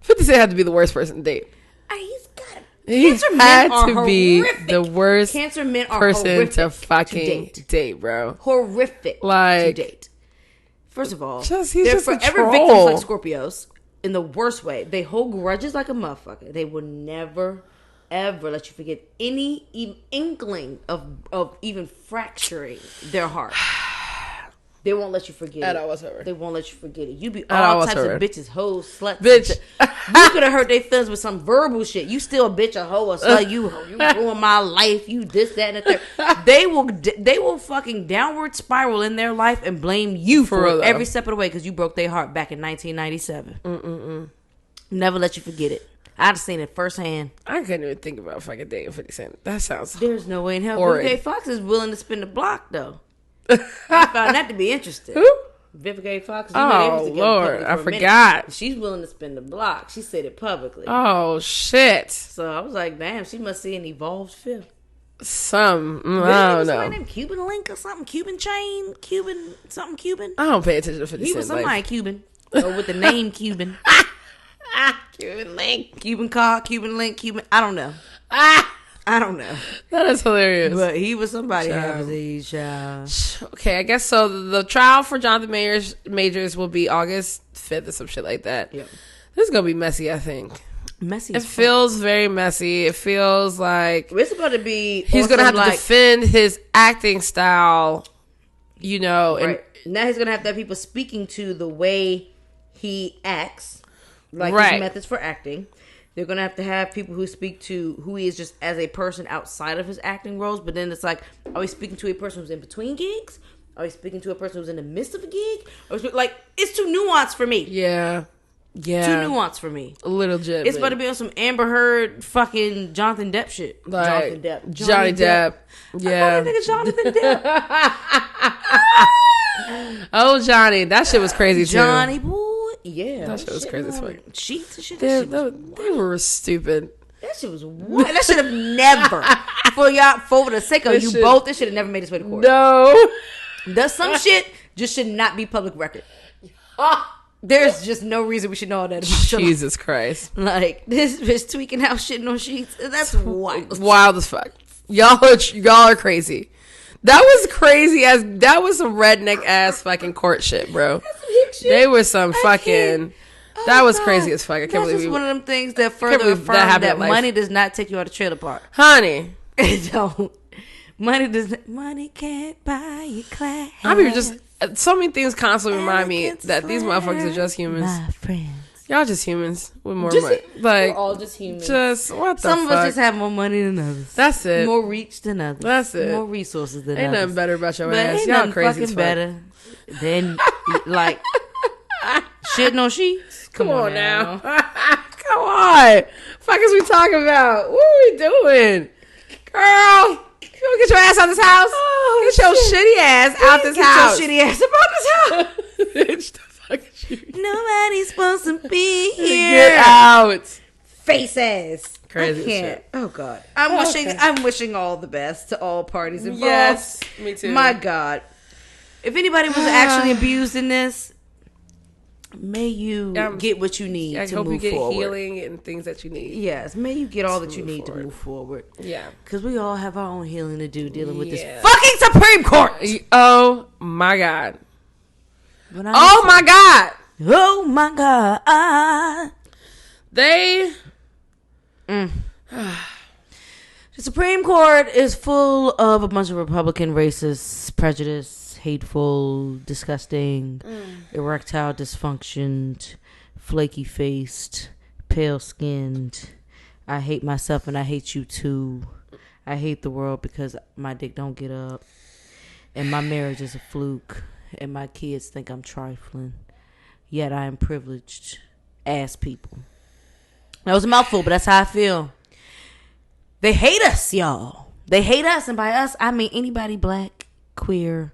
50 Cent had to be the worst person to date. He's got it. He had to be the worst person to fucking date, bro. Horrific to date. First of all, he's just forever a victims like Scorpios in the worst way. They hold grudges like a motherfucker. They will never, ever let you forget any inkling of even fracturing their heart. They won't let you forget At it. all whatsoever. They won't let you forget it. You be At all all types whatsoever. of bitches, hoes, sluts. Bitch. You could have hurt their feelings with some verbal shit. You still a bitch, a hoe, a slut. You ruined my life. You this, that, and the third. They will fucking downward spiral in their life and blame you for real, it though. every step of the way because you broke their heart back in 1997. Never let you forget it. I've seen it firsthand. I couldn't even think about fucking dating 50 Cent. That sounds There's no way in hell. horrid. Vivica A. Fox is willing to spin the block, though. I found that to be interesting. Who? Vivica A. Fox. Oh, Lord. I forgot. She's willing to spin the block. She said it publicly. Oh, shit. So I was like, damn, she must see an evolved Phil. I don't What's know. her name? Cuban Link or something? Cuban Chain? Cuban something Cuban? I don't pay attention to 50 He Cent. was somebody Cuban. Or with the name Cuban. Cuban Link. Cuban car, Cuban Link, Cuban. I don't know. I don't know. That is hilarious. But he was somebody Child. half his age, child. Okay, I guess so. The trial for Jonathan Majors will be August 5th or some shit like that. Yep. This is going to be messy, I think. Messy It as fuck. feels very messy. It feels like It's about to be. he's going to have to like, defend his acting style, you know. And Right. Now he's going to have people speaking to the way he acts, like Right. his methods for acting. They're going to have people who speak to who he is just as a person outside of his acting roles. But then it's like, are we speaking to a person who's in between gigs? Are we speaking to a person who's in the midst of a gig? Or like, it's too nuanced for me. yeah. Too nuanced for me. A little legit. It's about to be on some Amber Heard fucking Jonathan Depp shit. Like, Jonathan Depp. Johnny Depp. Yeah. I nigga Jonathan Depp. Oh, Johnny. That shit was crazy, too. Johnny boy. Yeah. That shit was crazy as fuck. Sheets and shit. They were stupid. That shit was what? That should have never, for the sake of This you shit- both, this should have never made its way to court. No. There's some shit just should not be public record. There's just no reason we should know all that. Jesus Christ. Like, this bitch tweaking out shitting on sheets. That's wild. Wild as fuck. Y'all are crazy. That was crazy that was some redneck ass fucking court shit, bro. They were some fucking. That was crazy as fuck. I can't That's believe just we. one of them things that further believe that affirm happened that in life. money does not take you out of trailer park. Honey. It don't. Money can't buy you class. I mean, just so many things constantly remind me that these motherfuckers are just humans. My friends. Y'all just humans with more Just- money. Like, We're all just humans. just what the Some fuck? of us just have more money than others. That's it. More reach than others. That's it. More resources than Ain't others. nothing better about your But ass. ain't Y'all nothing crazy fucking as fuck. better than like shitting on sheets. Come on now. Come on. Fuck is we talking about? What are we doing? Girl, you wanna get your ass out this house? Get your shitty ass out this house. Get your shitty ass about this house. Bitch, the fuck is you? Nobody's supposed to be here. Get out. Face ass. Crazy I can't. shit. Oh God. I'm wishing all the best to all parties involved. Yes, me too. My God. If anybody was actually abused in this, may you get what you need I to hope move you get forward. healing and things that you need. Yes, may you get all that you move need forward. to move forward. Yeah. Because we all have our own healing to do dealing with this Yeah. fucking Supreme Court. Oh my God. When I Oh my God. Oh my God. They. The Supreme Court is full of a bunch of Republican racists, prejudice, hateful, disgusting, erectile dysfunctioned, flaky faced, pale skinned. I hate myself and I hate you too. I hate the world because my dick don't get up. And my marriage is a fluke. And my kids think I'm trifling. Yet I am privileged ass people. That was a mouthful, but that's how I feel. They hate us, y'all. They hate us, and by us, I mean anybody black, queer,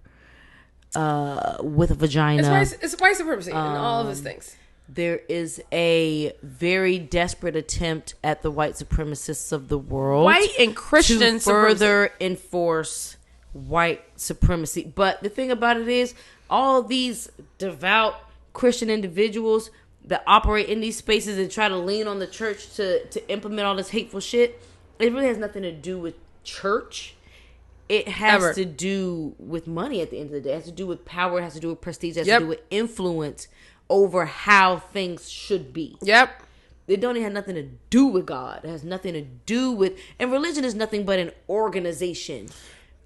with a vagina. It's white supremacy and all of those things. There is a very desperate attempt at the white supremacists of the world, White and Christian to further enforce white supremacy. But the thing about it is, all these devout Christian individuals that operate in these spaces and try to lean on the church to implement all this hateful shit, it really has nothing to do with church. It has to do with money at the end of the day. It has to do with power. It has to do with prestige. It has to do with influence over how things should be. Yep. It don't even have nothing to do with God. It has nothing to do with... And religion is nothing but an organization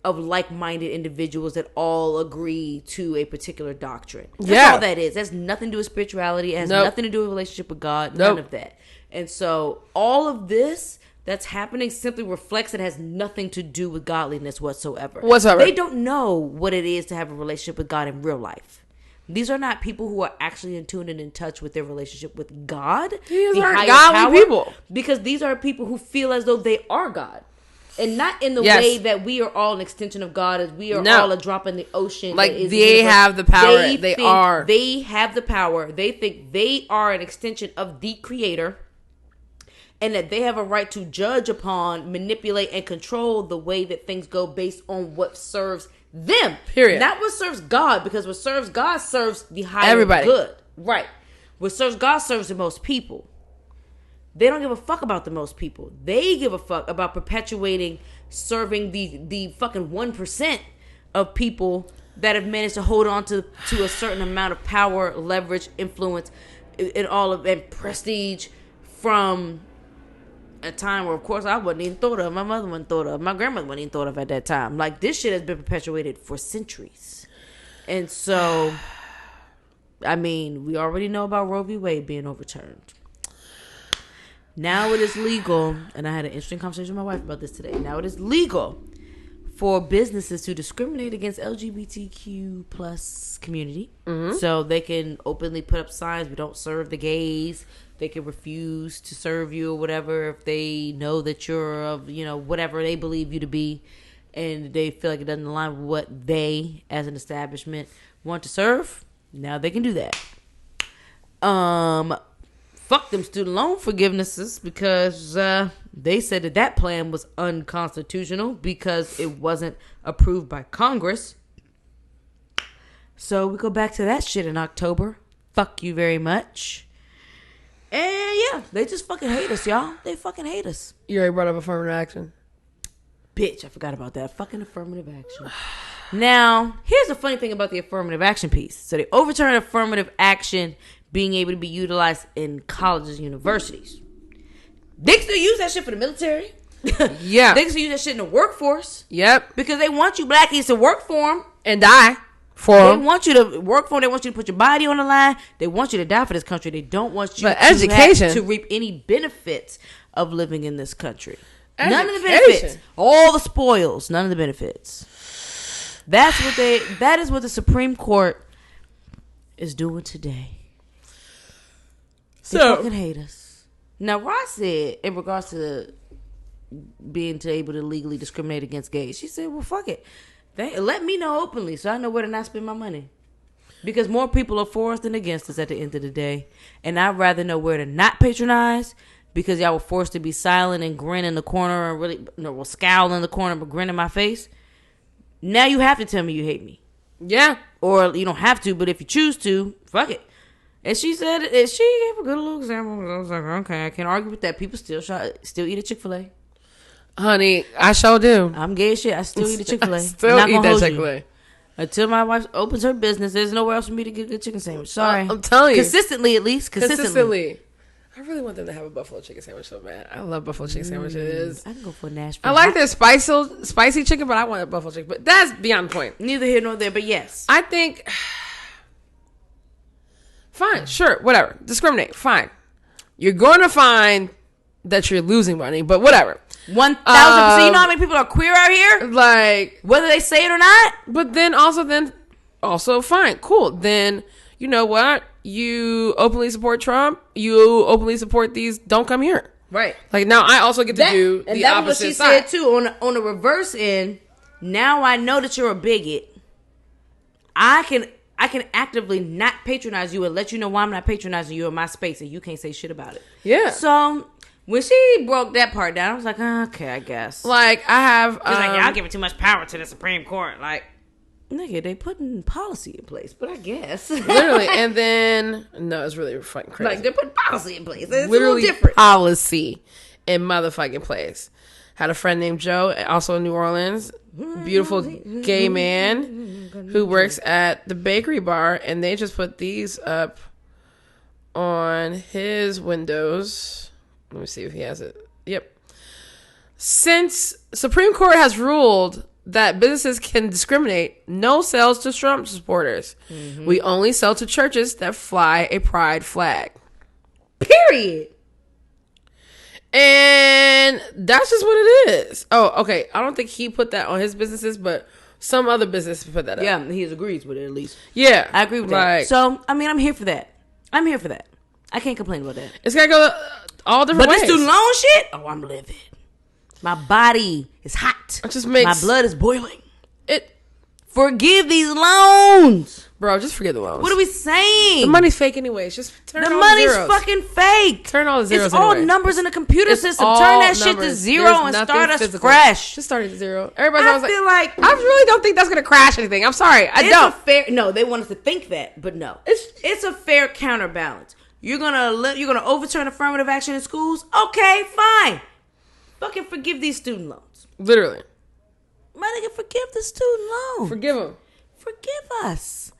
of like-minded individuals that all agree to a particular doctrine. That's all that is. That's nothing to do with spirituality. It has nothing to do with relationship with God. None of that. And so all of this that's happening simply reflects it has nothing to do with godliness whatsoever. They don't know what it is to have a relationship with God in real life. These are not people who are actually in tune and in touch with their relationship with God. These aren't godly people. Because these are people who feel as though they are God. And not in the way that we are all an extension of God, as we are all a drop in the ocean. Like they have the power. They have the power. They think they are an extension of the Creator. And that they have a right to judge upon, manipulate, and control the way that things go based on what serves them. Period. Not what serves God, because what serves God serves the higher good. Right. What serves God serves the most people. They don't give a fuck about the most people. They give a fuck about perpetuating, serving the fucking 1% of people that have managed to hold on to a certain amount of power, leverage, influence, and prestige from a time where, of course, I wasn't even thought of. My mother wasn't thought of. My grandmother wasn't even thought of at that time. Like, this shit has been perpetuated for centuries. And so, I mean, we already know about Roe v. Wade being overturned. Now it is legal, and I had an interesting conversation with my wife about this today. Now it is legal for businesses to discriminate against LGBTQ plus community. Mm-hmm. So they can openly put up signs, we don't serve the gays. They can refuse to serve you or whatever if they know that you're of, whatever they believe you to be, and they feel like it doesn't align with what they, as an establishment, want to serve. Now they can do that. Fuck them student loan forgivenesses, because they said that plan was unconstitutional because it wasn't approved by Congress. So we go back to that shit in October. Fuck you very much. And yeah, they just fucking hate us, y'all. They fucking hate us. You already brought up affirmative action. Bitch, I forgot about that. Fucking affirmative action. Now, here's the funny thing about the affirmative action piece. So they overturned affirmative action being able to be utilized in colleges and universities. They can still use that shit for the military. Yeah. They can still use that shit in the workforce. Yep. Because they want you blackies to work for them. And die for them. They want you to work for them. They want you to put your body on the line. They want you to die for this country. They don't want you to reap any benefits of living in this country. None of the benefits. All the spoils. None of the benefits. That is what the Supreme Court is doing today. They fucking hate us. Now, Ross said, in regards to being able to legally discriminate against gays, she said, well, fuck it. Let me know openly so I know where to not spend my money. Because more people are for us than against us at the end of the day. And I'd rather know where to not patronize, because y'all were forced to be silent and grin in the corner and really, scowl in the corner but grin in my face. Now you have to tell me you hate me. Yeah. Or you don't have to, but if you choose to, fuck it. And she said, and she gave a good little example. I was like, okay, I can't argue with that. People still eat a Chick-fil-A. Honey, I sure do. I'm gay as shit. I still eat a Chick-fil-A. Still eat that Chick-fil-A. Until my wife opens her business, there's nowhere else for me to get a good chicken sandwich. Sorry. I'm telling you. Consistently, at least. Consistently. I really want them to have a buffalo chicken sandwich so bad. I love buffalo chicken sandwiches. I can go for a Nashville. I like their spicy chicken, but I want a buffalo chicken. But that's beyond the point. Neither here nor there, but yes. I think... Fine, sure, whatever. Discriminate, fine. You're going to find that you're losing money, but whatever. 1,000%. You know how many people are queer out here? Like, whether they say it or not. But then also fine, cool. Then you know what? You openly support Trump. You openly support these. Don't come here. Right. Like now, I also get to do the opposite side. And that was what she said too. On the reverse end, now I know that you're a bigot. I can actively not patronize you and let you know why I'm not patronizing you in my space, and you can't say shit about it. Yeah. So when she broke that part down, I was like, okay, I guess. Like I have. She's like, y'all giving too much power to the Supreme Court. Like, nigga, they putting policy in place, but I guess literally. And then no, it's really fucking crazy. Like they're putting policy in place. It's literally a little different. Policy in motherfucking place. Had a friend named Joe, also in New Orleans. Beautiful gay man who works at the bakery bar, and they just put these up on his windows. Let me see if he has it. Yep. Since Supreme Court has ruled that businesses can discriminate, no sales to Trump supporters. Mm-hmm. We only sell to churches that fly a pride flag. Period. And that's just what it is. Oh, okay. I don't think he put that on his businesses, but some other business put that up. Yeah, he agrees with it at least. Yeah. I agree with that. So, I mean, I'm here for that. I can't complain about that. It's got to go all different ways. But this student loan shit, I'm livid. My body is hot. It just makes... My blood is boiling. Forgive these loans. Bro, just forget the loans. What are we saying? The money's fake anyways. Just turn all the money's zeros. Fucking fake. Turn all the zeros It's all numbers in a computer system. Turn that shit to zero and start us fresh. Just start at zero. Everybody's always feel like I really don't think that's going to crash anything. I'm sorry. I don't. No, they want us to think that, but no. It's a fair counterbalance. You're gonna overturn affirmative action in schools? Okay, fine. Fucking forgive these student loans. Literally. My nigga, forgive the student loan. Forgive them. Forgive us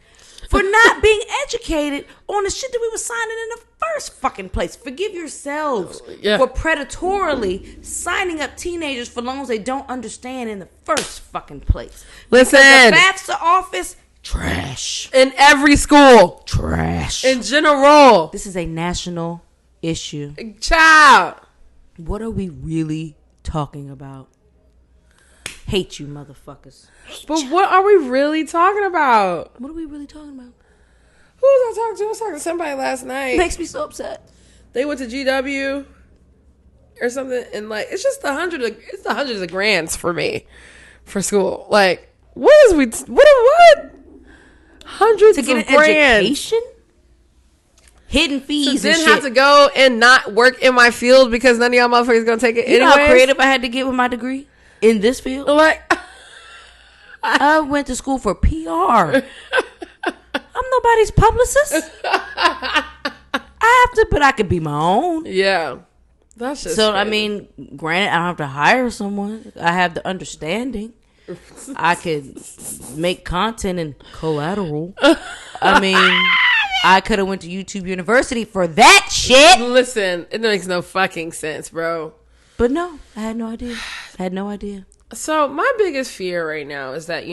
for not being educated on the shit that we were signing in the first fucking place. Forgive yourselves for predatorily signing up teenagers for loans they don't understand in the first fucking place. Listen. Because the FAFSA office, trash. In every school. Trash. In general. This is a national issue. Child. What are we really talking about? Hate you, motherfuckers. But what are we really talking about? What are we really talking about? Who was I talking to? I was talking to somebody last night. It makes me so upset. They went to GW or something, and like it's just the hundreds of grands for me for school. Like, what hundreds to get of an grand education? Hidden fees so and then shit. have to go and not work in my field because none of y'all motherfuckers gonna take it You anyways. know how creative I had to get with my degree in this field? Like, I went to school for PR. I'm nobody's publicist. I have to, but I could be my own. Yeah. That's just so, crazy. I mean, granted, I don't have to hire someone. I have the understanding. I could make content and collateral. I mean, I could have went to YouTube University for that shit. Listen, it makes no fucking sense, bro. But no, I had no idea. So my biggest fear right now is that,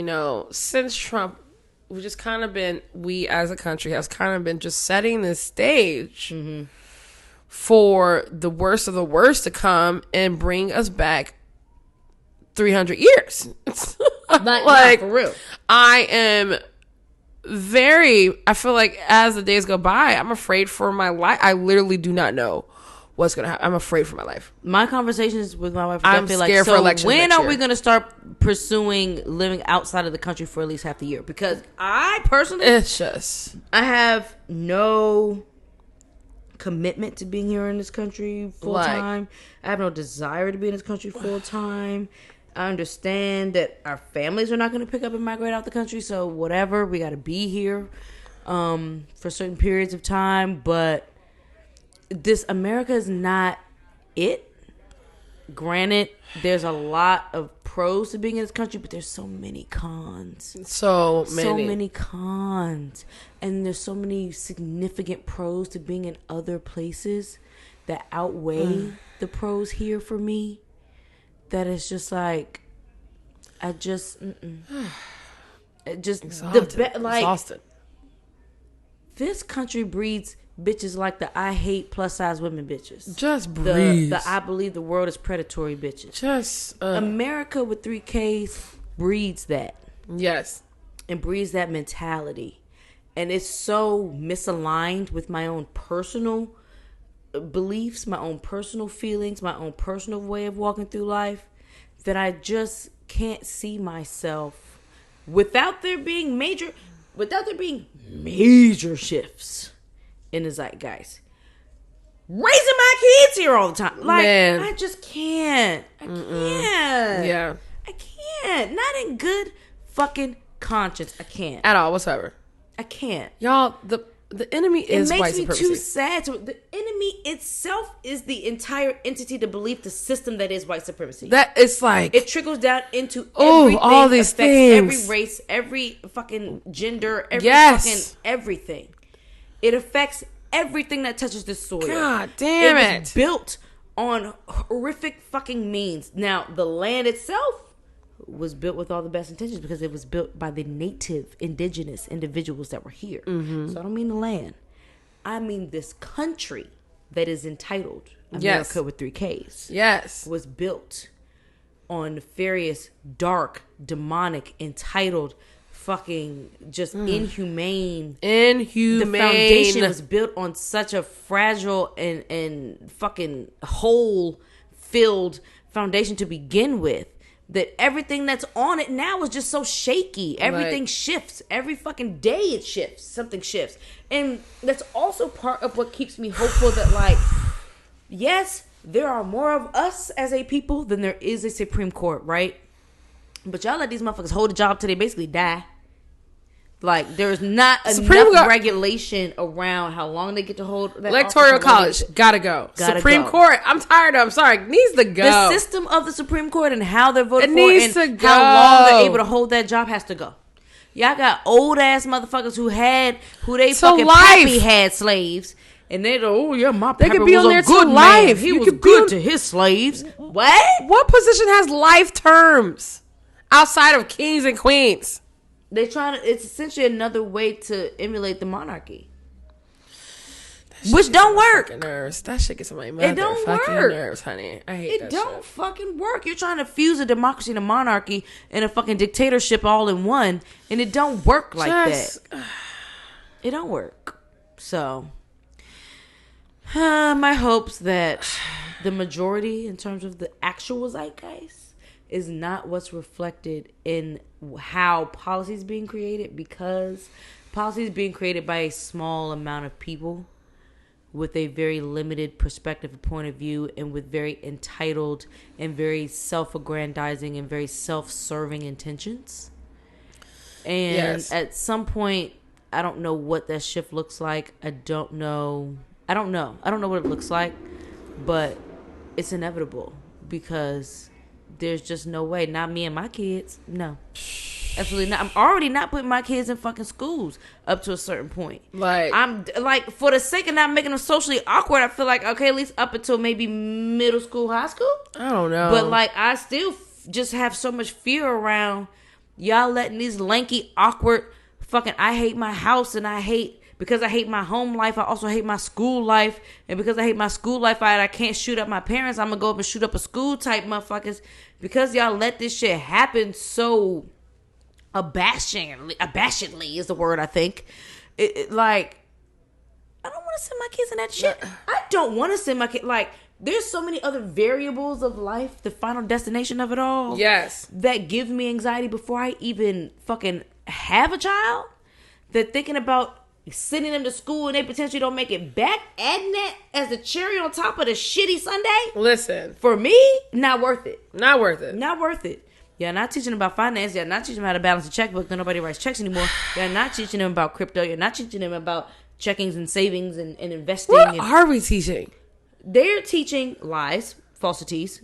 since Trump, we as a country has kind of been just setting this stage for the worst of the worst to come and bring us back 300 years. Like, for real. I feel like as the days go by, I'm afraid for my life. I literally do not know what's going to happen. I'm afraid for my life. My conversations with my wife, I'm scared for elections when next are year. we going to start pursuing living outside of the country for at least half the year? Because I personally, I have no commitment to being here in this country full time. I have no desire to be in this country full time. I understand that our families are not going to pick up and migrate out the country, so whatever, we got to be here for certain periods of time. But this America is not it. Granted, there's a lot of pros to being in this country, but there's so many cons. So many cons. And there's so many significant pros to being in other places that outweigh the pros here for me. That it's just like, exhausted. Exhausted. This country breeds bitches like the I hate plus size women bitches. Just breeds. The I believe the world is predatory bitches. Just America with 3 Ks breeds that. Yes. And breeds that mentality. And it's so misaligned with my own personal beliefs, my own personal feelings, my own personal way of walking through life, that I just can't see myself without there being major shifts in the zeitgeist. Raising my kids here all the time. Like, man. I just can't. I can't. Yeah. I can't. Not in good fucking conscience. I can't. At all, whatsoever. I can't. Y'all, the enemy is white supremacy. It makes me too sad. The enemy itself is the entire entity, the belief, the system that is white supremacy. That it's like it trickles down into everything. All these things. Every race, every fucking gender, every fucking everything. It affects everything that touches this soil. God damn it. It was built on horrific fucking means. Now, the land itself was built with all the best intentions because it was built by the native indigenous individuals that were here. So I don't mean the land. I mean this country that is entitled America with 3 Ks. Yes. Was built on nefarious, dark, demonic, entitled, fucking just inhumane. The foundation was built on such a fragile and fucking hole-filled foundation to begin with, that everything that's on it now is just so shaky. Everything shifts. Every fucking day it shifts. Something shifts. And that's also part of what keeps me hopeful that, like, yes, there are more of us as a people than there is a Supreme Court, right? But y'all let these motherfuckers hold a job till they basically die. Like, there's not enough regulation around how long they get to hold that Electoral College, gotta go. Supreme Court, I'm tired of. I'm sorry, needs to go. The system of the Supreme Court and how they're voted for needs and to go. how long they're able to hold that job has to go. Y'all got old ass motherfuckers who they fucking pappy had slaves. And they go, oh yeah, my pappy was a good man. He was good to his slaves. What position has life terms outside of kings and queens? They it's essentially another way to emulate the monarchy. Which don't work. Nerves. That shit gets on my mother. It don't fucking work. Nerves, honey. I hate that It don't shit. fucking work. You're trying to fuse a democracy and a monarchy and a fucking dictatorship all in one, and it don't work like that. It don't work. So, my hopes that the majority, in terms of the actual zeitgeist, is not what's reflected in how policy is being created, because policy is being created by a small amount of people with a very limited perspective and point of view, and with very entitled and very self-aggrandizing and very self-serving intentions. And at some point, I don't know what that shift looks like. I don't know what it looks like, but it's inevitable, because there's just no way. Not me and my kids. No. Absolutely not. I'm already not putting my kids in fucking schools up to a certain point. Like, I'm like, for the sake of not making them socially awkward, I feel like, okay, at least up until maybe middle school, high school. I don't know. But like, I still just have so much fear around y'all letting these lanky, awkward fucking, I hate my house, and because I hate my home life, I also hate my school life. And because I hate my school life, I can't shoot up my parents. I'm going to go up and shoot up a school type motherfuckers. Because y'all let this shit happen so abashedly is the word, I think. Like, I don't want to send my kids in that shit. I don't want to send my kid. Like, there's so many other variables of life, the final destination of it all. Yes. That give me anxiety before I even fucking have a child. That thinking about sending them to school and they potentially don't make it back, adding that as the cherry on top of the shitty Sunday. Listen. For me, not worth it. Not worth it. Not worth it. You're not teaching them about finance. You're not teaching them how to balance a checkbook. Nobody writes checks anymore. You're not teaching them about crypto. You're not teaching them about checkings and savings and investing. What are we teaching? They're teaching lies, falsities,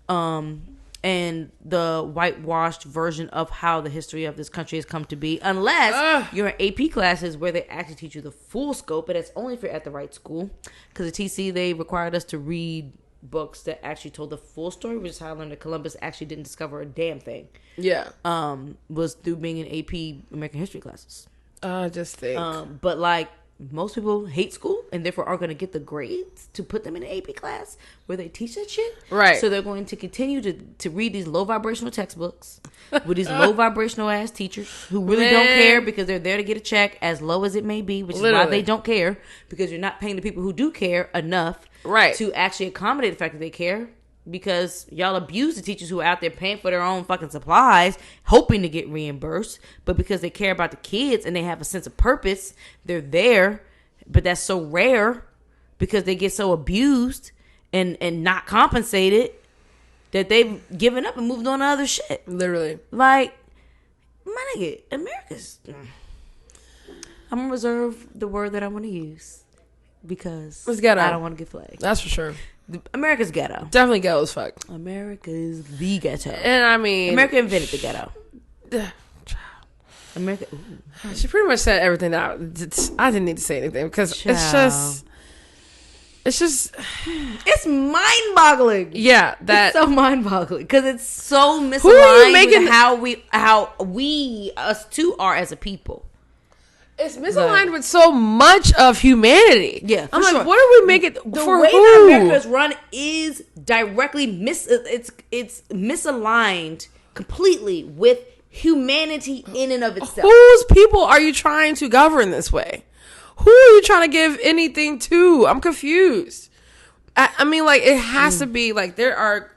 and the whitewashed version of how the history of this country has come to be, unless you're in AP classes where they actually teach you the full scope, but that's only if you're at the right school. Because at TC, they required us to read books that actually told the full story, which is how I learned that Columbus actually didn't discover a damn thing. Yeah. Was through being in AP American history classes. I just think. But like, most people hate school and therefore aren't going to get the grades to put them in an AP class where they teach that shit. Right. So they're going to continue to read these low vibrational textbooks with these low vibrational ass teachers who really don't care, because they're there to get a check, as low as it may be, which is why they don't care, because you're not paying the people who do care enough to actually accommodate the fact that they care. Because y'all abuse the teachers who are out there paying for their own fucking supplies, hoping to get reimbursed. But because they care about the kids and they have a sense of purpose, they're there. But that's so rare because they get so abused and not compensated that they've given up and moved on to other shit. Literally. Like, my nigga, America's... I'm going to reserve the word that I want to use because it's ghetto. I don't want to get flagged. That's for sure. America's ghetto. Definitely ghetto as fuck. America is the ghetto. And I mean, America invented the ghetto. America. She pretty much said everything out. I didn't need to say anything because it's mind-boggling. Yeah, it's so mind-boggling because it's so misaligned who are you making with how we us two are as a people. It's misaligned with so much of humanity. Yeah, I'm like, sure. what are we making the for? way who? that America is run is directly it's misaligned completely with humanity in and of itself. Whose people are you trying to govern this way? Who are you trying to give anything to? I'm confused. I mean, like, it has to be like there are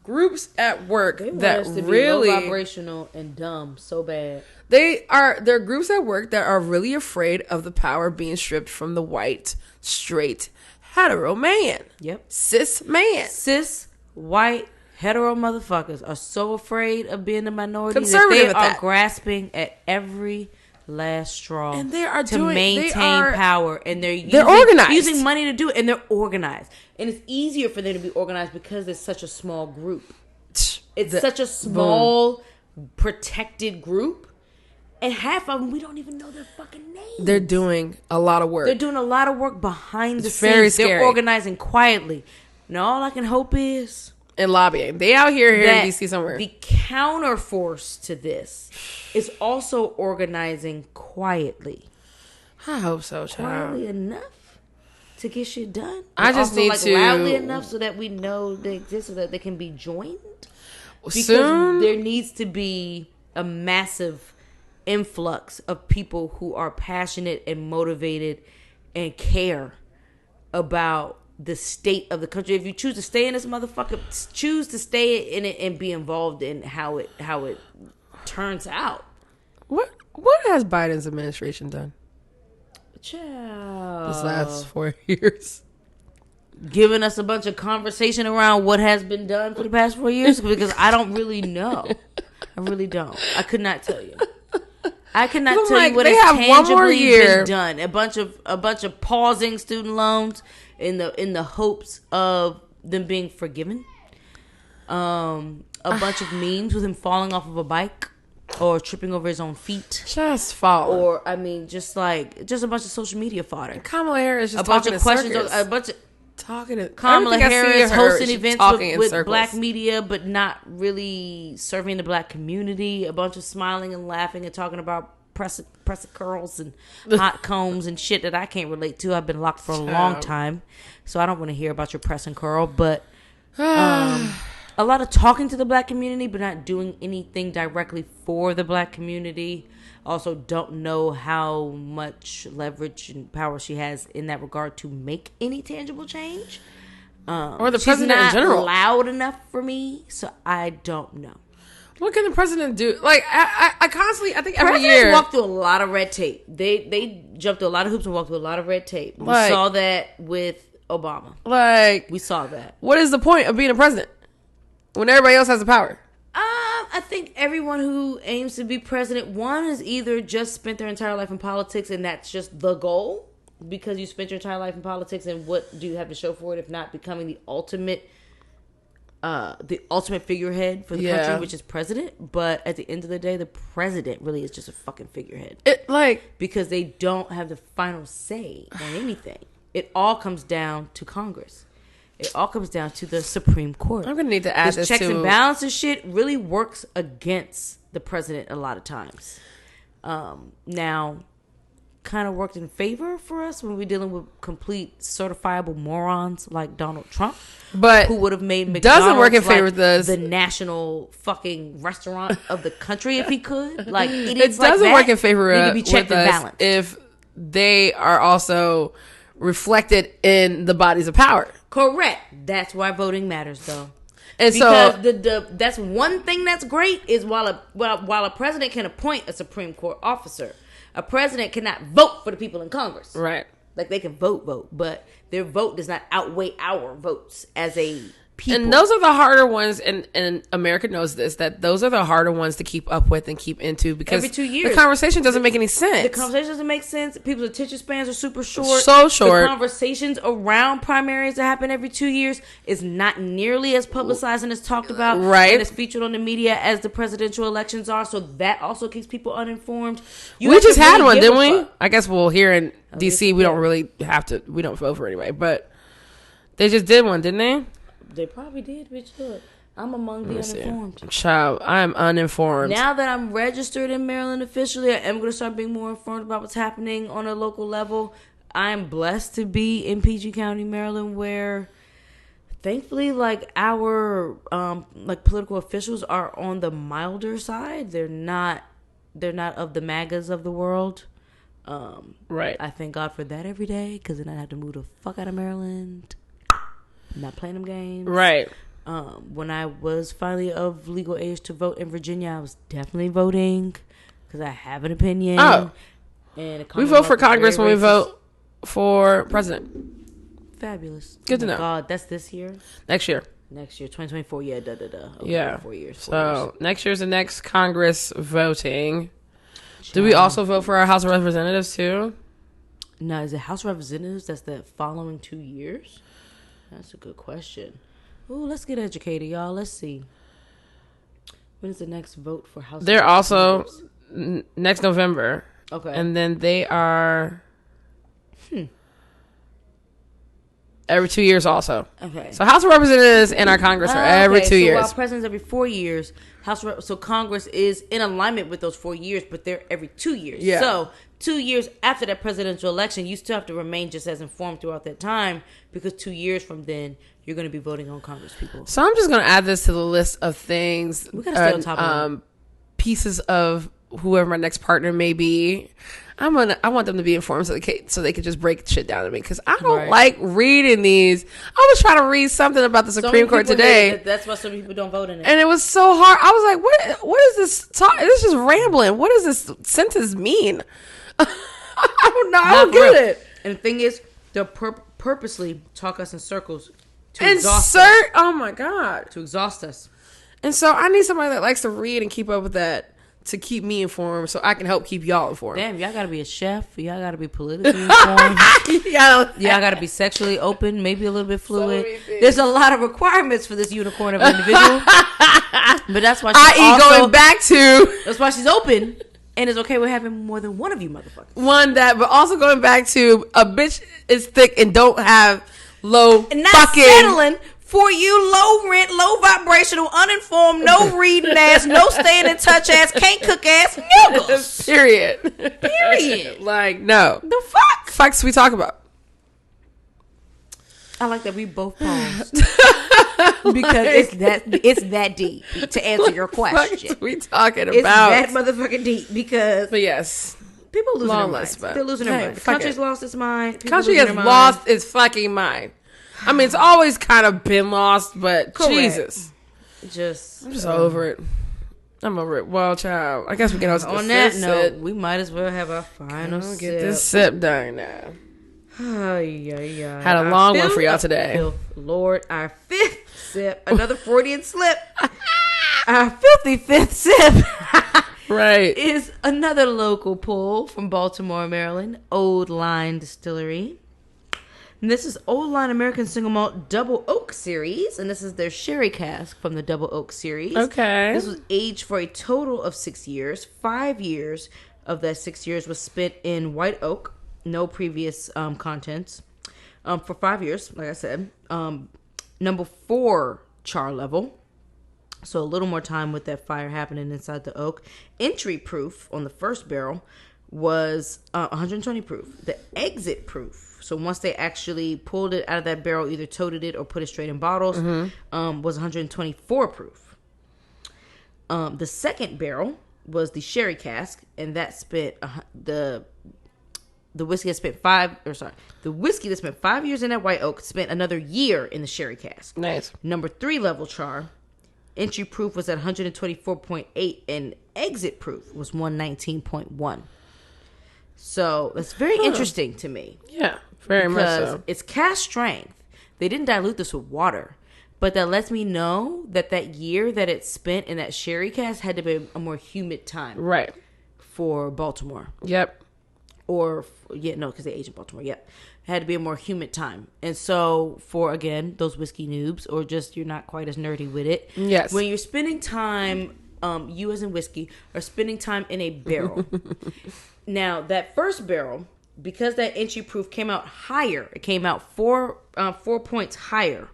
groups at work that really low vibrational and dumb so bad. There are groups at work that are really afraid of the power being stripped from the white, straight, hetero man. Yep. Cis man. Cis, white, hetero motherfuckers are so afraid of being the minority Conservative that they are grasping at every last straw, and they are to maintain power, and they're organized, using money to do it, and they're organized, and it's easier for them to be organized because it's such a small group. It's such a small, protected group. And half of them, we don't even know their fucking names. They're doing a lot of work. They're doing a lot of work behind the scenes. Very scary. They're organizing quietly. And all I can hope is... And lobbying. They out here in D.C. somewhere. The counterforce to this is also organizing quietly. I hope so, child. Quietly enough to get shit done. I just need to... loudly enough so that we know they exist, so that they can be joined. Because soon there needs to be a massive... influx of people who are passionate and motivated and care about the state of the country. If you choose to stay in this motherfucker, choose to stay in it and be involved in how it turns out. What has Biden's administration done? Child. This last 4 years. Giving us a bunch of conversation around what has been done for the past 4 years, because I don't really know. I really don't. I could not tell you. I cannot tell you what has tangibly been done. A bunch of pausing student loans in the hopes of them being forgiven. A bunch of memes with him falling off of a bike or tripping over his own feet. Just falling. Or I mean, just a bunch of social media fodder. Kamala Harris just a bunch of questions. Circus. A bunch of Kamala Harris hosting events with black black media, but not really serving the black community. A bunch of smiling and laughing and talking about press curls and hot combs and shit that I can't relate to. I've been locked for a long time, so I don't want to hear about your press and curl. But a lot of talking to the black community, but not doing anything directly for the black community. Also, don't know how much leverage and power she has in that regard to make any tangible change. Or the president in general. Loud enough for me, so I don't know. What can the president do? Like, I constantly, I think every Presidents year. walk through a lot of red tape. They jumped through a lot of hoops and walked through a lot of red tape. We saw that with Obama. Like, we saw that. What is the point of being a president when everybody else has the power? I think everyone who aims to be president, one, is either just spent their entire life in politics and that's just the goal, because you spent your entire life in politics, and what do you have to show for it if not becoming the ultimate figurehead for the country, which is president. But at the end of the day, the president really is just a fucking figurehead. Because they don't have the final say on anything. It all comes down to Congress. It all comes down to the Supreme Court. I'm going to need to add this checks and balances shit really works against the president a lot of times. Now, kind of worked in favor for us when we're dealing with complete certifiable morons like Donald Trump, but who would have made McDonald's doesn't work in favor with us. The national fucking restaurant of the country if he could. Like it doesn't work in favor need to be checked and balanced if they are also reflected in the bodies of power. Correct. That's why voting matters, though. And because that's one thing that's great is while a president can appoint a Supreme Court officer, a president cannot vote for the people in Congress. Right. Like they can vote, but their vote does not outweigh our votes as a people. And those are the harder ones, and America knows this, that those are the harder ones to keep up with and keep into, because every 2 years the conversation doesn't make any sense. The conversation doesn't make sense. People's attention spans are super short. So short. The conversations around primaries that happen every 2 years is not nearly as publicized and as talked about, right? And as featured on the media as the presidential elections are. So that also keeps people uninformed. We just had one, didn't we? I guess we'll here in DC. We don't really have to. We don't vote for anyway, but they just did one, didn't they? They probably did, bitch. Look, I'm among the uninformed. Child, I am uninformed. Now that I'm registered in Maryland officially, I am going to start being more informed about what's happening on a local level. I am blessed to be in PG County, Maryland, where thankfully, like, our like political officials are on the milder side. They're not of the MAGAs of the world. Right. I thank God for that every day, because then I have to move the fuck out of Maryland. Not playing them games. Right. When I was finally of legal age to vote in Virginia, I was definitely voting because I have an opinion. Oh. And we vote for Congress when we vote for president. Fabulous. Good to know. God, that's this year? Next year. Next year, 2024. Yeah, Okay, yeah. 4 years. So next year's the next Congress voting. Do we also vote for our House of Representatives too? No, is it House of Representatives that's the following 2 years? That's a good question. Ooh, let's get educated, y'all. Let's see. When is the next vote for House? They're also next November. Okay. And then they are every 2 years also. Okay. So House of Representatives and our Congress are every 2 years. While president's every 4 years, so Congress is in alignment with those 4 years, but they're every 2 years. Yeah. So 2 years after that presidential election, you still have to remain just as informed throughout that time, because 2 years from then, you're going to be voting on Congress people. So I'm just going to add this to the list of things. We got to stay on top of it. Pieces of whoever my next partner may be. I want them to be informed so they can just break shit down to me, because I don't like reading these. I was trying to read something about the Supreme Court today. That's why some people don't vote in it. And it was so hard. I was like, what is this talk? This is just rambling. What does this sentence mean? I don't know. I don't get it. And the thing is, they'll purposely talk us in circles to exhaust us. Oh my God. To exhaust us. And so I need somebody that likes to read and keep up with that to keep me informed, so I can help keep y'all informed. Damn, y'all gotta be a chef. Y'all gotta be politically informed. y'all gotta be sexually open, maybe a little bit fluid. There's a lot of requirements for this unicorn of an individual. But that's why she's going back to... That's why she's open and is okay with having more than one of you motherfuckers. But also going back to a bitch is thick and don't have low and not settling for you low rent, low vibrational, uninformed, no reading ass, no staying in touch ass, can't cook ass niggas. Period. Like, no. The fuck? Fucks we talk about. I like that we both paused. Because it's that deep to answer your question. What we talking about? It's that motherfucking deep because... But yes. People losing their minds. They're losing their mind. The country's lost its mind. Country has lost its fucking mind. I mean, it's always kind of been lost, but correct. Jesus. I'm just over it. I'm over it. Well, child, I guess we can also on that note, we might as well have our final sip. Get this sip done now. Yeah. Had a long one for y'all today. Lord, our fifth sip, another Freudian slip. Our 55th sip. Right. Is another local pull from Baltimore, Maryland, Old Line Distillery. And this is Old Line American Single Malt Double Oak Series, and this is their sherry cask from the Double Oak Series. Okay. This was aged for a total of 6 years. 5 years of that 6 years was spent in white oak, no previous contents. For 5 years, like I said. Number 4 char level. So a little more time with that fire happening inside the oak. Entry proof on the first barrel was 120 proof. The exit proof, so once they actually pulled it out of that barrel, either toted it or put it straight in bottles, was 124 proof. The second barrel was the sherry cask, and that spent the whiskey that spent 5 years in that white oak spent another year in the sherry cask. Nice. Number 3 level char. Entry proof was at 124.8 and exit proof was 119.1. So that's very interesting to me. Yeah, very much so. It's cask strength. They didn't dilute this with water, But that lets me know that year that it spent in that sherry cask had to be a more humid time. Right. For Baltimore. Yep. Or, because they age in Baltimore. Yep. It had to be a more humid time. And so, for, again, those whiskey noobs, or just you're not quite as nerdy with it. Yes. When you're spending time, you as in whiskey, are spending time in a barrel. Now, that first barrel, because that entry proof came out higher, it came out 4 points higher.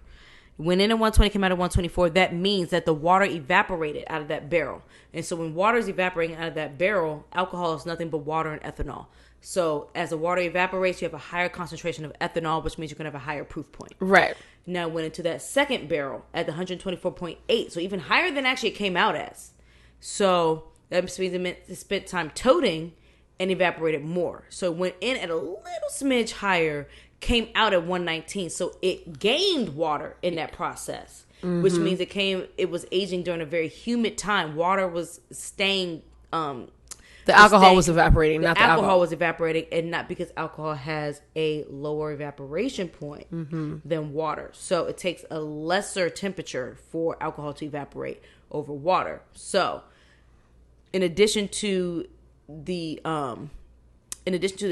Went in at 120, came out at 124. That means that the water evaporated out of that barrel. And so when water is evaporating out of that barrel, alcohol is nothing but water and ethanol. So as the water evaporates, you have a higher concentration of ethanol, which means you're going to have a higher proof point. Right. Now went into that second barrel at the 124.8. So even higher than actually it came out as. So that means it spent time toting and evaporated more. So it went in at a little smidge higher, came out at 119. So it gained water in that process, which means it was aging during a very humid time. Water was staying, the alcohol was evaporating, not the alcohol. Alcohol was evaporating, and not because alcohol has a lower evaporation point than water. So it takes a lesser temperature for alcohol to evaporate over water. So in addition to the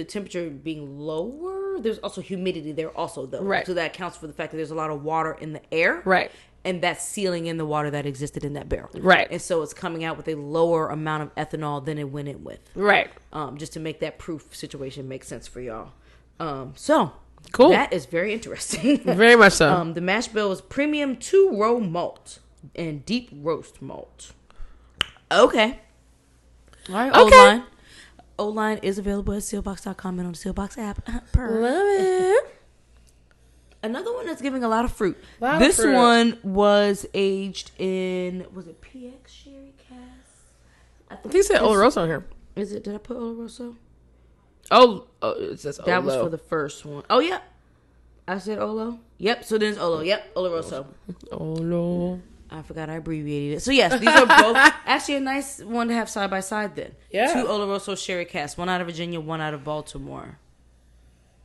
temperature being lower, there's also humidity there also, though. Right. So that accounts for the fact that there's a lot of water in the air. Right. And that's sealing in the water that existed in that barrel. Right. And so it's coming out with a lower amount of ethanol than it went in with. Right. Just to make that proof situation make sense for y'all. So cool. That is very interesting. Very much so. The mash bill is premium 2-row malt and deep roast malt. Okay. All right, okay. O-Line is available at sealbox.com and on the Sealbox app. Love it. Another one that's giving a lot of fruit. This one was aged in, was it PX Sherry Cask? I think it said Oloroso on here. Is it? Did I put Oloroso? Oh, it says Olo. That was for the first one. Oh, yeah. I said Olo. Yep, so then it's Olo. Yep, Oloroso. Olo. I forgot I abbreviated it. So, yes, these are both actually a nice one to have side by side then. Yeah. 2 Oloroso Sherry Casks. One out of Virginia, one out of Baltimore.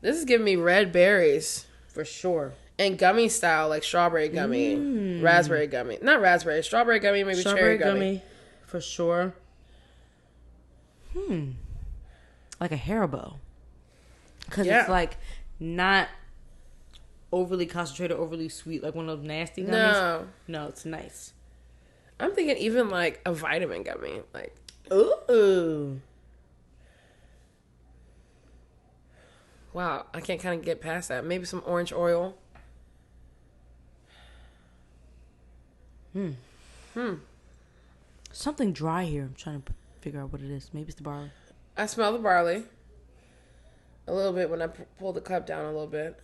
This is giving me red berries. For sure. And gummy style, like strawberry gummy. Raspberry gummy. Not raspberry. Strawberry gummy, maybe cherry gummy. For sure. Like a Haribo. Because it's like not overly concentrated, overly sweet, like one of those nasty gummies. No, it's nice. I'm thinking even like a vitamin gummy. Like, ooh. Wow, I can't kind of get past that. Maybe some orange oil. Something dry here. I'm trying to figure out what it is. Maybe it's the barley. I smell the barley. A little bit when I pull the cup down a little bit.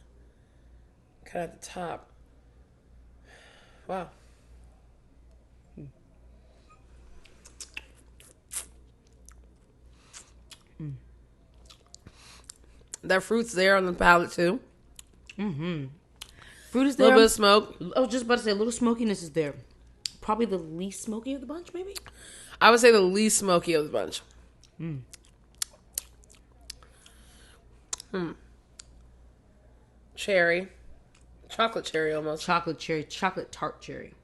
Kind of at the top. Wow. That fruit's there on the palate too. Fruit is A there. little bit of smoke. I was just about to say a little smokiness is there. Probably the least smoky of the bunch, maybe? I would say the least smoky of the bunch. Cherry. Chocolate cherry almost. Chocolate cherry. Chocolate tart cherry.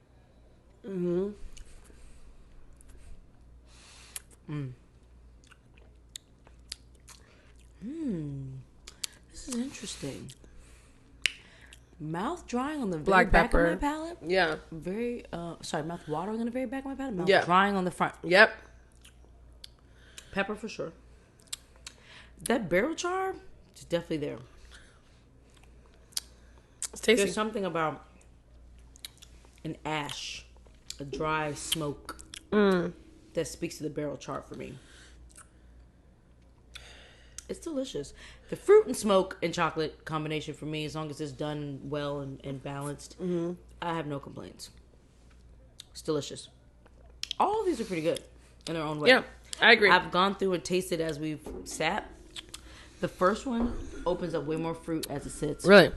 This is interesting. Mouth drying on the very Black back pepper. of my palate. Yeah. Very, mouth watering on the very back of my palate. Mouth Yeah. drying on the front. Yep. Pepper for sure. That barrel char is definitely there. It's tasty. There's something about an ash, a dry smoke that speaks to the barrel char for me. It's delicious. The fruit and smoke and chocolate combination for me, as long as it's done well and balanced, I have no complaints. It's delicious. All of these are pretty good in their own way. Yeah, I agree. I've gone through and tasted as we've sat. The first one opens up way more fruit as it sits. Really?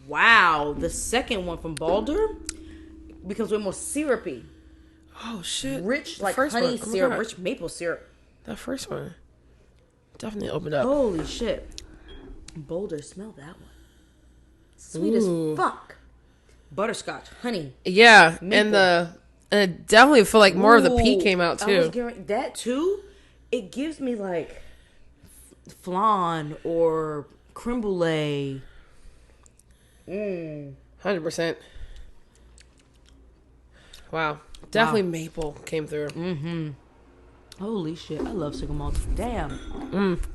Wow. The second one from Boulder becomes way more syrupy. Oh, shit. Rich, The like first honey one. Oh my syrup, God. rich maple syrup. That first one definitely opened up. Holy shit. Boulder, smell that one. Sweet Ooh. as fuck. butterscotch, honey. Yeah, maple. and it definitely feel like more of the peat came out too. That too. It gives me like flan or creme brulee. 100%. Wow, definitely maple came through. Mm-hmm. Holy shit, I love single malts. Damn.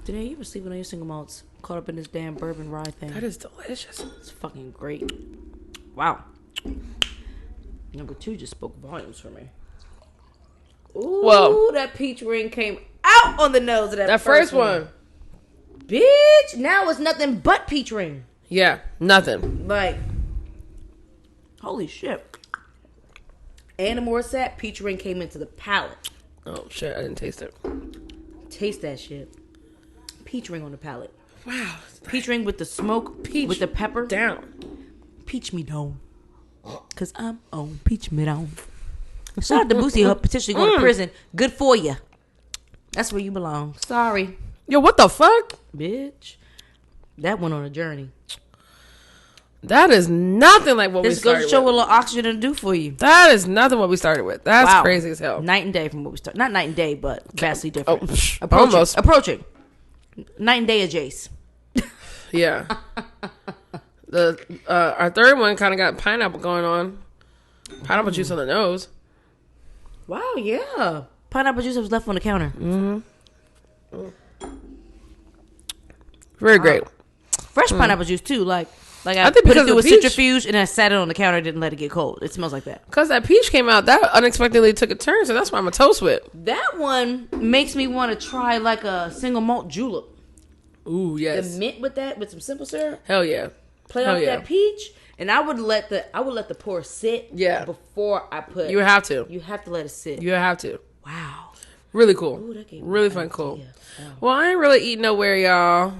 Janelle, you ever sleeping on your single malts? Caught up in this damn bourbon rye thing. That is delicious. It's fucking great. Wow. Number 2 just spoke volumes for me. Ooh, Whoa. That peach ring came out on the nose of that First one. Bitch, now it's nothing but peach ring. Yeah, nothing. Like, holy shit. And the more it's sat, peach ring came into the palate. Oh shit, I didn't taste it. Taste that shit. Peach ring on the palate. Wow. Peach ring with the smoke, peach with the pepper. Down. Peach me down. Cause I'm on peach me down. Shout out to Boosie Hub, potentially going to prison. Good for you. That's where you belong. Sorry. Yo, what the fuck? Bitch. That went on a journey. That is nothing like what we This started goes to show with. what a little oxygen to do for you. That is nothing what we started with. That's crazy as hell. Night and day from what we started. Not night and day, but vastly different. Almost. Approaching. Night and day adjacent. Yeah. Our third one kind of got pineapple going on. Pineapple juice on the nose. Wow, yeah. Pineapple juice that was left on the counter. Very great. Fresh pineapple juice too. Like I think put it because through a of the peach. centrifuge and I sat it on the counter. Didn't let it get cold. It smells like that. Because that peach came out, that unexpectedly took a turn, so that's why I'm a toast with. That one makes me want to try like a single malt julep. Ooh, yes. The mint with that, with some simple syrup. Hell yeah. Play Hell off yeah. that peach, and I would let the pour sit. Yeah. Before I put. You have to. You have to let it sit. You have to. Wow. Really cool. Ooh, that gave me Really an fun, cool. idea. Wow. Well, I ain't really eating nowhere, y'all.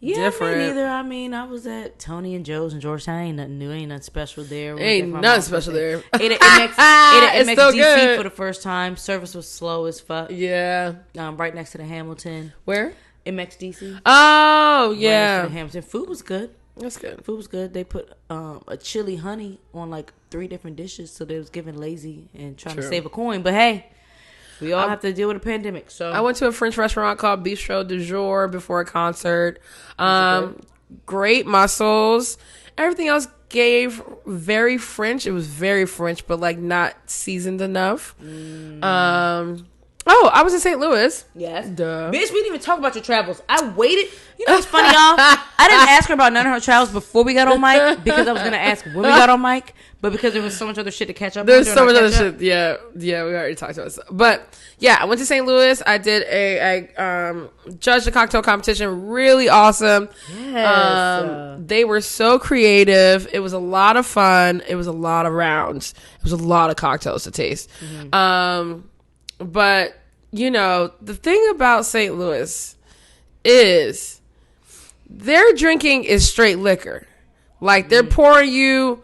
Yeah, Different. me neither. I mean, I was at Tony and Joe's in Georgetown. Ain't nothing new. Ain't nothing special there. Ain't nothing special there. Ate at MX It's so DC good. for the first time. Service was slow as fuck. Yeah. Right next to the Hamilton. Where? MX DC. Oh, Right next to yeah. the Hamilton. Food was good. That's good. Food was good. They put a chili honey on like 3 different dishes, so they was giving lazy and trying to True. save a coin. But hey, we all have to deal with a pandemic. So I went to a French restaurant called Bistro du Jour before a concert. Great mussels. Everything else gave very French. It was very French, but like not seasoned enough. I was in St. Louis. yes, Duh. bitch, we didn't even talk about your travels. I waited. You know what's funny, y'all? I didn't ask her about none of her travels before we got on mic because I was gonna ask when we got on mic, but because there was so much other shit to catch up. There's on so much during other our catch-up. shit. Yeah, we already talked about it. But yeah, I went to St. Louis. I did I judged a cocktail competition. Really awesome. Yes. They were so creative. It was a lot of fun. It was a lot of rounds. It was a lot of cocktails to taste. But you know, the thing about St. Louis is their drinking is straight liquor. Like they're pouring you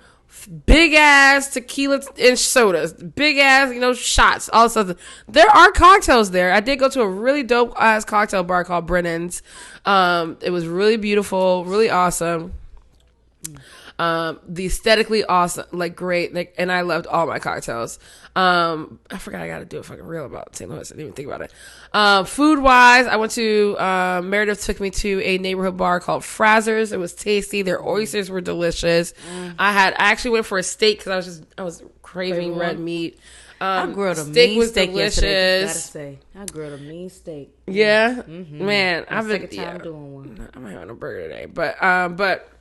big ass tequila and sodas, big ass, shots, all this stuff. There are cocktails there. I did go to a really dope ass cocktail bar called Brennan's. It was really beautiful, really awesome. The aesthetically awesome, like great, like, and I loved all my cocktails. I forgot I got to do a fucking reel about St. Louis. I didn't even think about it. Food wise, I went to Meredith took me to a neighborhood bar called Frazzers. It was tasty. Their oysters were delicious. I actually went for a steak because I was craving red meat. I grilled a steak mean was steak yesterday. delicious. Just gotta say, I grilled a mean steak. Yeah, man, I'm I've been sick of time doing one. I'm having a burger today, but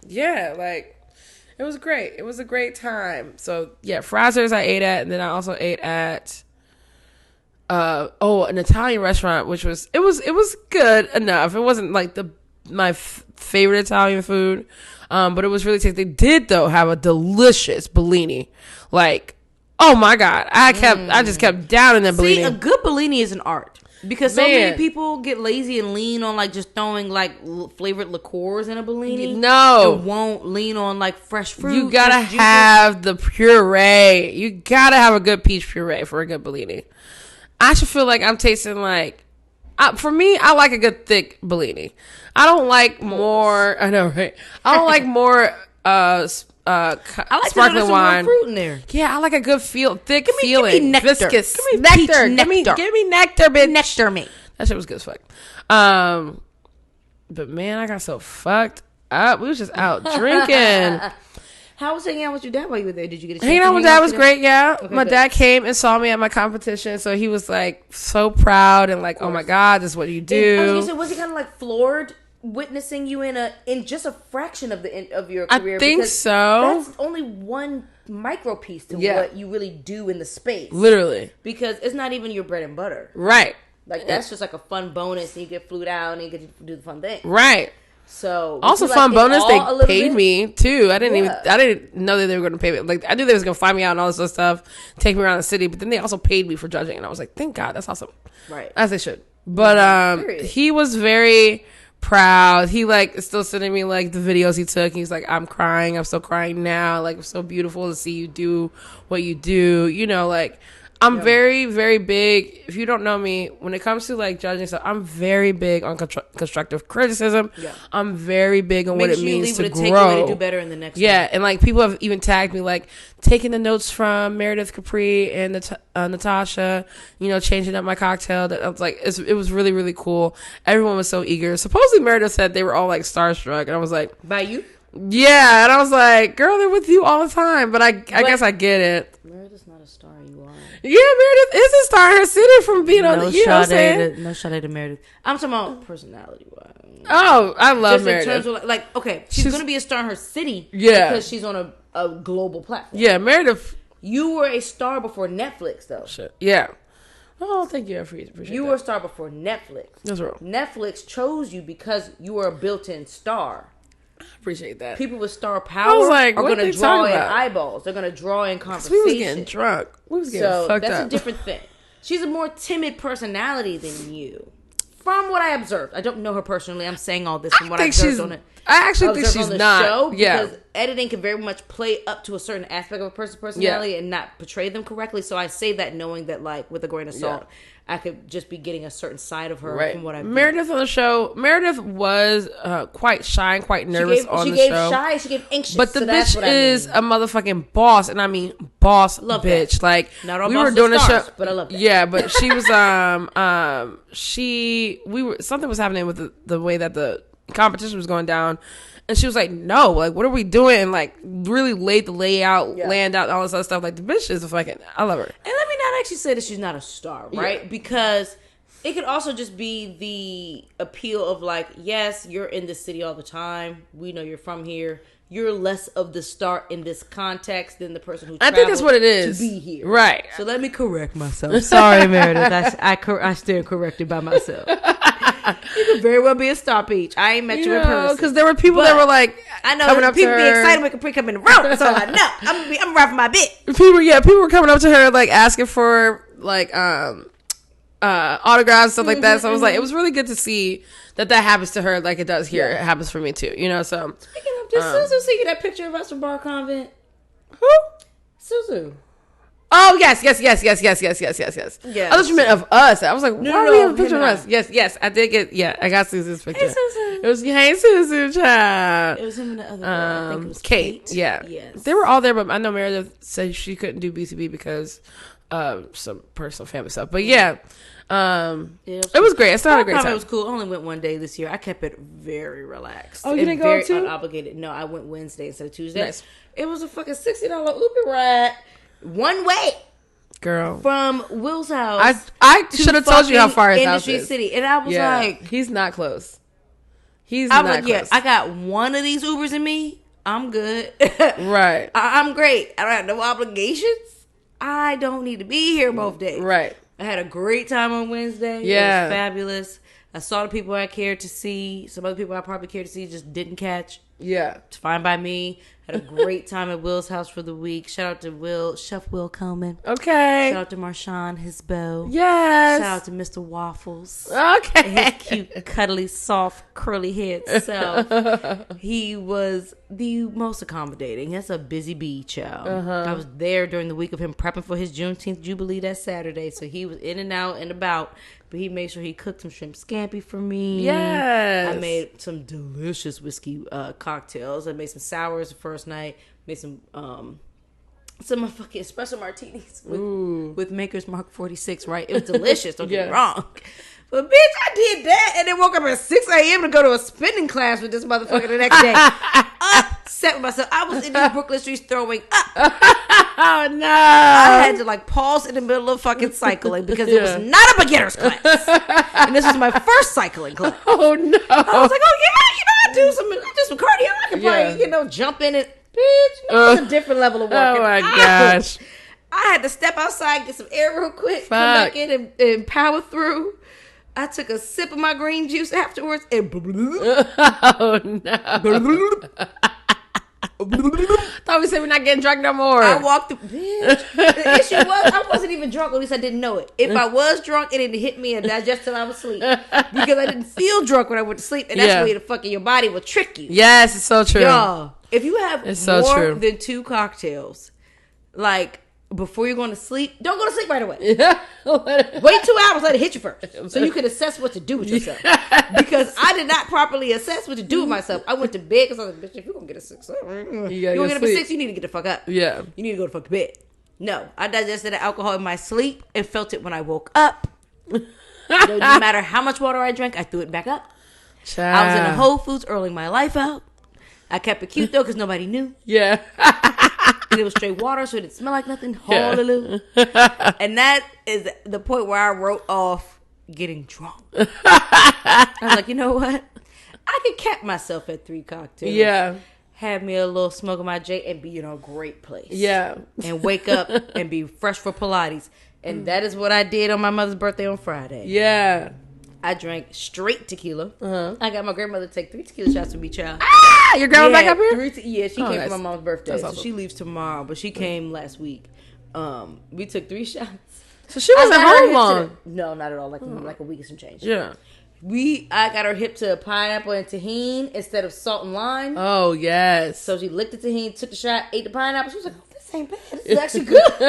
yeah, like. It was great. It was a great time. So yeah, Frazzers I ate at, and then I also ate at an Italian restaurant, which was good enough. It wasn't like my favorite Italian food, but it was really tasty. They did though have a delicious Bellini. Like, oh my god, I just kept down in that Bellini. See, a good Bellini is an art. Because so Man. many people get lazy and lean on like just throwing like flavored liqueurs in a Bellini. No. It won't lean on like fresh fruit. You gotta fresh juices. have the puree. You gotta have a good peach puree for a good Bellini. I should feel like I'm tasting like, for me, I like a good thick Bellini. I don't like more, I know, right? I don't like more I like sparkling wine. Fruit in there. Yeah, I like a good thick Give feeling. me nectar. Viscous. Give me peach nectar. nectar. Give me nectar, bitch. Nectar me. That shit was good as fuck. But man, I got so fucked up. We was just out drinking. How was hanging out with your dad while you were there? Did you get a chance Hanging to out with hang dad was great, yeah. Okay, my good. dad came and saw me at my competition, so he was like so proud and like, oh my God, this is what you do. I was gonna say, was he kind of like floored witnessing you in just a fraction of your career? I think Because so. That's only one micro piece to Yeah. what you really do in the space. Literally. Because it's not even your bread and butter. Right. Like that's just like a fun bonus, and you get flued out, and you get to do the fun thing. Right. So Also, was you, fun like, in bonus. awe a They little paid bit? me too. I didn't Yeah. know that they were going to pay me. Like I knew they was going to fly me out and all this other stuff, take me around the city. But then they also paid me for judging, and I was like, thank God, that's awesome. Right. As they should. But Period. he was very proud. He like is still sending me like the videos he took. He's like, I'm crying. I'm still crying now. Like it's so beautiful to see you do what you do. You know, like. I'm very, very big. If you don't know me, when it comes to like judging stuff, I'm very big on constructive criticism. Yeah. I'm very big on what it means to grow. Takeaway to do better in the next Yeah, one. and like people have even tagged me like taking the notes from Meredith Capri and Natasha, you know, changing up my cocktail. That I was like, it was really, really cool. Everyone was so eager. Supposedly Meredith said they were all like starstruck, and I was like, By you? yeah, and I was like, girl, they're with you all the time. But I guess I get it. Meredith's not a star. You are. Yeah, Meredith is a star in her city from being on the, you know what I'm saying? No shade to Meredith. I'm talking about personality wise. Oh, I love Just Meredith. in terms of like, okay, she's going to be a star in her city. Yeah. Because she's on a global platform. Yeah, Meredith. You were a star before Netflix, though. Shit. Yeah. Oh, thank you. I appreciate You that. were a star before Netflix. That's real. Netflix chose you because you were a built-in star. I appreciate that. People with star power was like, are what going they to draw talking in about? eyeballs. They're going to draw in We conversation. was getting drunk. We was getting So fucked that's up. a different thing. She's a more timid personality than you. From what I observed. I don't know her personally. I'm saying all this from what I observed on it. I actually think Observed she's on the not. show, Yeah. because editing can very much play up to a certain aspect of a person's personality and not portray them correctly. So I say that knowing that, like, with a grain of salt, I could just be getting a certain side of her from what I've Meredith on the show. Meredith was quite shy and quite nervous on the show. She gave shy. She gave anxious. But the so that's bitch what I is mean. a motherfucking boss, and I mean boss Love bitch. that. Like Not all we were bosses doing are the stars, show, but I love that. Yeah, but she was something was happening with the way that the competition was going down. And she was like, no, like, what are we doing? And, like, really laid the layout, land out, all this other stuff. Like, the bitch is a fucking, I love her. And let me not actually say that she's not a star, right? Yeah. Because it could also just be the appeal of, like, yes, you're in this city all the time. We know you're from here. You're less of the star in this context than the person who I think that's what it is. to be here. Right. So let me correct myself. Sorry, Meredith. I stand corrected by myself. You could very well be a star, Peach. I ain't met you in person. Because there were people that were like, I know coming up people to be her. excited when Capri come in the room. That's all I know. I'm right for my bit. People were coming up to her, like, asking for, like, autographs, stuff like that. So I was like, it was really good to see that happens to her like it does here. It happens for me too, you know. So Speaking of, did Suzu see that picture of us from Bar Convent? who? Suzu. Oh yes. Yeah. I thought you meant of us. I was like, why do we have a picture of us? Yes. I did get. Yeah, I got Suzu's picture. Hey, Suzu. It was hey Suzu, child. It was him and the other girl. I think it was Kate. Yeah. Yes. They were all there, but I know Meredith said she couldn't do BCB because of some personal family stuff. But yeah. It was great. I still had a great time. It was cool. I only went one day this year. I kept it very relaxed. Oh, you and didn't go very too? unobligated. No, I went Wednesday instead of Tuesday. Nice. It was a fucking $60 Uber ride, one way Girl. from Will's house. I should have told you how far his house Industry is. City, and I was like, he's not close. He's I not was like, close. yeah, I got one of these Ubers in me. I'm good. Right. I'm great. I don't have no obligations. I don't need to be here both days. Right. I had a great time on Wednesday. Yeah. It was fabulous. I saw the people I cared to see. Some other people I probably cared to see just didn't catch. Yeah. It's fine by me. Had a great time at Will's house for the week. Shout out to Will, Chef Will Coleman. Okay. Shout out to Marshawn, his beau. Yes. Shout out to Mr. Waffles. Okay. His cute, cuddly, soft, curly head self. He was the most accommodating. That's a busy bee, child. I was there during the week of him prepping for his Juneteenth Jubilee that Saturday. So he was in and out and about. But he made sure he cooked some shrimp scampi for me. Yes. I made some delicious whiskey cocktails. I made some sours the first night. Made some fucking espresso martinis with Maker's Mark 46. Right, it was delicious. Don't get me wrong. But bitch, I did that and then woke up at 6 a.m. to go to a spinning class with this motherfucker the next day. Upset with myself. I was in these Brooklyn streets throwing up. Oh no! I had to like pause in the middle of fucking cycling because it was not a beginner's class, and this was my first cycling class. Oh no! I was like, oh yeah, I do some cardio. I can probably jump in it. Bitch, it's a different level of work. Oh my gosh! I had to step outside, get some air real quick, come back in and power through. I took a sip of my green juice afterwards and oh no! Thought we said we're not getting drunk no more. I walked the bitch. The issue was I wasn't even drunk, at least I didn't know it. If I was drunk, it didn't hit me and digest till I was asleep. Because I didn't feel drunk when I went to sleep, and that's where the fucking your body will trick you. Yes, it's so true. Y'all, if you have more than 2 cocktails, like before you're going to sleep, don't go to sleep right away. Wait 2 hours, let it hit you first, so you can assess what to do with yourself. Because I did not properly assess what to do with myself. I went to bed because I was like, bitch, if you're going to get a 6 up, you're going to get up at 6, you need to get the fuck up. Yeah. You need to go to fuck to bed. No, I digested the alcohol in my sleep and felt it when I woke up. No matter how much water I drank, I threw it back up. Child. I was in a Whole Foods earning my life out. I kept it cute though because nobody knew. Yeah. And it was straight water, so it didn't smell like nothing. Hallelujah. And that is the point where I wrote off getting drunk. I was like, you know what? I could cap myself at 3 cocktails. Yeah. Have me a little smoke of my J and be in a great place. Yeah. And wake up and be fresh for Pilates. And that is what I did on my mother's birthday on Friday. Yeah. I drank straight tequila. I got my grandmother to take 3 tequila shots with me, child. Ah, your grandma back up here? She came for my mom's birthday. That's so awesome. she leaves tomorrow, but she came last week. We took 3 shots. So she wasn't home long. No, not at all. Like a week and some change. Yeah. I got her hip to pineapple and tahini instead of salt and lime. Oh, yes. So she licked the tahini, took the shot, ate the pineapple. She was like, oh, this ain't bad. This is actually good. So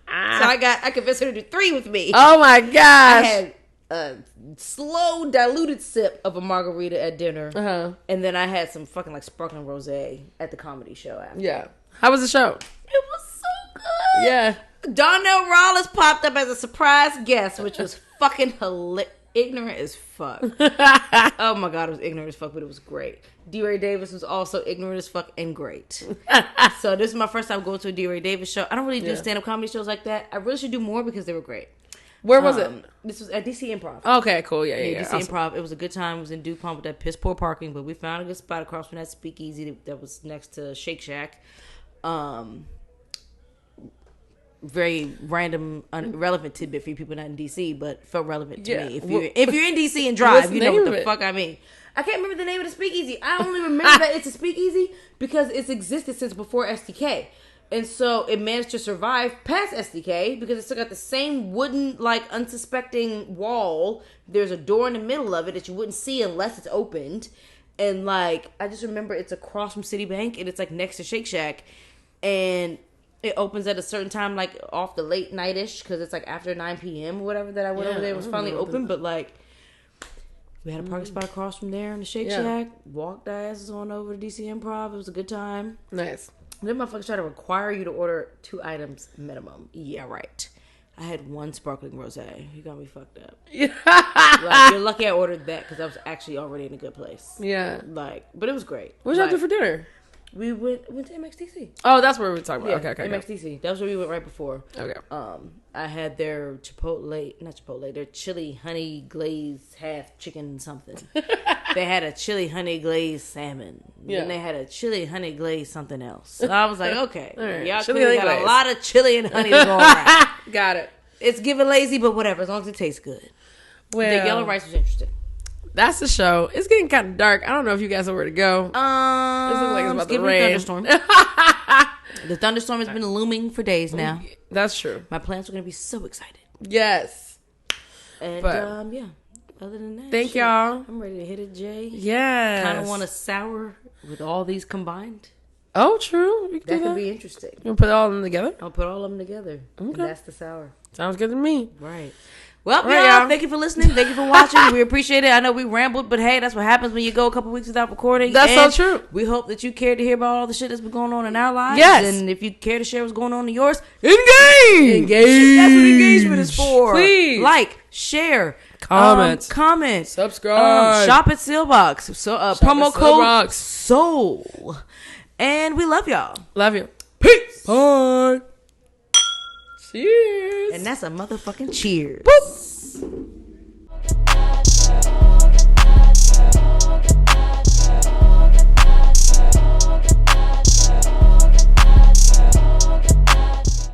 I convinced her to do 3 with me. Oh, my gosh. I had a slow, diluted sip of a margarita at dinner. And then I had some fucking like sparkling rosé at the comedy show after. Yeah. How was the show? It was so good. Yeah. Donnell Rawlins popped up as a surprise guest, which was fucking hilarious. Ignorant as fuck. Oh my god, it was ignorant as fuck, but it was great. D. Ray Davis was also ignorant as fuck and great. So this is my first time going to a D. Ray Davis show. I don't really do stand-up comedy shows like that. I really should do more because they were great. Where was it? This was at DC Improv. Okay, cool. Yeah. DC Awesome. Improv. It was a good time. It was in DuPont with that piss poor parking, but we found a good spot across from that speakeasy that was next to Shake Shack. Very random, irrelevant tidbit for you people not in DC, but felt relevant to me. If you're in DC and drive, you know what the fuck I mean. I can't remember the name of the speakeasy. I only remember that it's a speakeasy because it's existed since before SDK. And so it managed to survive past SDK because it still got the same wooden, like, unsuspecting wall. There's a door in the middle of it that you wouldn't see unless it's opened. And, like, I just remember it's across from Citibank and it's, like, next to Shake Shack. And it opens at a certain time, like, off the late night-ish because it's, like, after 9 p.m. or whatever that I went over there. It was finally open, but, like, we had a parking spot across from there in the Shake Shack. Walked our asses on over to DC Improv. It was a good time. Nice. Then motherfuckers try to require you to order 2 items minimum. Yeah, right. I had 1 sparkling rosé. You got me fucked up. Like, you're lucky I ordered that because I was actually already in a good place. Yeah. Like, but it was great. What did y'all do for dinner? We went to MXTC. Oh, that's where we were talking about. Yeah, Okay. MXTC. That was where we went right before. Okay. I had their their chili honey glazed half chicken something. They had a chili honey glazed salmon. Yeah. Then they had a chili honey glazed something else. So I was like, okay, right. Y'all clearly got a lot of chili and honey to go around. Got it. It's giving lazy, but whatever, as long as it tastes good. Well, the yellow rice was interesting. That's the show. It's getting kind of dark. I don't know if you guys know where to go. It looks like it's about to rain. Thunderstorm. The thunderstorm has been looming for days now. That's true. My plants are going to be so excited. Yes. And, yeah. Other than that, thank y'all. I'm ready to hit it, Jay. Yes. Kind of want a sour with all these combined. Oh, true. That could be interesting. You want to put all of them together? I'll put all of them together. Okay. And that's the sour. Sounds good to me. Right. Well, y'all, thank you for listening. Thank you for watching. We appreciate it. I know we rambled, but hey, that's what happens when you go a couple weeks without recording. That's so true. We hope that you cared to hear about all the shit that's been going on in our lives. Yes. And if you care to share what's going on in yours, Engage. That's what engagement is for. Please. Like, share, comment, subscribe, shop at Sealbox. So promo code SOUL. And we love y'all. Love you. Peace. Bye. Cheers. And that's a motherfucking cheers. Boop.